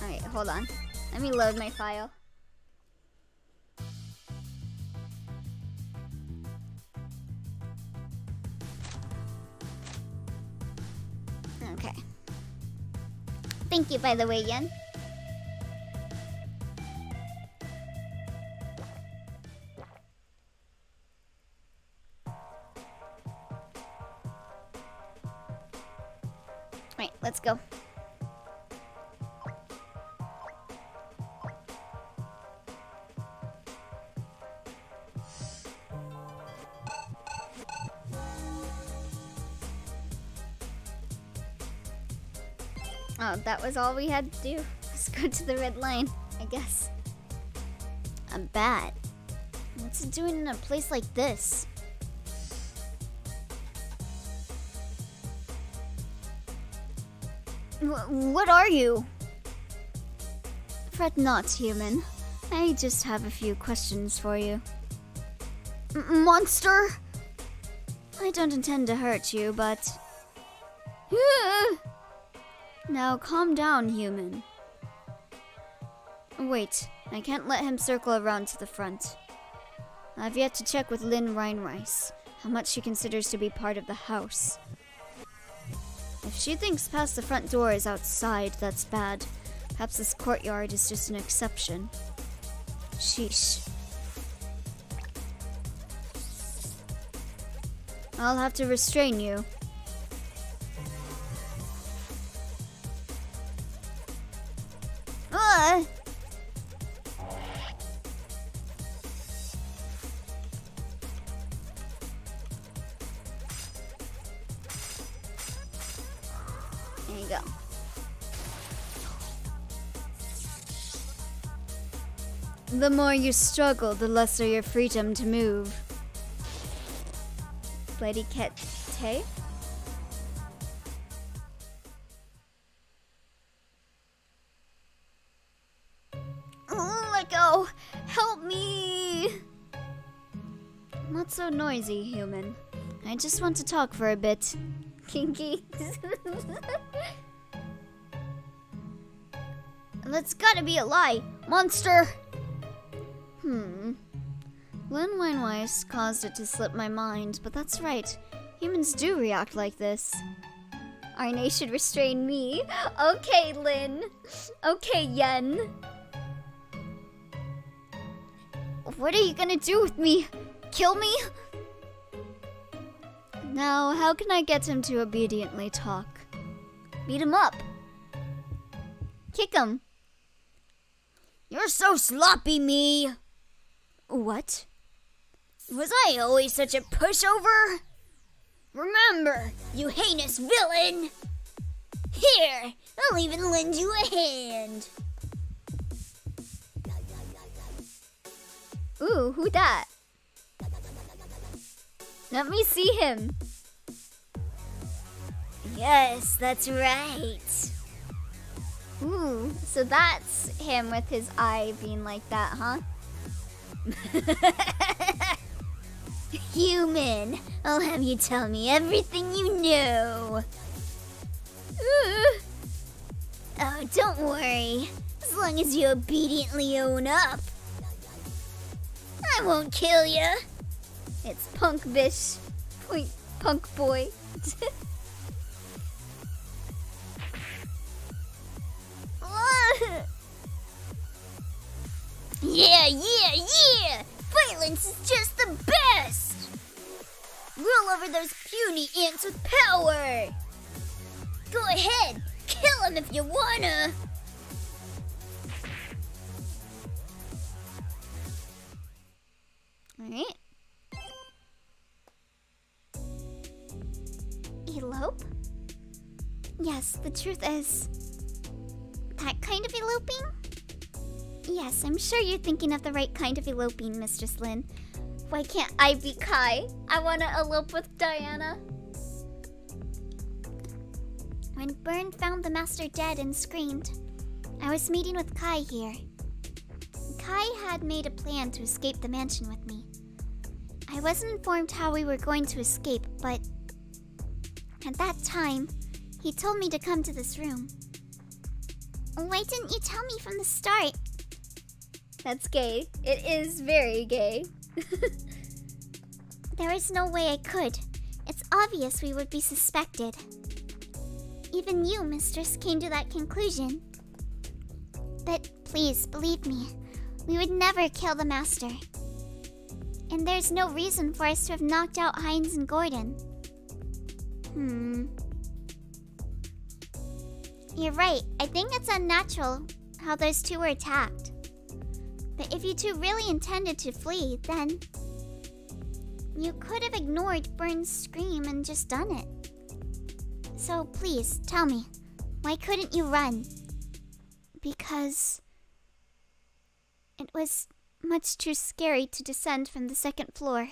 Alright, hold on. Let me load my file. Okay. Thank you, by the way, Yen. Right, let's go. Oh, that was all we had to do. Let's go to the red line, I guess. A bat? What's it doing in a place like this? What are you? Fret not, human. I just have a few questions for you. Monster? I don't intend to hurt you, but... Now calm down, human. Wait, I can't let him circle around to the front. I've yet to check with Lynn Reinrice how much she considers to be part of the house. If she thinks past the front door is outside, that's bad. Perhaps this courtyard is just an exception. Sheesh. I'll have to restrain you. There you go. The more you struggle, the lesser your freedom to move. Lady Cat Tay? Let go! Help me! Not so noisy, human. I just want to talk for a bit. Kinky. That's gotta be a lie. Monster! Lin Weinweiss caused it to slip my mind, but that's right. Humans do react like this. Arne should restrain me. Okay, Lin. Okay, Yen. What are you gonna do with me? Kill me? Now, how can I get him to obediently talk? Beat him up. Kick him. You're so sloppy, me. What? Was I always such a pushover? Remember, you heinous villain! Here, I'll even lend you a hand. Ooh, who dat? Let me see him. Yes, that's right. Ooh, so that's him with his eye being like that, huh? Human, I'll have you tell me everything you know. Oh, don't worry. As long as you obediently own up. I won't kill you. It's punk bish. Punk boy. Yeah! Violence is just the best! Rule over those puny ants with power! Go ahead, kill them if you wanna! Alright. Elope? Yes, the truth is... that kind of eloping? Yes, I'm sure you're thinking of the right kind of eloping, Mistress Lin. Why can't I be Kai? I want to elope with Diana. When Byrne found the Master dead and screamed, I was meeting with Kai here. Kai had made a plan to escape the mansion with me. I wasn't informed how we were going to escape, but at that time, he told me to come to this room. Why didn't you tell me from the start? That's gay. It is very gay. There is no way I could. It's obvious we would be suspected. Even you, Mistress, came to that conclusion. But please, believe me, we would never kill the Master. And there's no reason for us to have knocked out Hines and Gordon. You're right. I think it's unnatural how those two were attacked. But if you two really intended to flee, then you could have ignored Byrne's scream and just done it. So please, tell me, why couldn't you run? Because it was much too scary to descend from the second floor.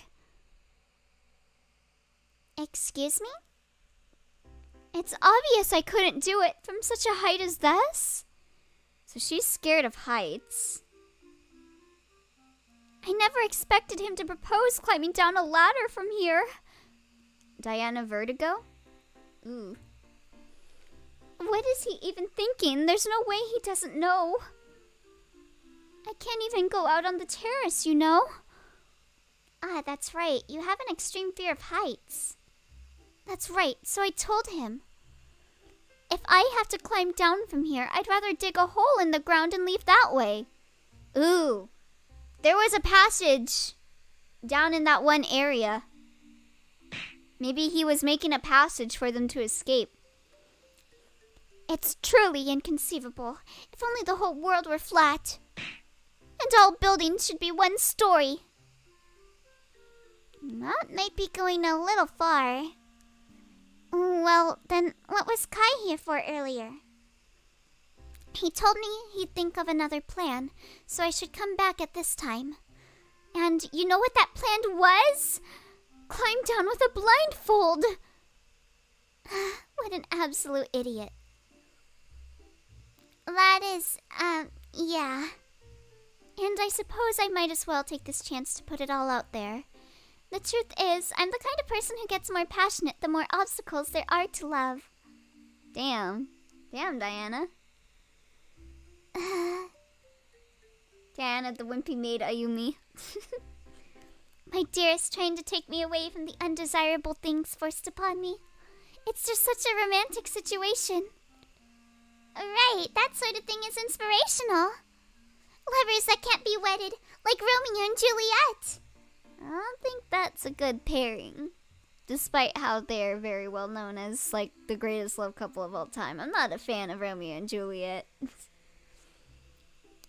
Excuse me? It's obvious I couldn't do it from such a height as this. So she's scared of heights. I never expected him to propose climbing down a ladder from here. Diana vertigo? Ooh. What is he even thinking? There's no way he doesn't know. I can't even go out on the terrace, you know? Ah, that's right. You have an extreme fear of heights. That's right, so I told him. If I have to climb down from here, I'd rather dig a hole in the ground and leave that way. Ooh. There was a passage down in that one area. Maybe he was making a passage for them to escape. It's truly inconceivable. If only the whole world were flat. And all buildings should be one story. That might be going a little far. Well, then what was Kai here for earlier? He told me he'd think of another plan, so I should come back at this time. And you know what that plan was? Climb down with a blindfold. What an absolute idiot. That is, yeah. And I suppose I might as well take this chance to put it all out there. The truth is, I'm the kind of person who gets more passionate the more obstacles there are to love. Damn. Damn, Diana. Diana, the wimpy maid Ayumi. My dearest, trying to take me away from the undesirable things forced upon me. It's just such a romantic situation. Right, that sort of thing is inspirational. Lovers that can't be wedded, like Romeo and Juliet. I don't think that's a good pairing. Despite how they're very well known as, like, the greatest love couple of all time. I'm not a fan of Romeo and Juliet.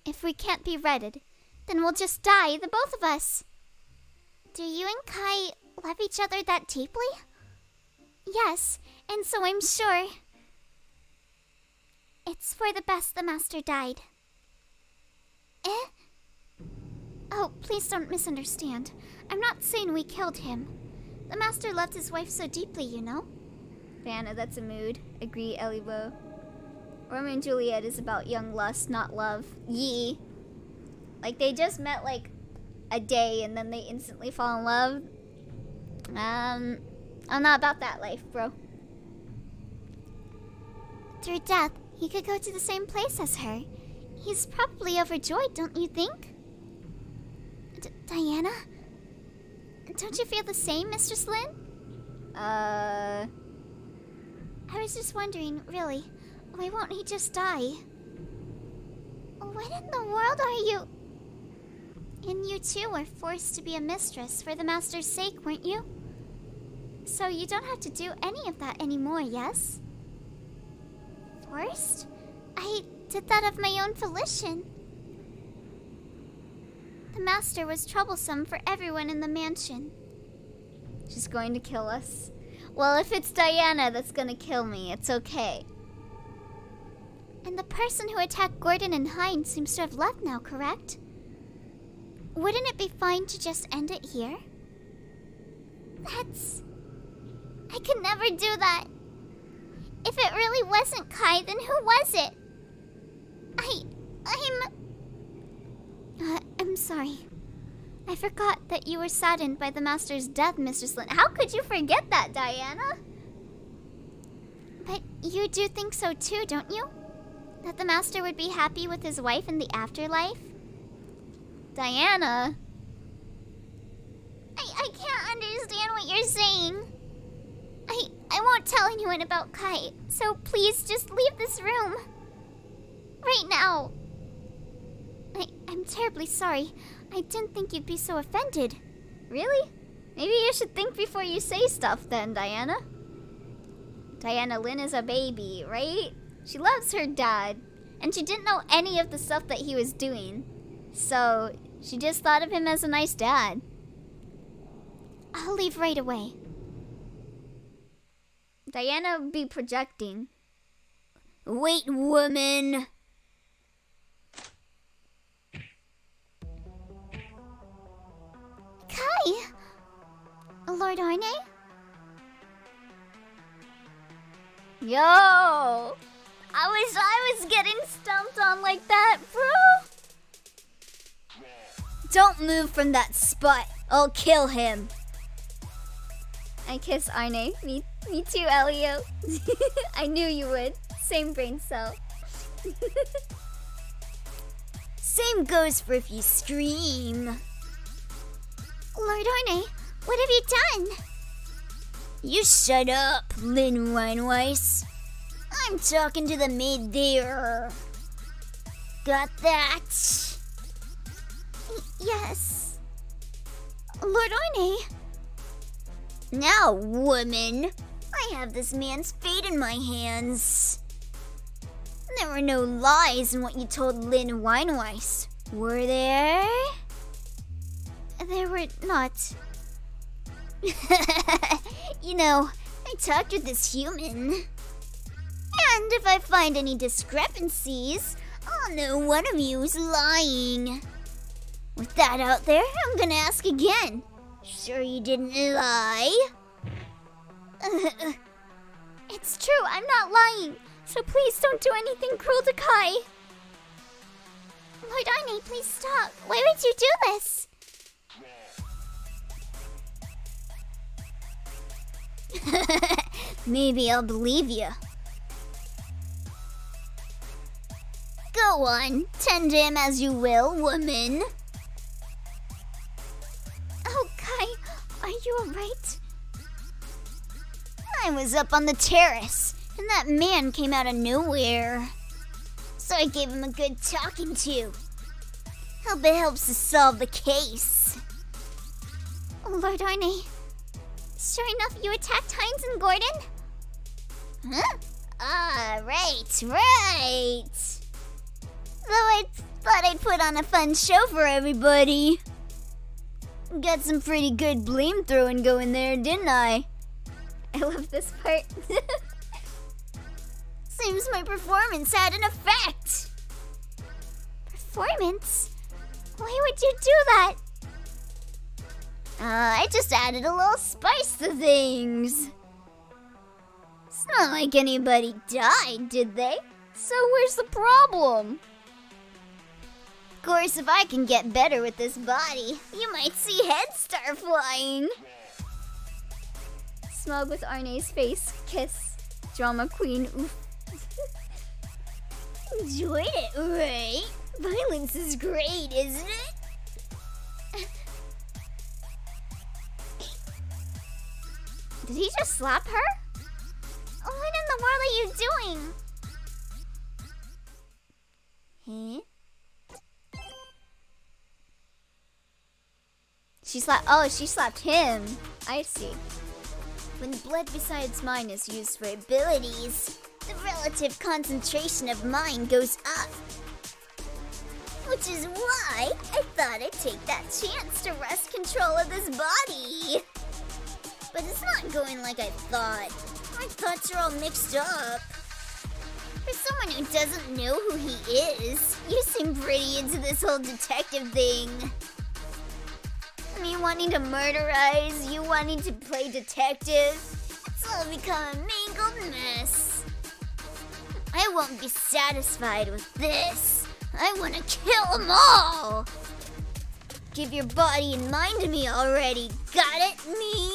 If we can't be wedded, then we'll just die, the both of us. Do you and Kai love each other that deeply? Yes, and so I'm sure it's for the best the master died. Oh, please don't misunderstand. I'm not saying we killed him. The master loved his wife so deeply, you know? Diana, that's a mood. Agree, Elibo. Romeo and Juliet is about young lust, not love. Yee. Like, they just met, like, a day and then they instantly fall in love. I'm not about that life, bro. Through death, he could go to the same place as her. He's probably overjoyed, don't you think? Diana? Don't you feel the same, Mistress Lin? I was just wondering, really, why won't he just die? What in the world are you? And you too were forced to be a mistress for the master's sake, weren't you? So you don't have to do any of that anymore, yes? Forced? I did that of my own volition. The master was troublesome for everyone in the mansion. She's going to kill us. Well, if it's Diana that's gonna kill me, it's okay. And the person who attacked Gordon and Hines seems to have left now, correct? Wouldn't it be fine to just end it here? I could never do that. If it really wasn't Kai, then who was it? I'm sorry. I forgot that you were saddened by the master's death, Mistress Lin. How could you forget that, Diana? But you do think so too, don't you? That the master would be happy with his wife in the afterlife? Diana? I can't understand what you're saying. I won't tell anyone about Kai, so please just leave this room. Right now. I'm terribly sorry. I didn't think you'd be so offended. Really? Maybe you should think before you say stuff then, Diana. Diana, Lin is a baby, right? She loves her dad, and she didn't know any of the stuff that he was doing. So, she just thought of him as a nice dad. I'll leave right away. Diana would be projecting. Wait, woman! Kai! Lord Arne? Yo! I was getting stumped on like that, bro! Don't move from that spot. I'll kill him. I kiss Arne. Me too, Elio. I knew you would. Same brain cell. Same goes for if you scream. Lord Arne, what have you done? You shut up, Lin Weinweiss. I'm talking to the maid there. Got that? Yes. Lord Arne. Now, woman, I have this man's fate in my hands. There were no lies in what you told Lin Weinweiss, were there? There were not. You know, I talked with this human. And if I find any discrepancies, I'll know one of you is lying. With that out there, I'm gonna ask again. Sure you didn't lie? It's true, I'm not lying. So please don't do anything cruel to Kai. Lord Arne, please stop. Why would you do this? Maybe I'll believe you. Go Go on, tend to him as you will, woman. Oh, Kai, are you alright? I was up on the terrace, and that man came out of nowhere. So I gave him a good talking to. Hope it helps to solve the case. Oh, Lord Arne. Sure enough, you attacked Hines and Gordon? Huh? Ah, right. Though I thought I'd put on a fun show for everybody. Got some pretty good blame throwing going there, didn't I? I love this part. Seems my performance had an effect. Performance? Why would you do that? I just added a little spice to things. It's not like anybody died, did they? So where's the problem? Of course, if I can get better with this body, you might see heads start flying. Smug with Arne's face. Kiss. Drama queen. Oof. Enjoyed it, right? Violence is great, isn't it? Did he just slap her? What in the world are you doing? Huh? She slapped him. I see. When blood besides mine is used for abilities, the relative concentration of mine goes up. Which is why I thought I'd take that chance to wrest control of this body. But it's not going like I thought. My thoughts are all mixed up. For someone who doesn't know who he is, you seem pretty into this whole detective thing. Me wanting to murderize, you wanting to play detective. It's all become a mangled mess. I won't be satisfied with this. I want to kill them all. Give your body and mind to me already. Got it, me?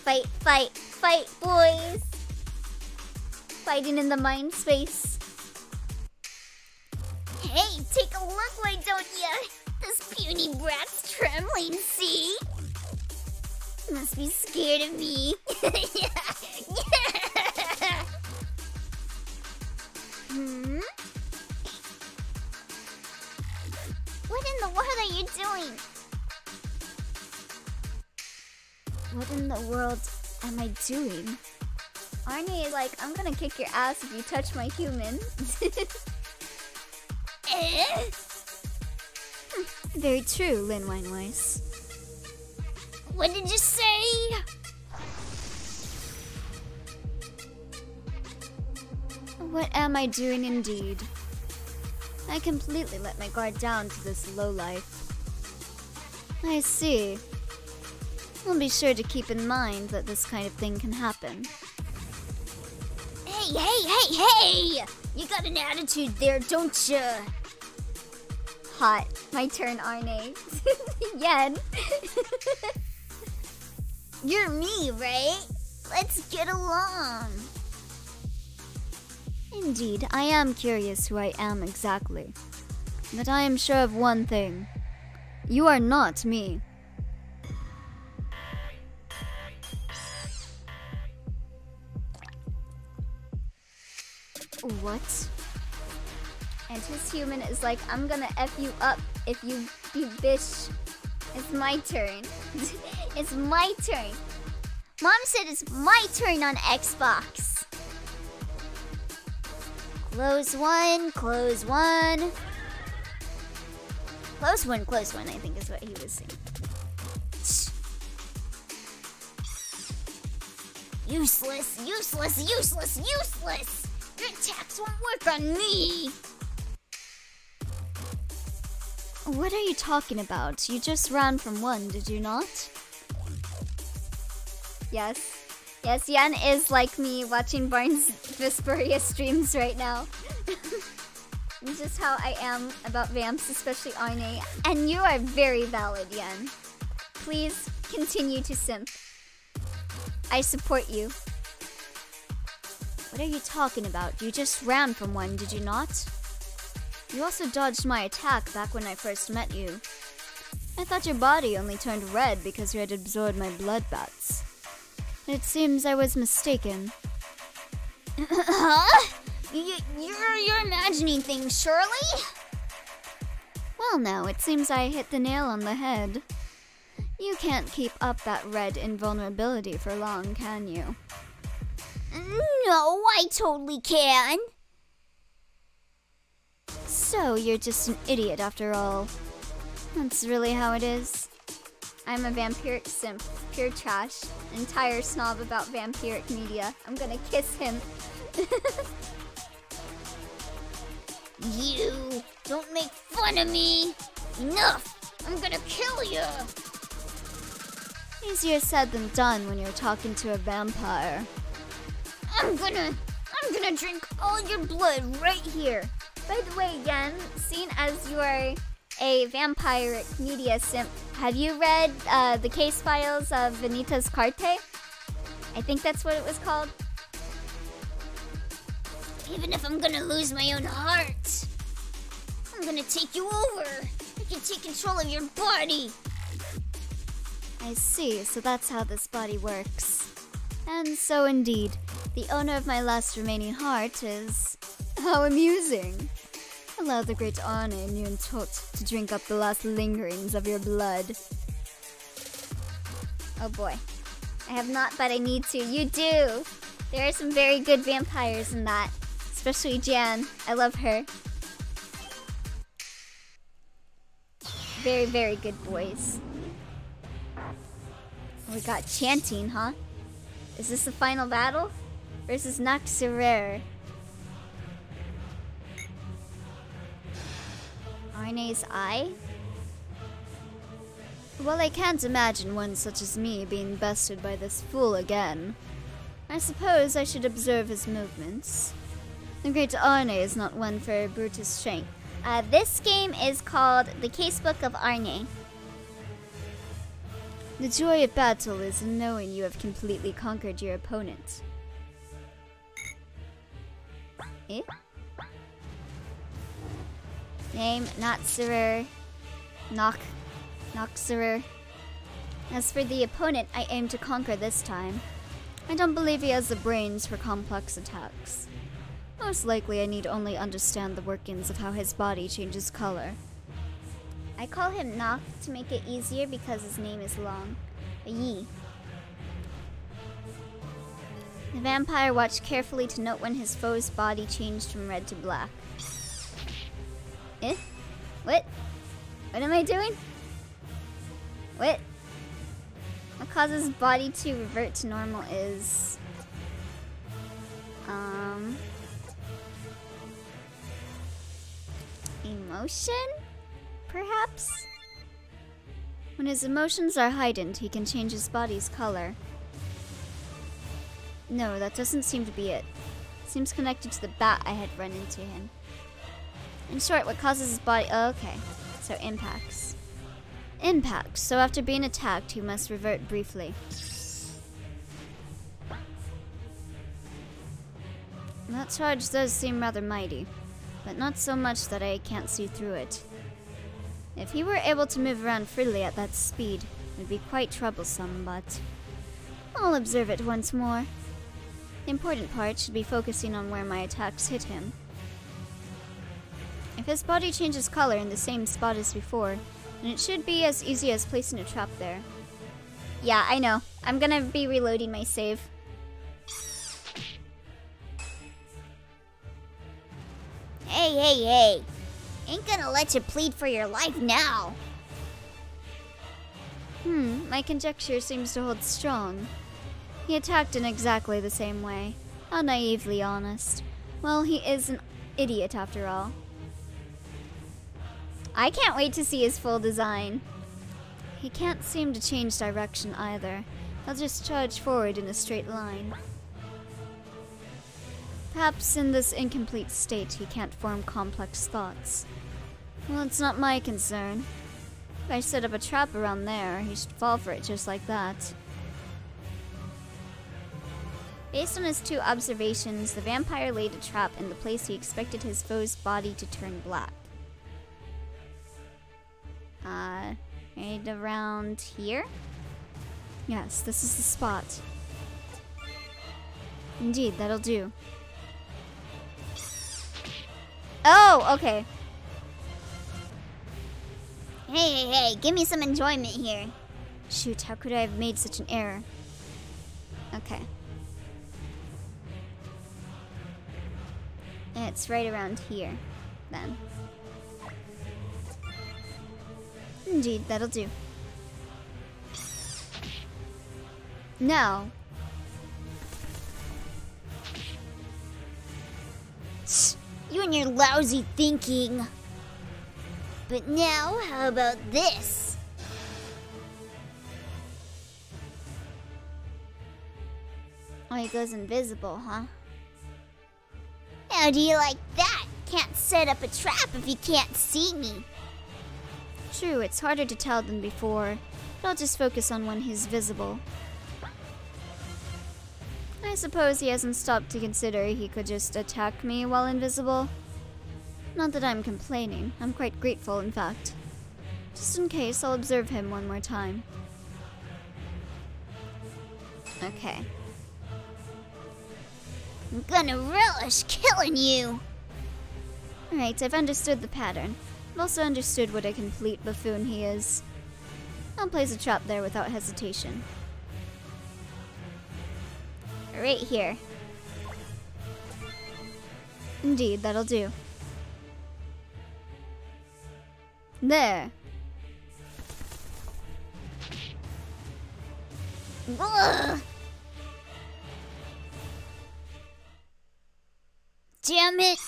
Fight, fight, fight, boys. Fighting in the mind space. Hey, take a look, why don't ya? This puny brat's trembling, see? Must be scared of me. Hmm? What in the world are you doing? What in the world am I doing? Arne is like, I'm gonna kick your ass if you touch my human. Very true, Lin Weinweiss. What did you say? What am I doing indeed? I completely let my guard down to this lowlife. I see. I'll be sure to keep in mind that this kind of thing can happen. Hey! You got an attitude there, don't you? Hot. My turn, Arne. Yen. You're me, right? Let's get along. Indeed, I am curious who I am exactly. But I am sure of one thing. You are not me. What? And his human is like, I'm gonna F you up if you bitch. It's my turn. It's my turn. Mom said it's my turn on Xbox. Close one, close one. Close one, I think is what he was saying. Useless. Your attacks won't work on me. What are you talking about? You just ran from one, did you not? Yes, Yan is like me watching Barnes Vesperia streams right now. It's just how I am about vamps, especially Arne. And you are very valid, Yan. Please continue to simp. I support you. What are you talking about? You just ran from one, did you not? You also dodged my attack back when I first met you. I thought your body only turned red because you had absorbed my blood bats. It seems I was mistaken. Huh? You're imagining things, surely? Well now, it seems I hit the nail on the head. You can't keep up that red invulnerability for long, can you? No, I totally can. So, you're just an idiot after all. That's really how it is. I'm a vampiric simp, pure trash, entire snob about vampiric media. I'm gonna kiss him. You don't make fun of me. Enough! I'm gonna kill you. Easier said than done when you're talking to a vampire. I'm gonna drink all your blood right here. By the way, Yen, seeing as you are a vampiric media simp, have you read the case files of Venita's Carte? I think that's what it was called. Even if I'm gonna lose my own heart, I'm gonna take you over. I can take control of your body. I see, so that's how this body works. And so indeed, the owner of my last remaining heart is... How amusing! Allow the great Arne and Yun Tot to drink up the last lingerings of your blood. Oh boy. I have not, but I need to. You do! There are some very good vampires in that. Especially Jan. I love her. Very, very good boys. We got chanting, huh? Is this the final battle? Versus Naxerer. Arne's eye? Well, I can't imagine one such as me being bested by this fool again. I suppose I should observe his movements. The great Arne is not one for brute strength. This game is called The Casebook of Arne. The joy of battle is in knowing you have completely conquered your opponent. Eh? Name, Naxerer. Naxerer. As for the opponent I aim to conquer this time, I don't believe he has the brains for complex attacks. Most likely I need only understand the workings of how his body changes color. I call him Nock to make it easier because his name is long. A Yi. The vampire watched carefully to note when his foe's body changed from red to black. Eh? What? What am I doing? What? What causes his body to revert to normal is... emotion? Perhaps? When his emotions are heightened, he can change his body's color. No, that doesn't seem to be it. Seems connected to the bat I had run into him. In short, what causes his body... Oh, okay. So impacts. Impacts. So after being attacked, he must revert briefly. That charge does seem rather mighty, but not so much that I can't see through it. If he were able to move around freely at that speed, it would be quite troublesome, but... I'll observe it once more. The important part should be focusing on where my attacks hit him. If his body changes color in the same spot as before, then it should be as easy as placing a trap there. Yeah, I know. I'm gonna be reloading my save. Hey. Ain't gonna let you plead for your life now. My conjecture seems to hold strong. He attacked in exactly the same way. How naively honest. Well, he is an idiot after all. I can't wait to see his full design. He can't seem to change direction either. He'll just charge forward in a straight line. Perhaps in this incomplete state he can't form complex thoughts. Well, it's not my concern. If I set up a trap around there, he should fall for it just like that. Based on his two observations, the vampire laid a trap in the place he expected his foe's body to turn black. Right around here? Yes, this is the spot. Indeed, that'll do. Oh, okay. Hey, give me some enjoyment here. Shoot, how could I have made such an error? Okay. It's right around here, then. Indeed, that'll do. Now. You and your lousy thinking. But now, how about this? Oh, he goes invisible, huh? How do you like that? Can't set up a trap if you can't see me. True, it's harder to tell than before, but I'll just focus on when he's visible. I suppose he hasn't stopped to consider he could just attack me while invisible. Not that I'm complaining, I'm quite grateful in fact. Just in case, I'll observe him one more time. Okay. I'm gonna relish killing you. Alright, I've understood the pattern. I've also understood what a complete buffoon he is. I'll place a trap there without hesitation. Right here. Indeed, that'll do. There. Ugh. Damn it.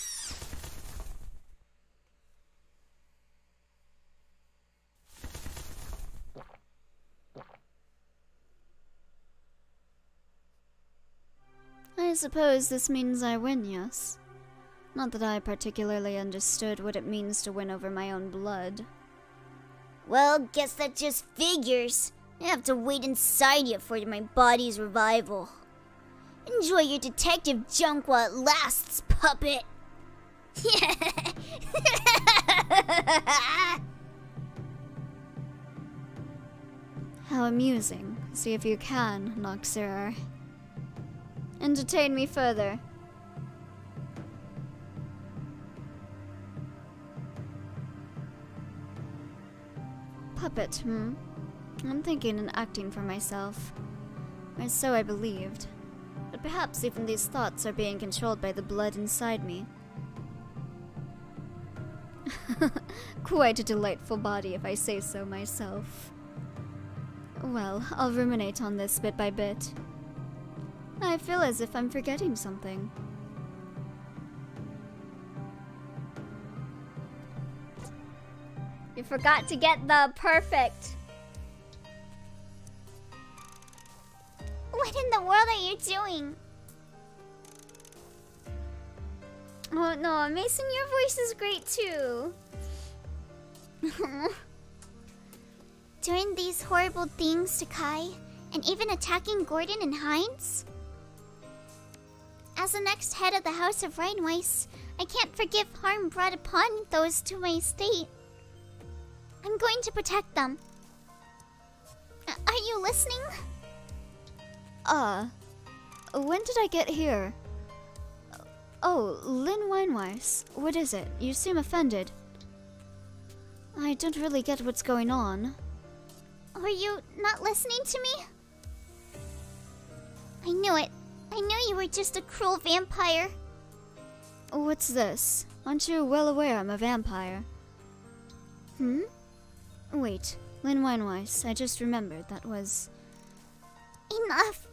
I suppose this means I win, yes? Not that I particularly understood what it means to win over my own blood. Well, guess that just figures. I have to wait inside you for my body's revival. Enjoy your detective junk while it lasts, puppet. How amusing. See if you can, Noxerar. Entertain me further. Puppet, I'm thinking and acting for myself. Or so I believed. But perhaps even these thoughts are being controlled by the blood inside me. Quite a delightful body, if I say so myself. Well, I'll ruminate on this bit by bit. I feel as if I'm forgetting something. You forgot to get the perfect. What in the world are you doing? Oh no, Mason, your voice is great too. Doing these horrible things to Kai, and even attacking Gordon and Heinz? As the next head of the House of Rheinweiss, I can't forgive harm brought upon those to my estate. I'm going to protect them. Are you listening? When did I get here? Oh, Lynn Weinweiss. What is it? You seem offended. I don't really get what's going on. Were you not listening to me? I knew it. I knew you were just a cruel vampire. What's this? Aren't you well aware I'm a vampire? Wait, Lynn Weinweiss, I just remembered that was... Enough.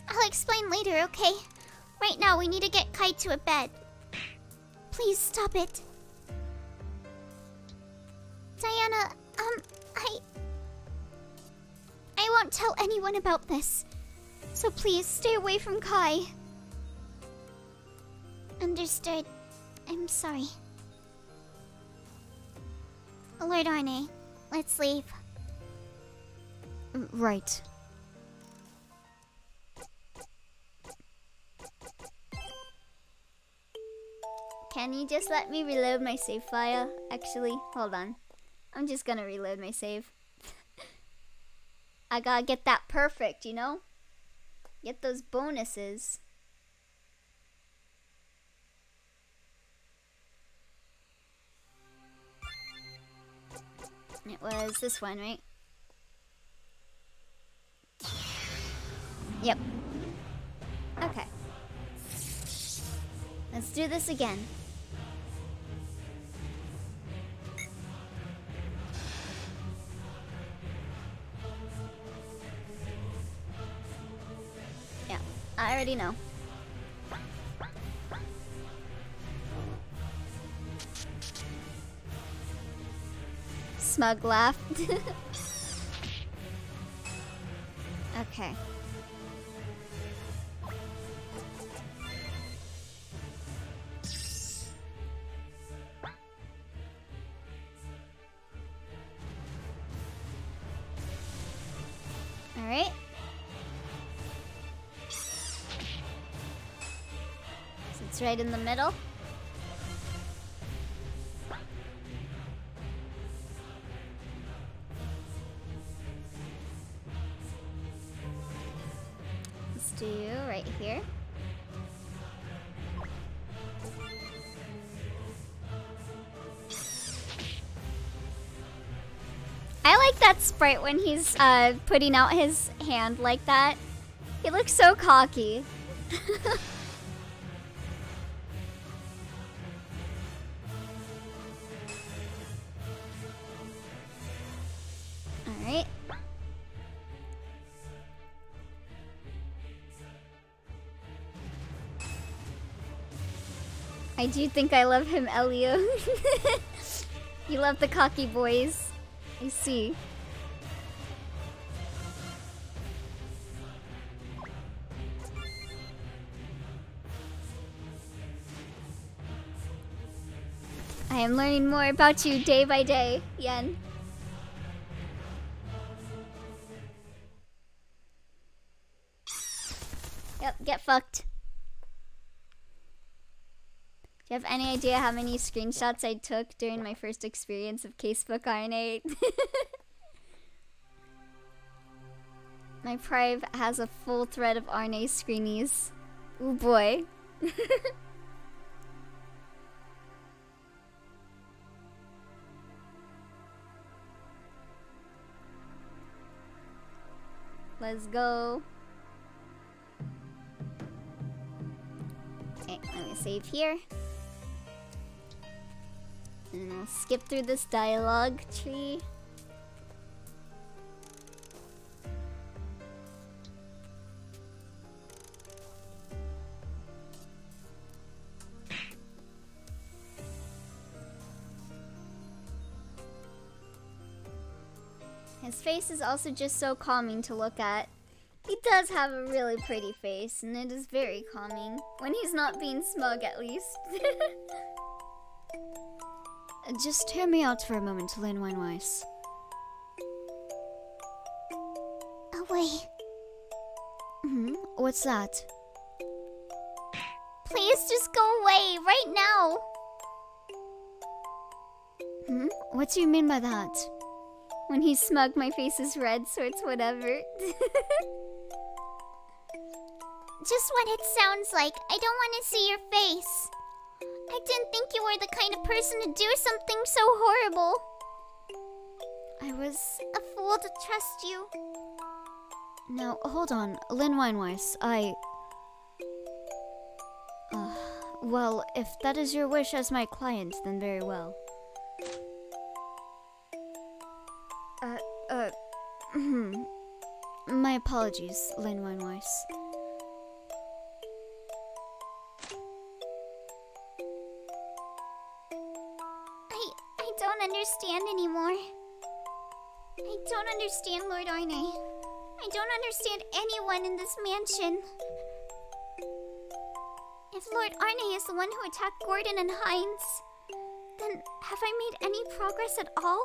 I'll explain later, okay? Right now, we need to get Kai to a bed. Please stop it. Diana, I won't tell anyone about this. So please, stay away from Kai. Understood. I'm sorry. Lord Arne, let's leave. Right. Can you just let me reload my save file? Actually, hold on. I'm just gonna reload my save. I gotta get that perfect, you know? Get those bonuses. It was this one, right? Yep. Okay. Let's do this again. Yeah, I already know. Smug laugh. Okay. All right. So it's right in the middle. Let's do right here. I like that sprite when he's putting out his hand like that. He looks so cocky. Alright. I do think I love him, Elio. You love the cocky boys. I see. I am learning more about you day by day, Yen. Yep, get fucked. Do you have any idea how many screenshots I took during my first experience of Casebook Arne? My Prive has a full thread of Arne screenies. Ooh boy. Let's go. Okay, let me save here. And I'll skip through this dialogue tree. His face is also just so calming to look at. He does have a really pretty face, and it is very calming. When he's not being smug, at least. Just hear me out for a moment, Lin Wine-Weiss. Away. What's that? Please just go away, right now. What do you mean by that? When he's smug, my face is red, so it's whatever. Just what it sounds like. I don't want to see your face. I didn't think you were the kind of person to do something so horrible. I was a fool to trust you. Now, hold on. Lin Wine-Weiss, well, if that is your wish as my client, then very well. My apologies, Lin Wine-Weiss. I don't understand anymore. I don't understand Lord Arne. I don't understand anyone in this mansion. If Lord Arne is the one who attacked Gordon and Hines, then have I made any progress at all?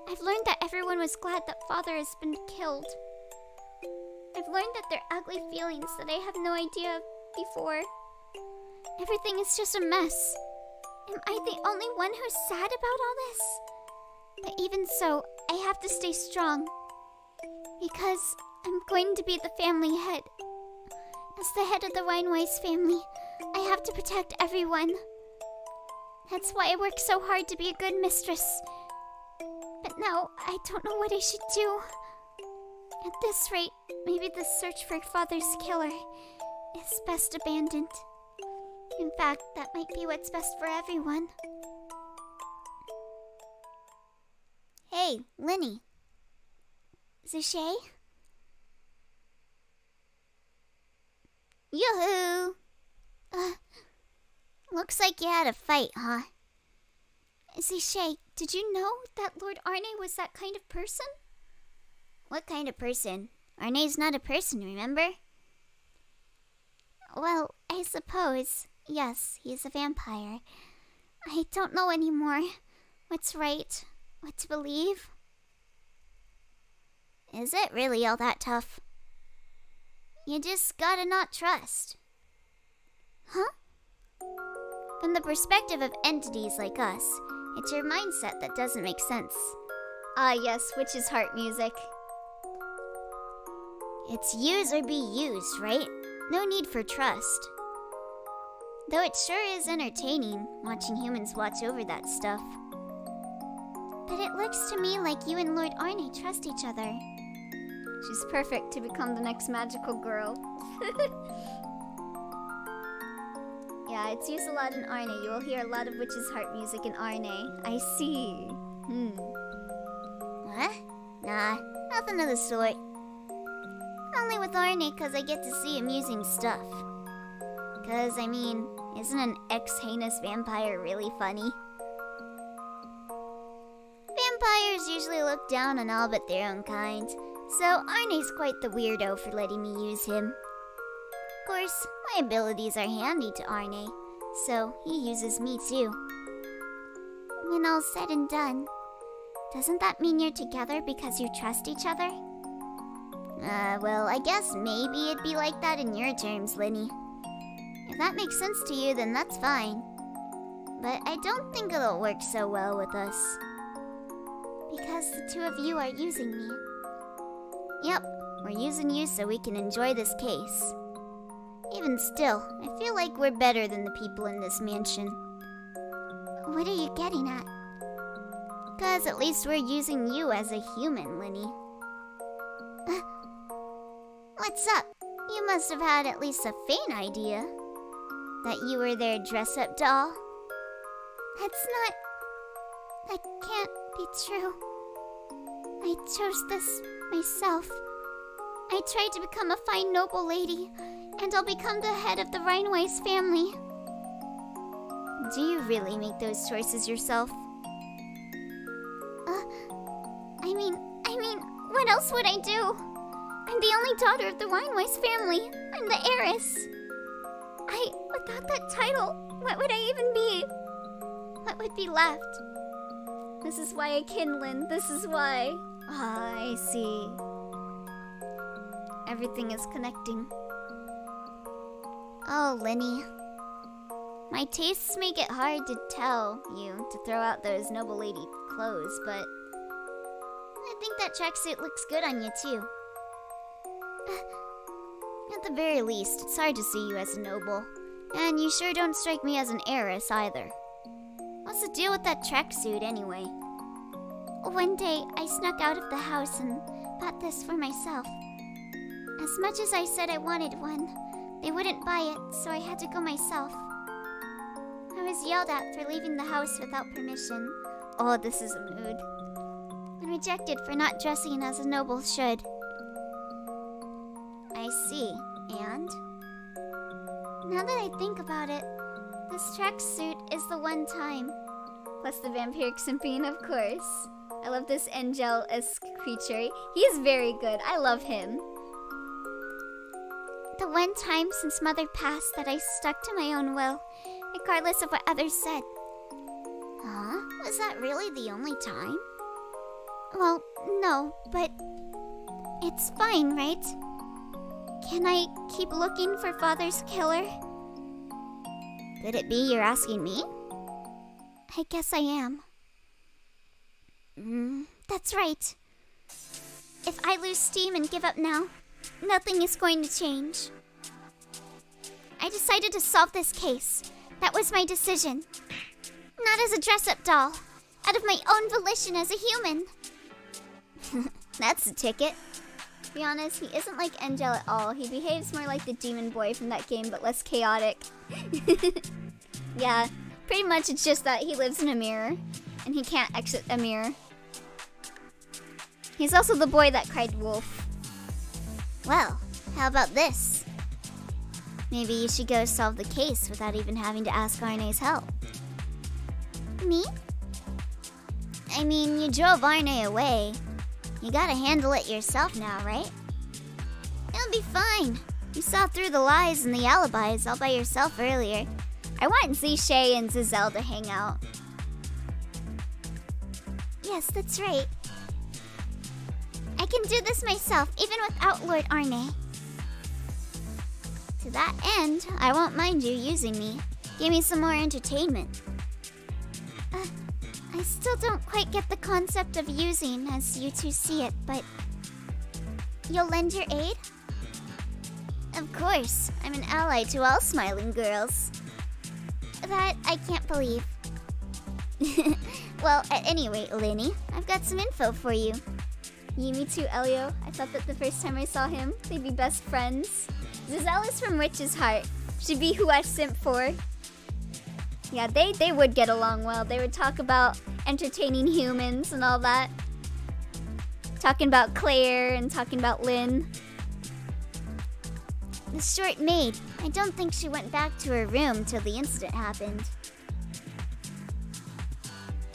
I've learned that everyone was glad that Father has been killed. I've learned that they're ugly feelings that I have no idea of before. Everything is just a mess. Am I the only one who's sad about all this? But even so, I have to stay strong. Because I'm going to be the family head. As the head of the Rhinewise family, I have to protect everyone. That's why I work so hard to be a good mistress. But now, I don't know what I should do. At this rate, maybe the search for Father's killer is best abandoned. In fact, that might be what's best for everyone. Hey, Lenny. Zichet? Yoo-hoo! Looks like you had a fight, huh? Zichet, did you know that Lord Arne was that kind of person? What kind of person? Arne's not a person, remember? Well, I suppose, yes, he's a vampire. I don't know anymore what's right, what to believe. Is it really all that tough? You just gotta not trust. Huh? From the perspective of entities like us, it's your mindset that doesn't make sense. Ah yes, witch's heart music. It's use or be used, right? No need for trust. Though it sure is entertaining, watching humans watch over that stuff. But it looks to me like you and Lord Arne trust each other. She's perfect to become the next magical girl. Yeah, it's used a lot in Arne. You will hear a lot of Witch's Heart music in Arne. I see. What? Nah, nothing of the sort. Only with Arne, because I get to see amusing stuff. Because, I mean, isn't an ex-heinous vampire really funny? Vampires usually look down on all but their own kind, so Arne's quite the weirdo for letting me use him. Of course, my abilities are handy to Arne, so he uses me too. When all's said and done, doesn't that mean you're together because you trust each other? Well, I guess maybe it'd be like that in your terms, Lenny. If that makes sense to you, then that's fine. But I don't think it'll work so well with us. Because the two of you are using me. Yep, we're using you so we can enjoy this case. Even still, I feel like we're better than the people in this mansion. What are you getting at? Because at least we're using you as a human, Lenny. What's up? You must have had at least a faint idea that you were their dress-up doll. That's not... That can't be true. I chose this myself. I tried to become a fine noble lady, and I'll become the head of the Rhinewise family. Do you really make those choices yourself? I mean, what else would I do? I'm the only daughter of the Rhinewise family. I'm the heiress. Without that title, what would I even be? What would be left? This is why I kindlin. This is why. Ah, I see. Everything is connecting. Oh, Lenny. My tastes make it hard to tell you to throw out those noble lady clothes, but I think that tracksuit looks good on you, too. At the very least, it's hard to see you as a noble. And you sure don't strike me as an heiress, either. What's the deal with that tracksuit, anyway? One day, I snuck out of the house and bought this for myself. As much as I said I wanted one, they wouldn't buy it, so I had to go myself. I was yelled at for leaving the house without permission. Oh, this is a mood. And rejected for not dressing as a noble should. I see. And? Now that I think about it, this tracksuit is the one time. Plus the vampiric symphony, of course. I love this angel-esque creature. He is very good. I love him. The one time since Mother passed that I stuck to my own will, regardless of what others said. Huh? Was that really the only time? Well, no, but it's fine, right? Can I keep looking for Father's killer? Could it be you're asking me? I guess I am. That's right. If I lose steam and give up now, nothing is going to change. I decided to solve this case. That was my decision. Not as a dress-up doll. Out of my own volition as a human. That's the ticket. To be honest, he isn't like Angel at all. He behaves more like the demon boy from that game, but less chaotic. Yeah, pretty much it's just that he lives in a mirror, and he can't exit a mirror. He's also the boy that cried wolf. Well, how about this? Maybe you should go solve the case without even having to ask Arne's help. Me? I mean, you drove Arne away. You gotta handle it yourself now, right? It'll be fine. You saw through the lies and the alibis all by yourself earlier. I want Zishay and Zizel to hang out. Yes, that's right. I can do this myself, even without Lord Arne. To that end, I won't mind you using me. Give me some more entertainment. I still don't quite get the concept of using as you two see it, but... You'll lend your aid? Of course. I'm an ally to all smiling girls. That I can't believe. Well, at any rate, Lenny, I've got some info for you. Yeah, me too, Elio. I thought that the first time I saw him, they'd be best friends. Zizel is from Witch's Heart. Should be who I simp for. Yeah, they would get along well. They would talk about entertaining humans and all that. Talking about Claire and talking about Lynn. The short maid. I don't think she went back to her room till the incident happened.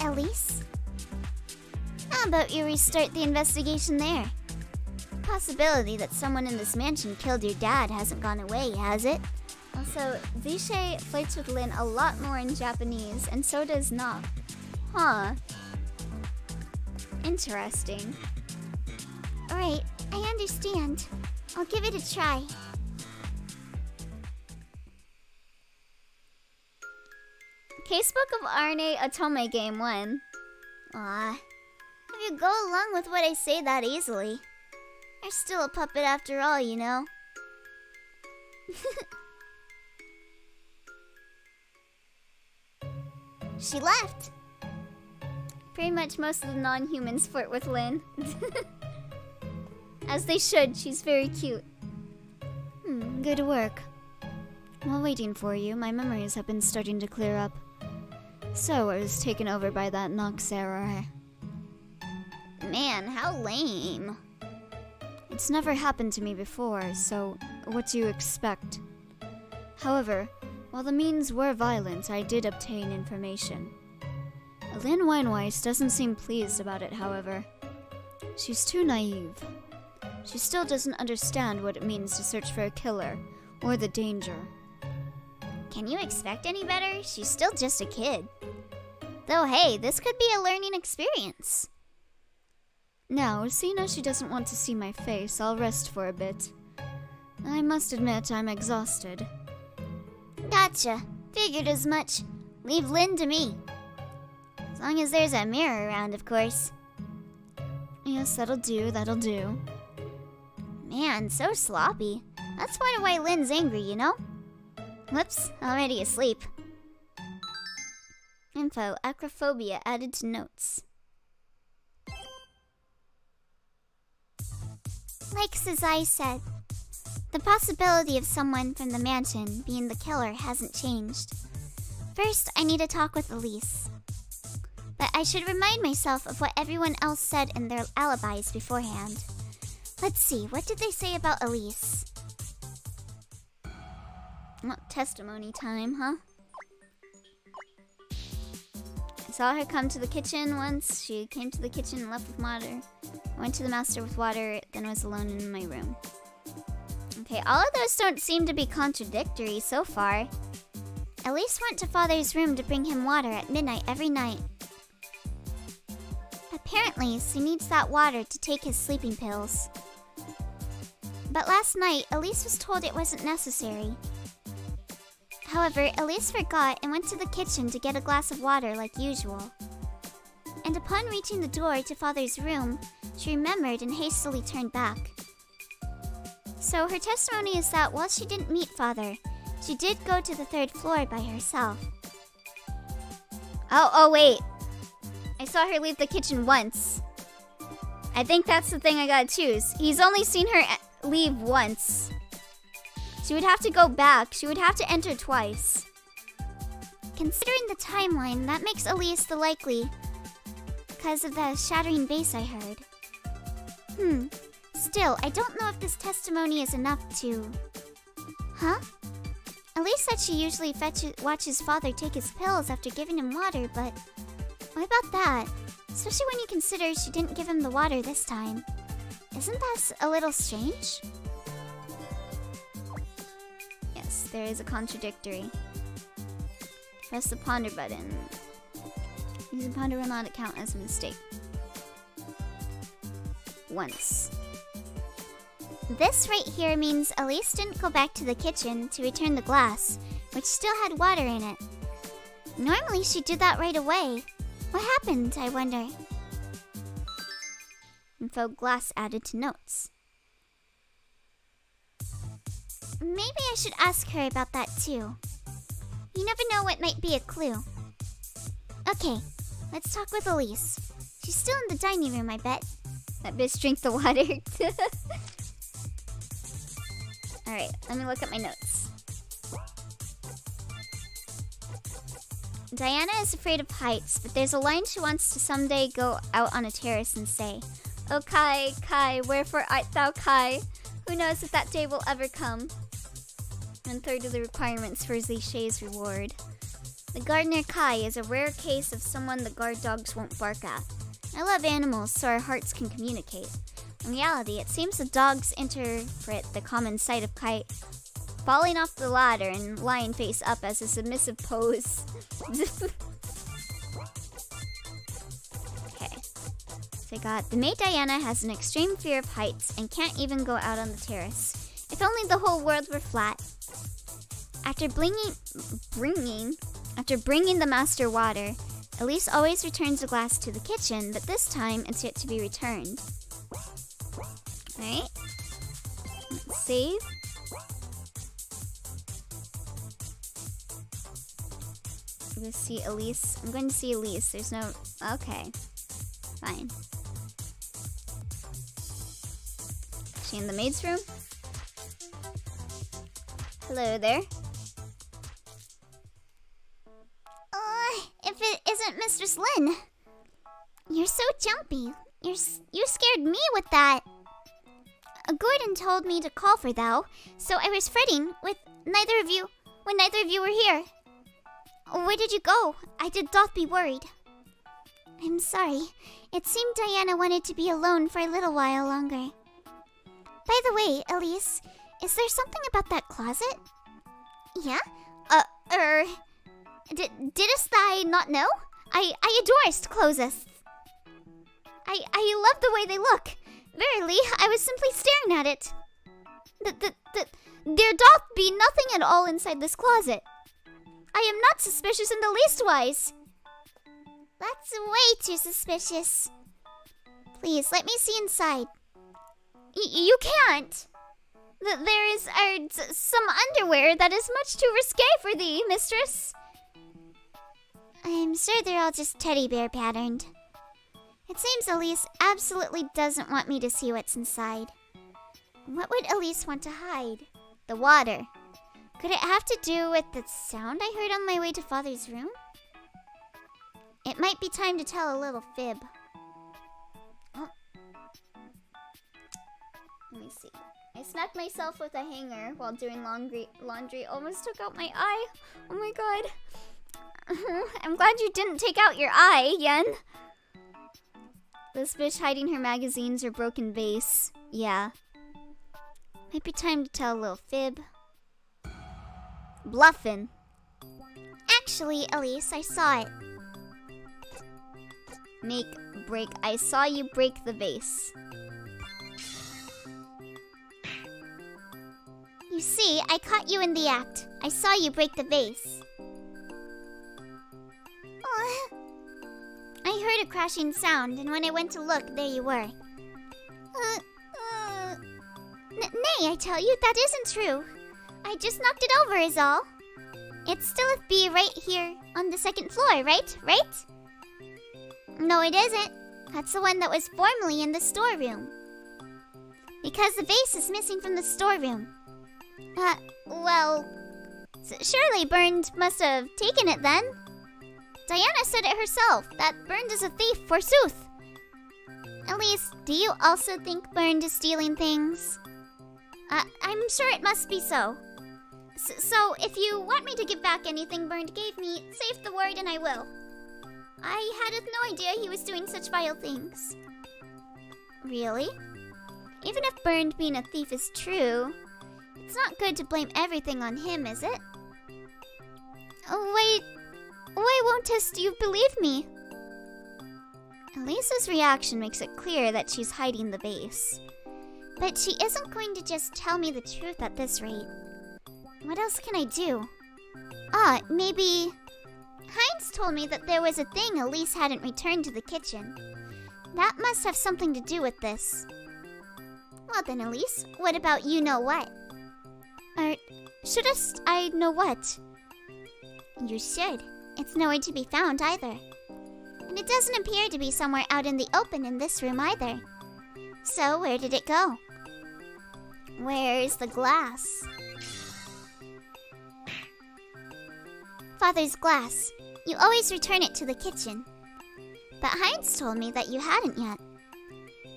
Elise? How about you restart the investigation there? The possibility that someone in this mansion killed your dad hasn't gone away, has it? Also, Zishay flirts with Lynn a lot more in Japanese, and so does Nok. Huh. Interesting. Alright, I understand. I'll give it a try. Casebook of Arne Otome Game 1. Aw. If you go along with what I say that easily. You're still a puppet after all, you know. She left. Pretty much most of the non-humans flirt with Lynn. As they should, she's very cute. Good work. While waiting for you, my memories have been starting to clear up. So I was taken over by that Nox error. Man, how lame. It's never happened to me before, so what do you expect? However, while the means were violent, I did obtain information. Lynn Weinweiss doesn't seem pleased about it, however. She's too naive. She still doesn't understand what it means to search for a killer, or the danger. Can you expect any better? She's still just a kid. Though hey, this could be a learning experience. Now, seeing as she doesn't want to see my face, I'll rest for a bit. I must admit I'm exhausted. Gotcha. Figured as much. Leave Lynn to me. As long as there's a mirror around, of course. Yes, that'll do, that'll do. Man, so sloppy. That's part of why Lynn's angry, you know? Whoops, already asleep. Info, acrophobia added to notes. Like Sazai said, the possibility of someone from the mansion being the killer hasn't changed. First, I need to talk with Elise. But I should remind myself of what everyone else said in their alibis beforehand. Let's see, what did they say about Elise? Well, testimony time, huh? I saw her come to the kitchen once. She came to the kitchen and left with water. I went to the master with water, then was alone in my room. Okay, all of those don't seem to be contradictory so far. Elise went to Father's room to bring him water at midnight every night. Apparently, she needs that water to take his sleeping pills. But last night, Elise was told it wasn't necessary. However, Elise forgot and went to the kitchen to get a glass of water like usual. And upon reaching the door to Father's room, she remembered and hastily turned back. So her testimony is that while she didn't meet Father, she did go to the 3rd floor by herself. Oh wait. I saw her leave the kitchen once. I think that's the thing I gotta choose. He's only seen her leave once. She would have to go back. She would have to enter twice. Considering the timeline, that makes Elise the likely, because of the shattering vase I heard. Still, I don't know if this testimony is enough to... Huh? Elise said she usually watches Father take his pills after giving him water, but... What about that? Especially when you consider she didn't give him the water this time. Isn't that a little strange? Yes, there is a contradictory. Press the ponder button. Using ponder will not count as a mistake. Once. This right here means Elise didn't go back to the kitchen to return the glass, which still had water in it. Normally she'd do that right away. What happened, I wonder? Info glass added to notes. Maybe I should ask her about that too. You never know what might be a clue. Okay, let's talk with Elise. She's still in the dining room, I bet. That bitch drink the water. Alright, let me look at my notes. Diana is afraid of heights, but there's a line she wants to someday go out on a terrace and say, "O Kai, Kai, wherefore art thou Kai? Who knows if that day will ever come?" 1/3 of the requirements for Ziché's reward. The gardener Kai is a rare case of someone the guard dogs won't bark at. I love animals, so our hearts can communicate. In reality, it seems the dogs interpret the common sight of Kai falling off the ladder and lying face up as a submissive pose. Okay. So I got, the maid Diana has an extreme fear of heights and can't even go out on the terrace. If only the whole world were flat. After bringing the master water, Elise always returns the glass to the kitchen, but this time it's yet to be returned. Alright. Let's save. I'm going to see Elise. I'm going to see Elise. There's no... Okay. Fine. Is she in the maid's room? Hello there. If it isn't Mistress Lin. You're so jumpy. You scared me with that. Gordon told me to call for thou, so I was fretting when neither of you were here. Where did you go? I did doth be worried. I'm sorry. It seemed Diana wanted to be alone for a little while longer. By the way, Elise, is there something about that closet? Yeah? Didst thou not know? I adorest closets. I love the way they look. Verily, I was simply staring at it. There doth be nothing at all inside this closet. I am not suspicious in the least wise. That's way too suspicious. Please, let me see inside. You can't. There is some underwear that is much too risque for thee, mistress. I'm sure they're all just teddy bear patterned. It seems Elise absolutely doesn't want me to see what's inside. What would Elise want to hide? The water. Could it have to do with the sound I heard on my way to Father's room? It might be time to tell a little fib. Oh. Let me see. I smacked myself with a hanger while doing laundry. Almost took out my eye. Oh my god. I'm glad you didn't take out your eye, Yen. This bitch hiding her magazines or broken vase. Yeah. Might be time to tell a little fib. Bluffin'. Actually, Elise, I saw it. Break. I saw you break the vase. You see, see, I caught you in the act. I saw you break the vase. I heard a crashing sound, and when I went to look, there you were. Nay, I tell you, that isn't true. I just knocked it over is all. It's still a B right here on the second floor, right? Right? No, it isn't. That's the one that was formerly in the storeroom. Because the vase is missing from the storeroom. Well, surely Bernd must have taken it then. Diana said it herself, that Bernd is a thief, forsooth. Elise, do you also think Bernd is stealing things? I'm sure it must be so. So, if you want me to give back anything Bernd gave me, save the word and I will. I had no idea he was doing such vile things. Really? Even if Bernd being a thief is true, it's not good to blame everything on him, is it? Oh, why won't you believe me? Elisa's reaction makes it clear that she's hiding the vase. But she isn't going to just tell me the truth at this rate. What else can I do? Maybe... Heinz told me that there was a thing Elise hadn't returned to the kitchen. That must have something to do with this. Well then, Elise, what about you know what? Shouldst I know what? You should. It's nowhere to be found either. And it doesn't appear to be somewhere out in the open in this room either. So where did it go? Where's the glass? Father's glass. You always return it to the kitchen. But Heinz told me that you hadn't yet.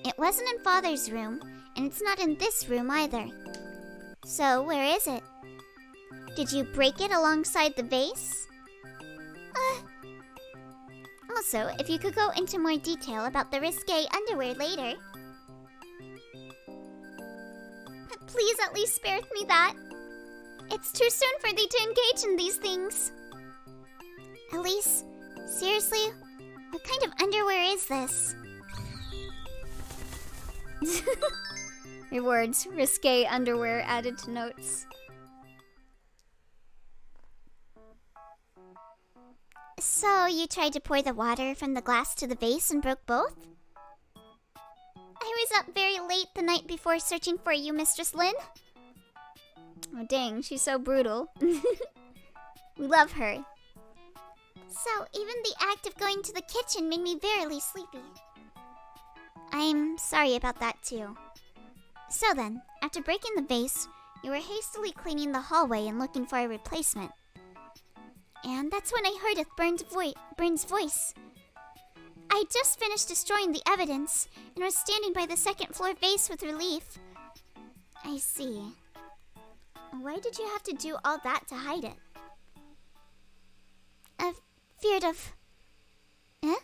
It wasn't in Father's room, and it's not in this room either. So where is it? Did you break it alongside the vase? Also, if you could go into more detail about the risque underwear later. Please at least spare me that. It's too soon for thee to engage in these things. Elise, seriously? What kind of underwear is this? Rewards, risque underwear added to notes. So, you tried to pour the water from the glass to the vase and broke both? I was up very late the night before searching for you, Mistress Lin. Oh dang, she's so brutal. We love her. So, even the act of going to the kitchen made me verily sleepy. I'm sorry about that too. So then, after breaking the vase, you were hastily cleaning the hallway and looking for a replacement. And that's when I heard Bernd's voice. I just finished destroying the evidence and was standing by the second floor vase with relief. I see. Why did you have to do all that to hide it? Feared of... Eh?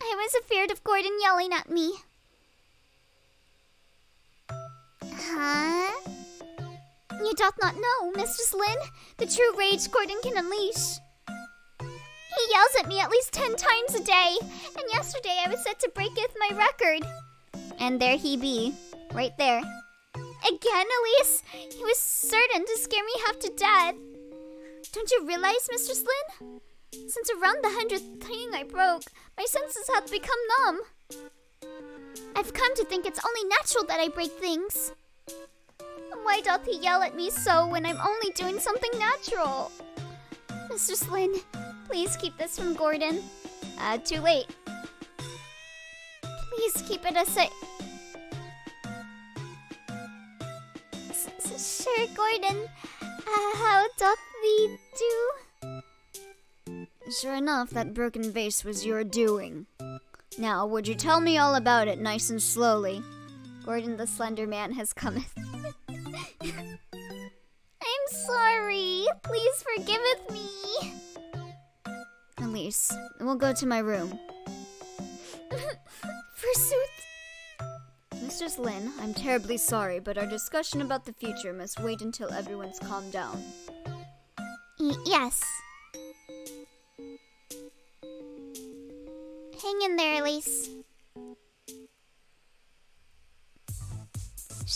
I was afeard of Gordon yelling at me. Huh? You doth not know, Mistress Lin, the true rage Gordon can unleash. He yells at me at least 10 times a day, and yesterday I was set to breaketh my record. And there he be, right there. Again, Elise? He was certain to scare me half to death. Don't you realize, Mistress Lin? Since around the 100th thing I broke, my senses have become numb. I've come to think it's only natural that I break things. Why doth he yell at me so when I'm only doing something natural? Mistress Lin, please keep this from Gordon. Too late. Please keep it a Sure, Gordon. How doth thee do? Sure enough, that broken vase was your doing. Now, would you tell me all about it, nice and slowly? Gordon the Slender Man has cometh. I'm sorry. Please forgiveth me. Elise, we'll go to my room. Forsooth. Mistress Lin, I'm terribly sorry, but our discussion about the future must wait until everyone's calmed down. Yes. Hang in there, Elise.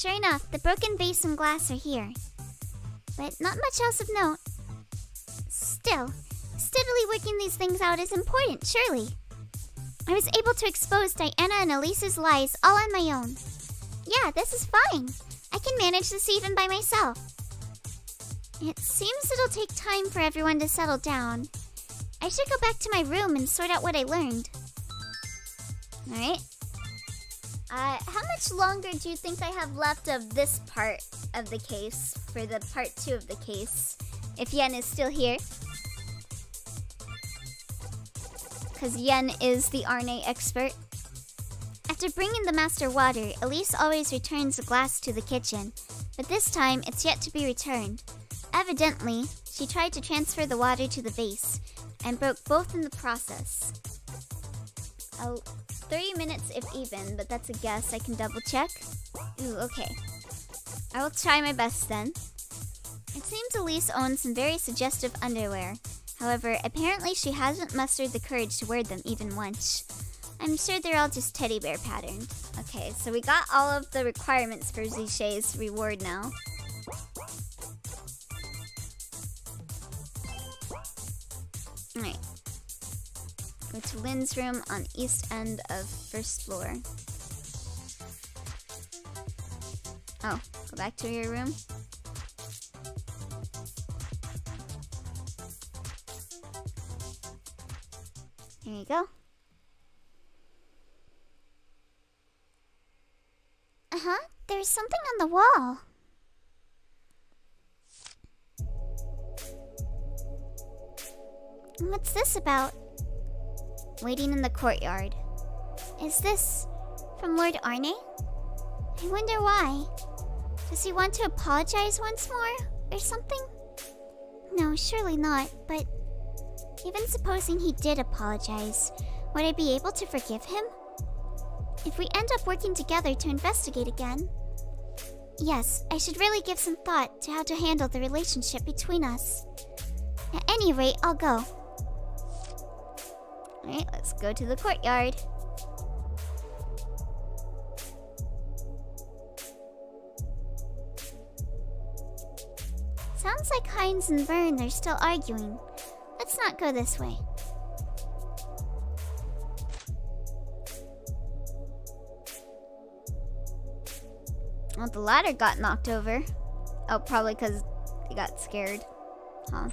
sure enough, the broken vase and glass are here. But not much else of note. Still, steadily working these things out is important, surely. I was able to expose Diana and Elise's lies all on my own. Yeah, this is fine. I can manage this even by myself. It seems it'll take time for everyone to settle down. I should go back to my room and sort out what I learned. Alright. How much longer do you think I have left of this part of the case for the part 2 of the case? If Yen is still here. Because Yen is the Arne expert. After bringing the master water, Elise always returns the glass to the kitchen. But this time, it's yet to be returned. Evidently, she tried to transfer the water to the vase and broke both in the process. Oh, 30 minutes if even, but that's a guess. I can double check. Ooh, okay. I will try my best then. It seems Elise owns some very suggestive underwear. However, apparently she hasn't mustered the courage to wear them even once. I'm sure they're all just teddy bear patterned. Okay, so we got all of the requirements for Ziché's reward now. Alright. Go to Lynn's room on east end of first floor. Oh, go back to your room. There you go. Uh-huh, there's something on the wall. What's this about? Waiting in the courtyard. Is this from Lord Arne? I wonder why. Does he want to apologize once more, or something? No, surely not, but even supposing he did apologize, would I be able to forgive him? If we end up working together to investigate again? Yes, I should really give some thought to how to handle the relationship between us. At any rate, I'll go. Alright, let's go to the courtyard. Sounds like Heinz and Vern are still arguing. Let's not go this way. Well, the ladder got knocked over. Oh, probably because they got scared. Huh.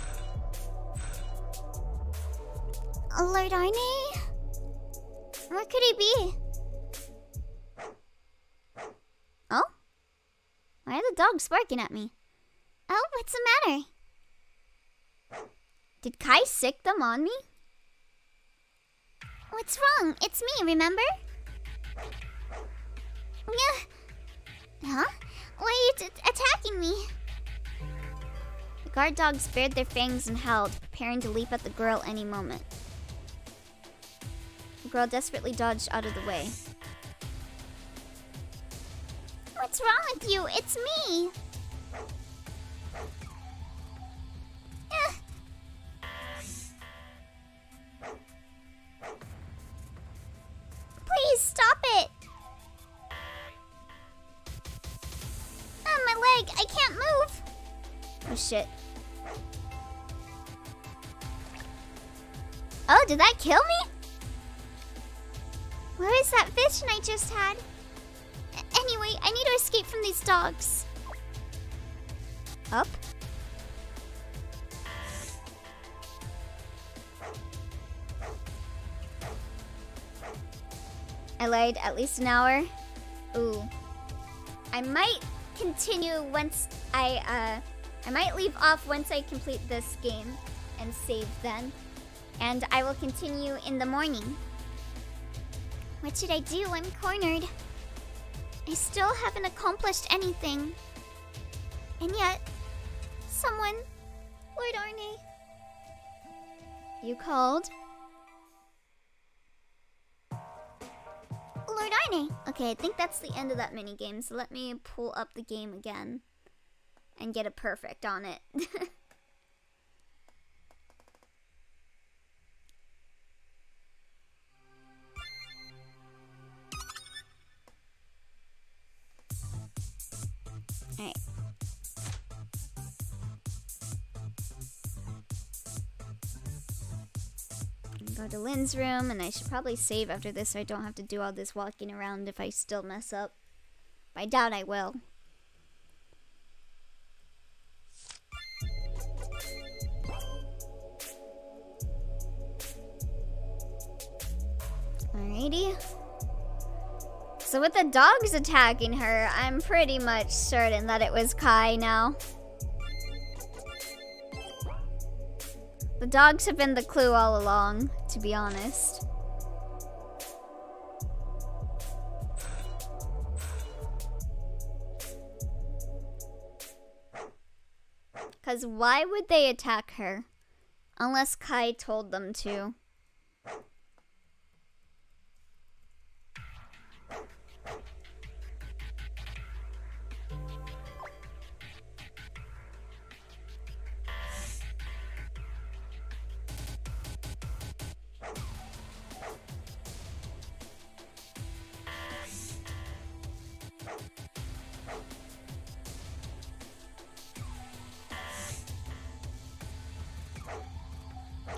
Lord Arne? Where could he be? Oh? Why are the dogs barking at me? Oh, what's the matter? Did Kai sick them on me? What's wrong? It's me, remember? Yeah. Huh? Why are you attacking me? The guard dogs bared their fangs and howled, preparing to leap at the girl any moment. The girl desperately dodged out of the way. What's wrong with you? It's me! Please stop it! My leg! I can't move! Oh shit. Oh, did that kill me? Where is that vision I just had? Anyway, I need to escape from these dogs. Up? I lied at least an hour. Ooh. I might continue once I might leave off once I complete this game and save then. And I will continue in the morning. What should I do? I'm cornered. I still haven't accomplished anything. And yet, someone... Lord Arne... You called? Lord Arne! Okay, I think that's the end of that minigame, so let me pull up the game again. And get a perfect on it. Alright. Go to Lynn's room, and I should probably save after this so I don't have to do all this walking around if I still mess up. But I doubt I will. Alrighty. So with the dogs attacking her, I'm pretty much certain that it was Kai now. The dogs have been the clue all along, to be honest. Because why would they attack her? Unless Kai told them to.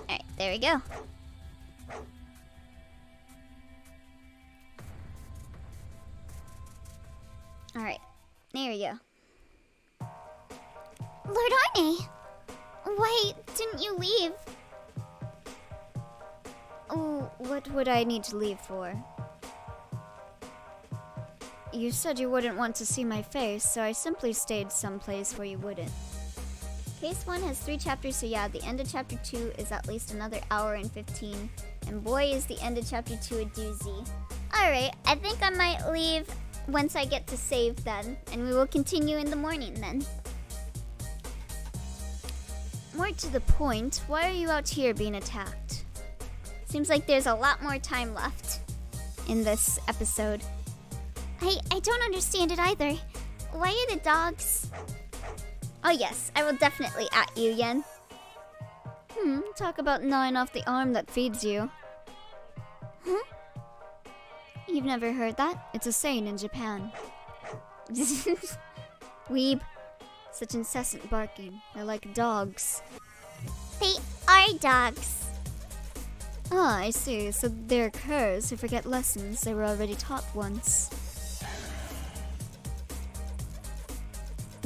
Alright, there we go. Alright, there we go. Lord Arne! Why didn't you leave? Oh, what would I need to leave for? You said you wouldn't want to see my face, so I simply stayed someplace where you wouldn't. Case 1 has 3 chapters, so yeah, the end of chapter 2 is at least another hour and 15. And boy, is the end of chapter 2 a doozy. Alright, I think I might leave once I get to save then. And we will continue in the morning then. More to the point, why are you out here being attacked? Seems like there's a lot more time left in this episode. I don't understand it either. Why are the dogs... Oh yes, I will definitely at you, Yen. Talk about gnawing off the arm that feeds you. Huh? You've never heard that? It's a saying in Japan. Weeb. Such incessant barking. They're like dogs. They are dogs. Ah, I see. So they're curs who forget lessons they were already taught once.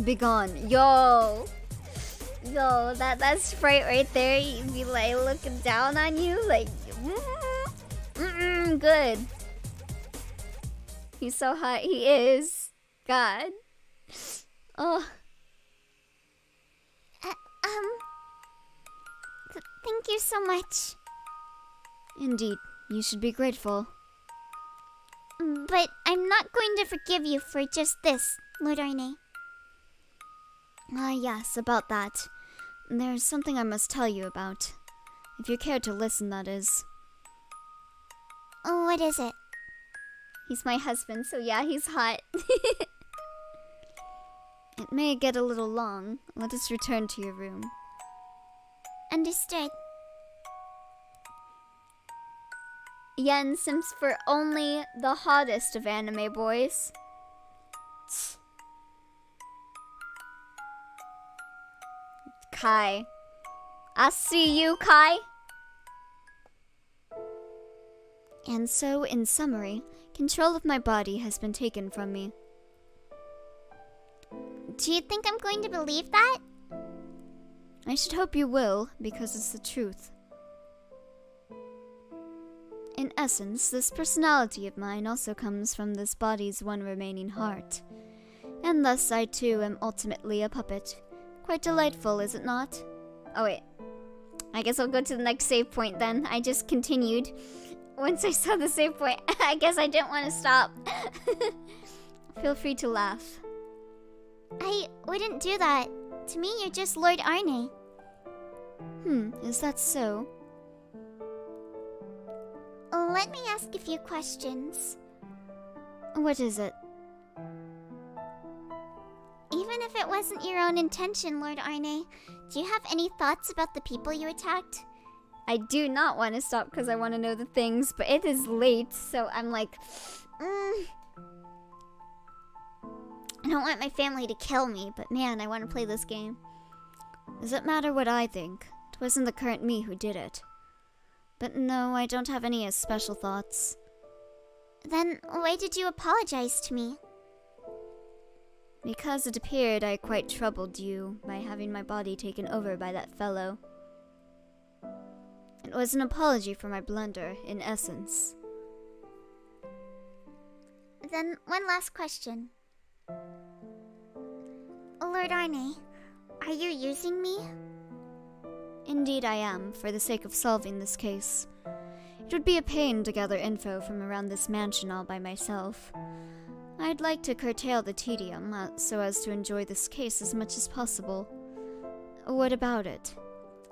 Begone. Yo, that sprite right there, you'd be like looking down on you, like, good. He's so hot, he is. God. Oh. Thank you so much. Indeed, you should be grateful. But I'm not going to forgive you for just this, Lord Arne. Ah, yes, about that. There's something I must tell you about. If you care to listen, that is. Oh, what is it? He's my husband, so yeah, he's hot. It may get a little long. Let us return to your room. Understood. Yen simps for only the hottest of anime boys. Kai. I see you, Kai. And so, in summary, control of my body has been taken from me. Do you think I'm going to believe that? I should hope you will, because it's the truth. In essence, this personality of mine also comes from this body's one remaining heart. And thus I too am ultimately a puppet. Quite delightful, is it not? Oh wait, I guess I'll go to the next save point then. I just continued. Once I saw the save point, I guess I didn't want to stop. Feel free to laugh. I wouldn't do that. To me, you're just Lord Arne. Is that so? Let me ask a few questions. What is it? Even if it wasn't your own intention, Lord Arne, do you have any thoughts about the people you attacked? I do not want to stop because I want to know the things, but it is late, so I'm like... I don't want my family to kill me, but man, I want to play this game. Does it matter what I think? It wasn't the current me who did it. But no, I don't have any special thoughts. Then why did you apologize to me? Because it appeared I quite troubled you by having my body taken over by that fellow. It was an apology for my blunder, in essence. Then one last question. Lord Arne, are you using me? Indeed I am, for the sake of solving this case. It would be a pain to gather info from around this mansion all by myself. I'd like to curtail the tedium, so as to enjoy this case as much as possible. What about it?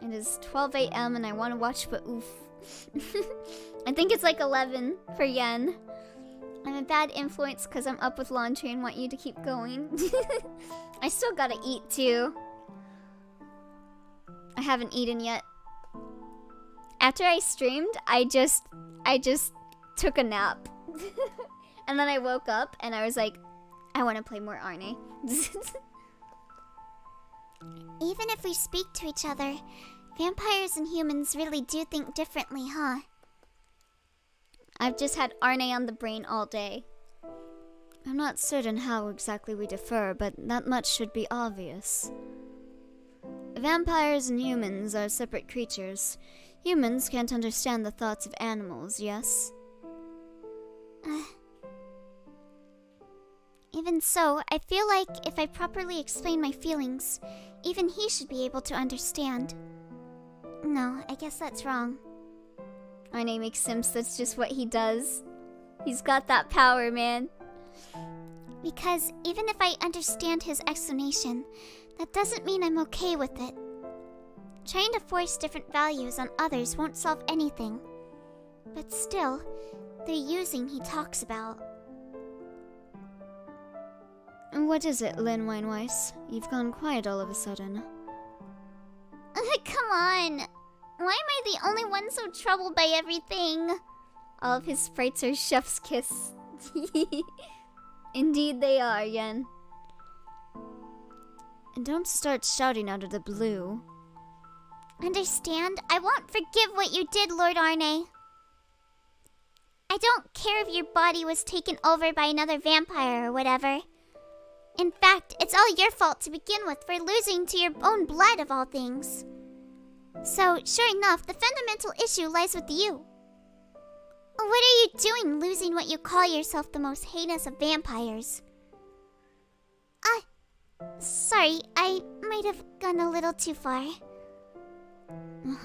It is 12 a.m. and I want to watch, but oof. I think it's like 11 for Yen. I'm a bad influence because I'm up with laundry and want you to keep going. I still gotta eat too. I haven't eaten yet. After I streamed, I just took a nap. And then I woke up and I was like, I want to play more Arne. Even if we speak to each other, vampires and humans really do think differently, huh? I've just had Arne on the brain all day. I'm not certain how exactly we differ, but that much should be obvious. Vampires and humans are separate creatures. Humans can't understand the thoughts of animals, yes? Even so, I feel like if I properly explain my feelings, even he should be able to understand. No, I guess that's wrong. Arne makes Sims, that's just what he does. He's got that power, man. Because even if I understand his explanation, that doesn't mean I'm okay with it. Trying to force different values on others won't solve anything. But still, the using he talks about. What is it, Lynn Weinweiss? You've gone quiet all of a sudden. Come on! Why am I the only one so troubled by everything? All of his sprites are chef's kiss. Indeed they are, Yen. And don't start shouting out of the blue. Understand? I won't forgive what you did, Lord Arne. I don't care if your body was taken over by another vampire or whatever. In fact, it's all your fault to begin with for losing to your own blood of all things. So, sure enough, the fundamental issue lies with you. What are you doing losing what you call yourself the most heinous of vampires? Sorry, I might have gone a little too far.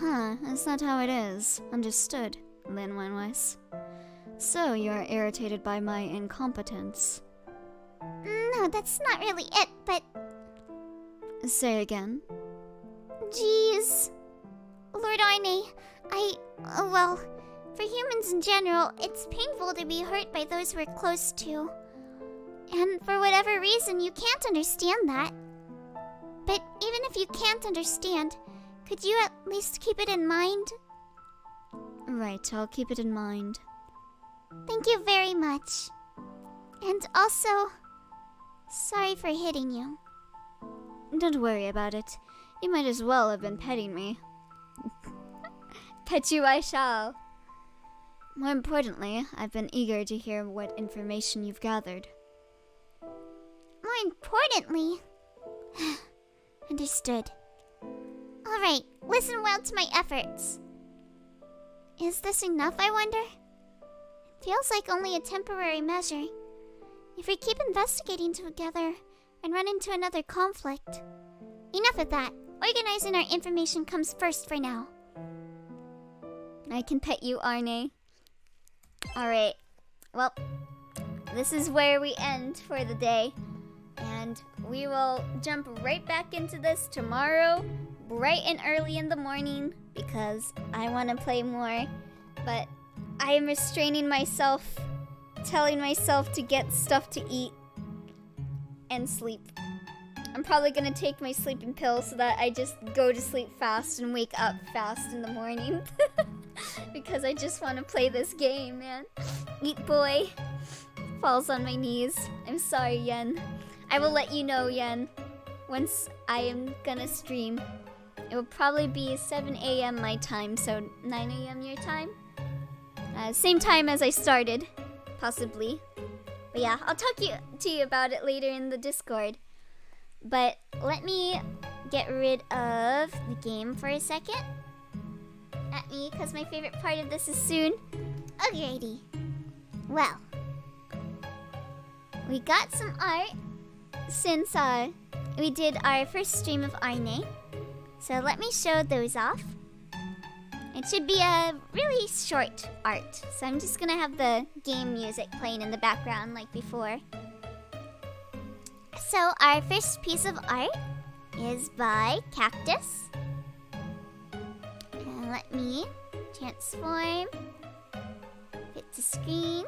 That's not how it is. Understood, Lynn Weinweiss. So, you're irritated by my incompetence. No, that's not really it, but... Say again. Jeez. Lord Arne, well, for humans in general, it's painful to be hurt by those we're close to. And for whatever reason, you can't understand that. But even if you can't understand, could you at least keep it in mind? Right, I'll keep it in mind. Thank you very much. And also, sorry for hitting you. Don't worry about it. You might as well have been petting me. Pet you I shall. More importantly, I've been eager to hear what information you've gathered. More importantly... Understood. Alright, listen well to my efforts. Is this enough, I wonder? It feels like only a temporary measure. If we keep investigating together and run into another conflict... Enough of that. Organizing our information comes first for now. I can pet you, Arne. Alright. Well, this is where we end for the day. And we will jump right back into this tomorrow, bright and early in the morning, because I want to play more. But I am restraining myself, telling myself to get stuff to eat and sleep. I'm probably gonna take my sleeping pill so that I just go to sleep fast and wake up fast in the morning. Because I just want to play this game, man. Eat boy falls on my knees. I'm sorry, Yen. I will let you know, Yen, once I am gonna stream. It will probably be 7 a.m. my time, so 9 a.m. your time. Same time as I started, possibly. But yeah, I'll talk to you about it later in the Discord. But let me get rid of the game for a second. At me, because my favorite part of this is soon. Alrighty. Well, we got some art since we did our first stream of Arne. So let me show those off. It should be a really short art. So I'm just gonna have the game music playing in the background like before. So our first piece of art is by Cactus. And let me transform, fit to screen,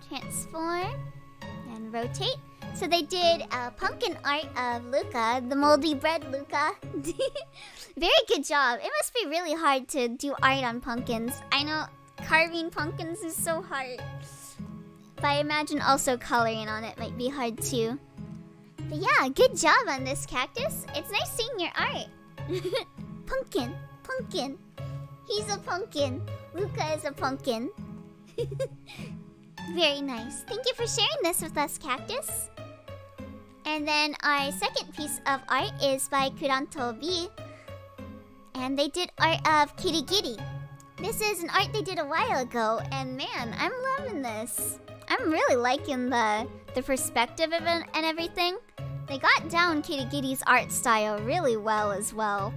transform, and rotate. So they did a pumpkin art of Luca, the moldy bread Luca. Very good job. It must be really hard to do art on pumpkins. I know carving pumpkins is so hard. But I imagine also coloring on it might be hard too. But yeah, good job on this, Cactus. It's nice seeing your art. Pumpkin, pumpkin. He's a pumpkin. Luca is a pumpkin. Very nice. Thank you for sharing this with us, Cactus. And then our second piece of art is by Kuranto B. And they did art of Kitty Giddy. This is an art they did a while ago, and man, I'm loving this. I'm really liking the perspective of it and everything. They got down Kitty Giddy's art style really well as well.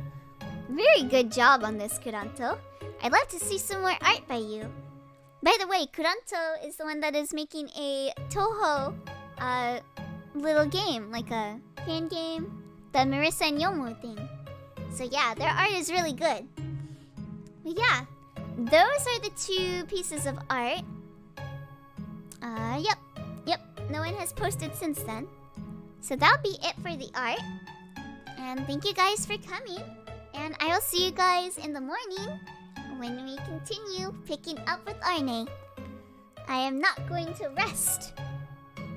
Very good job on this, Kuranto. I'd love to see some more art by you. By the way, Kuranto is the one that is making a Toho little game, like a fan game, the Marissa and Yomu thing. So yeah, their art is really good. But yeah, those are the two pieces of art. Yep, no one has posted since then. So that'll be it for the art. And thank you guys for coming. And I will see you guys in the morning when we continue picking up with Arne. I am not going to rest.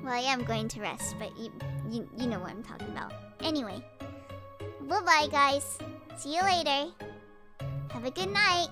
Well, I am going to rest, but you know what I'm talking about. Anyway, bye-bye, guys. See you later. Have a good night.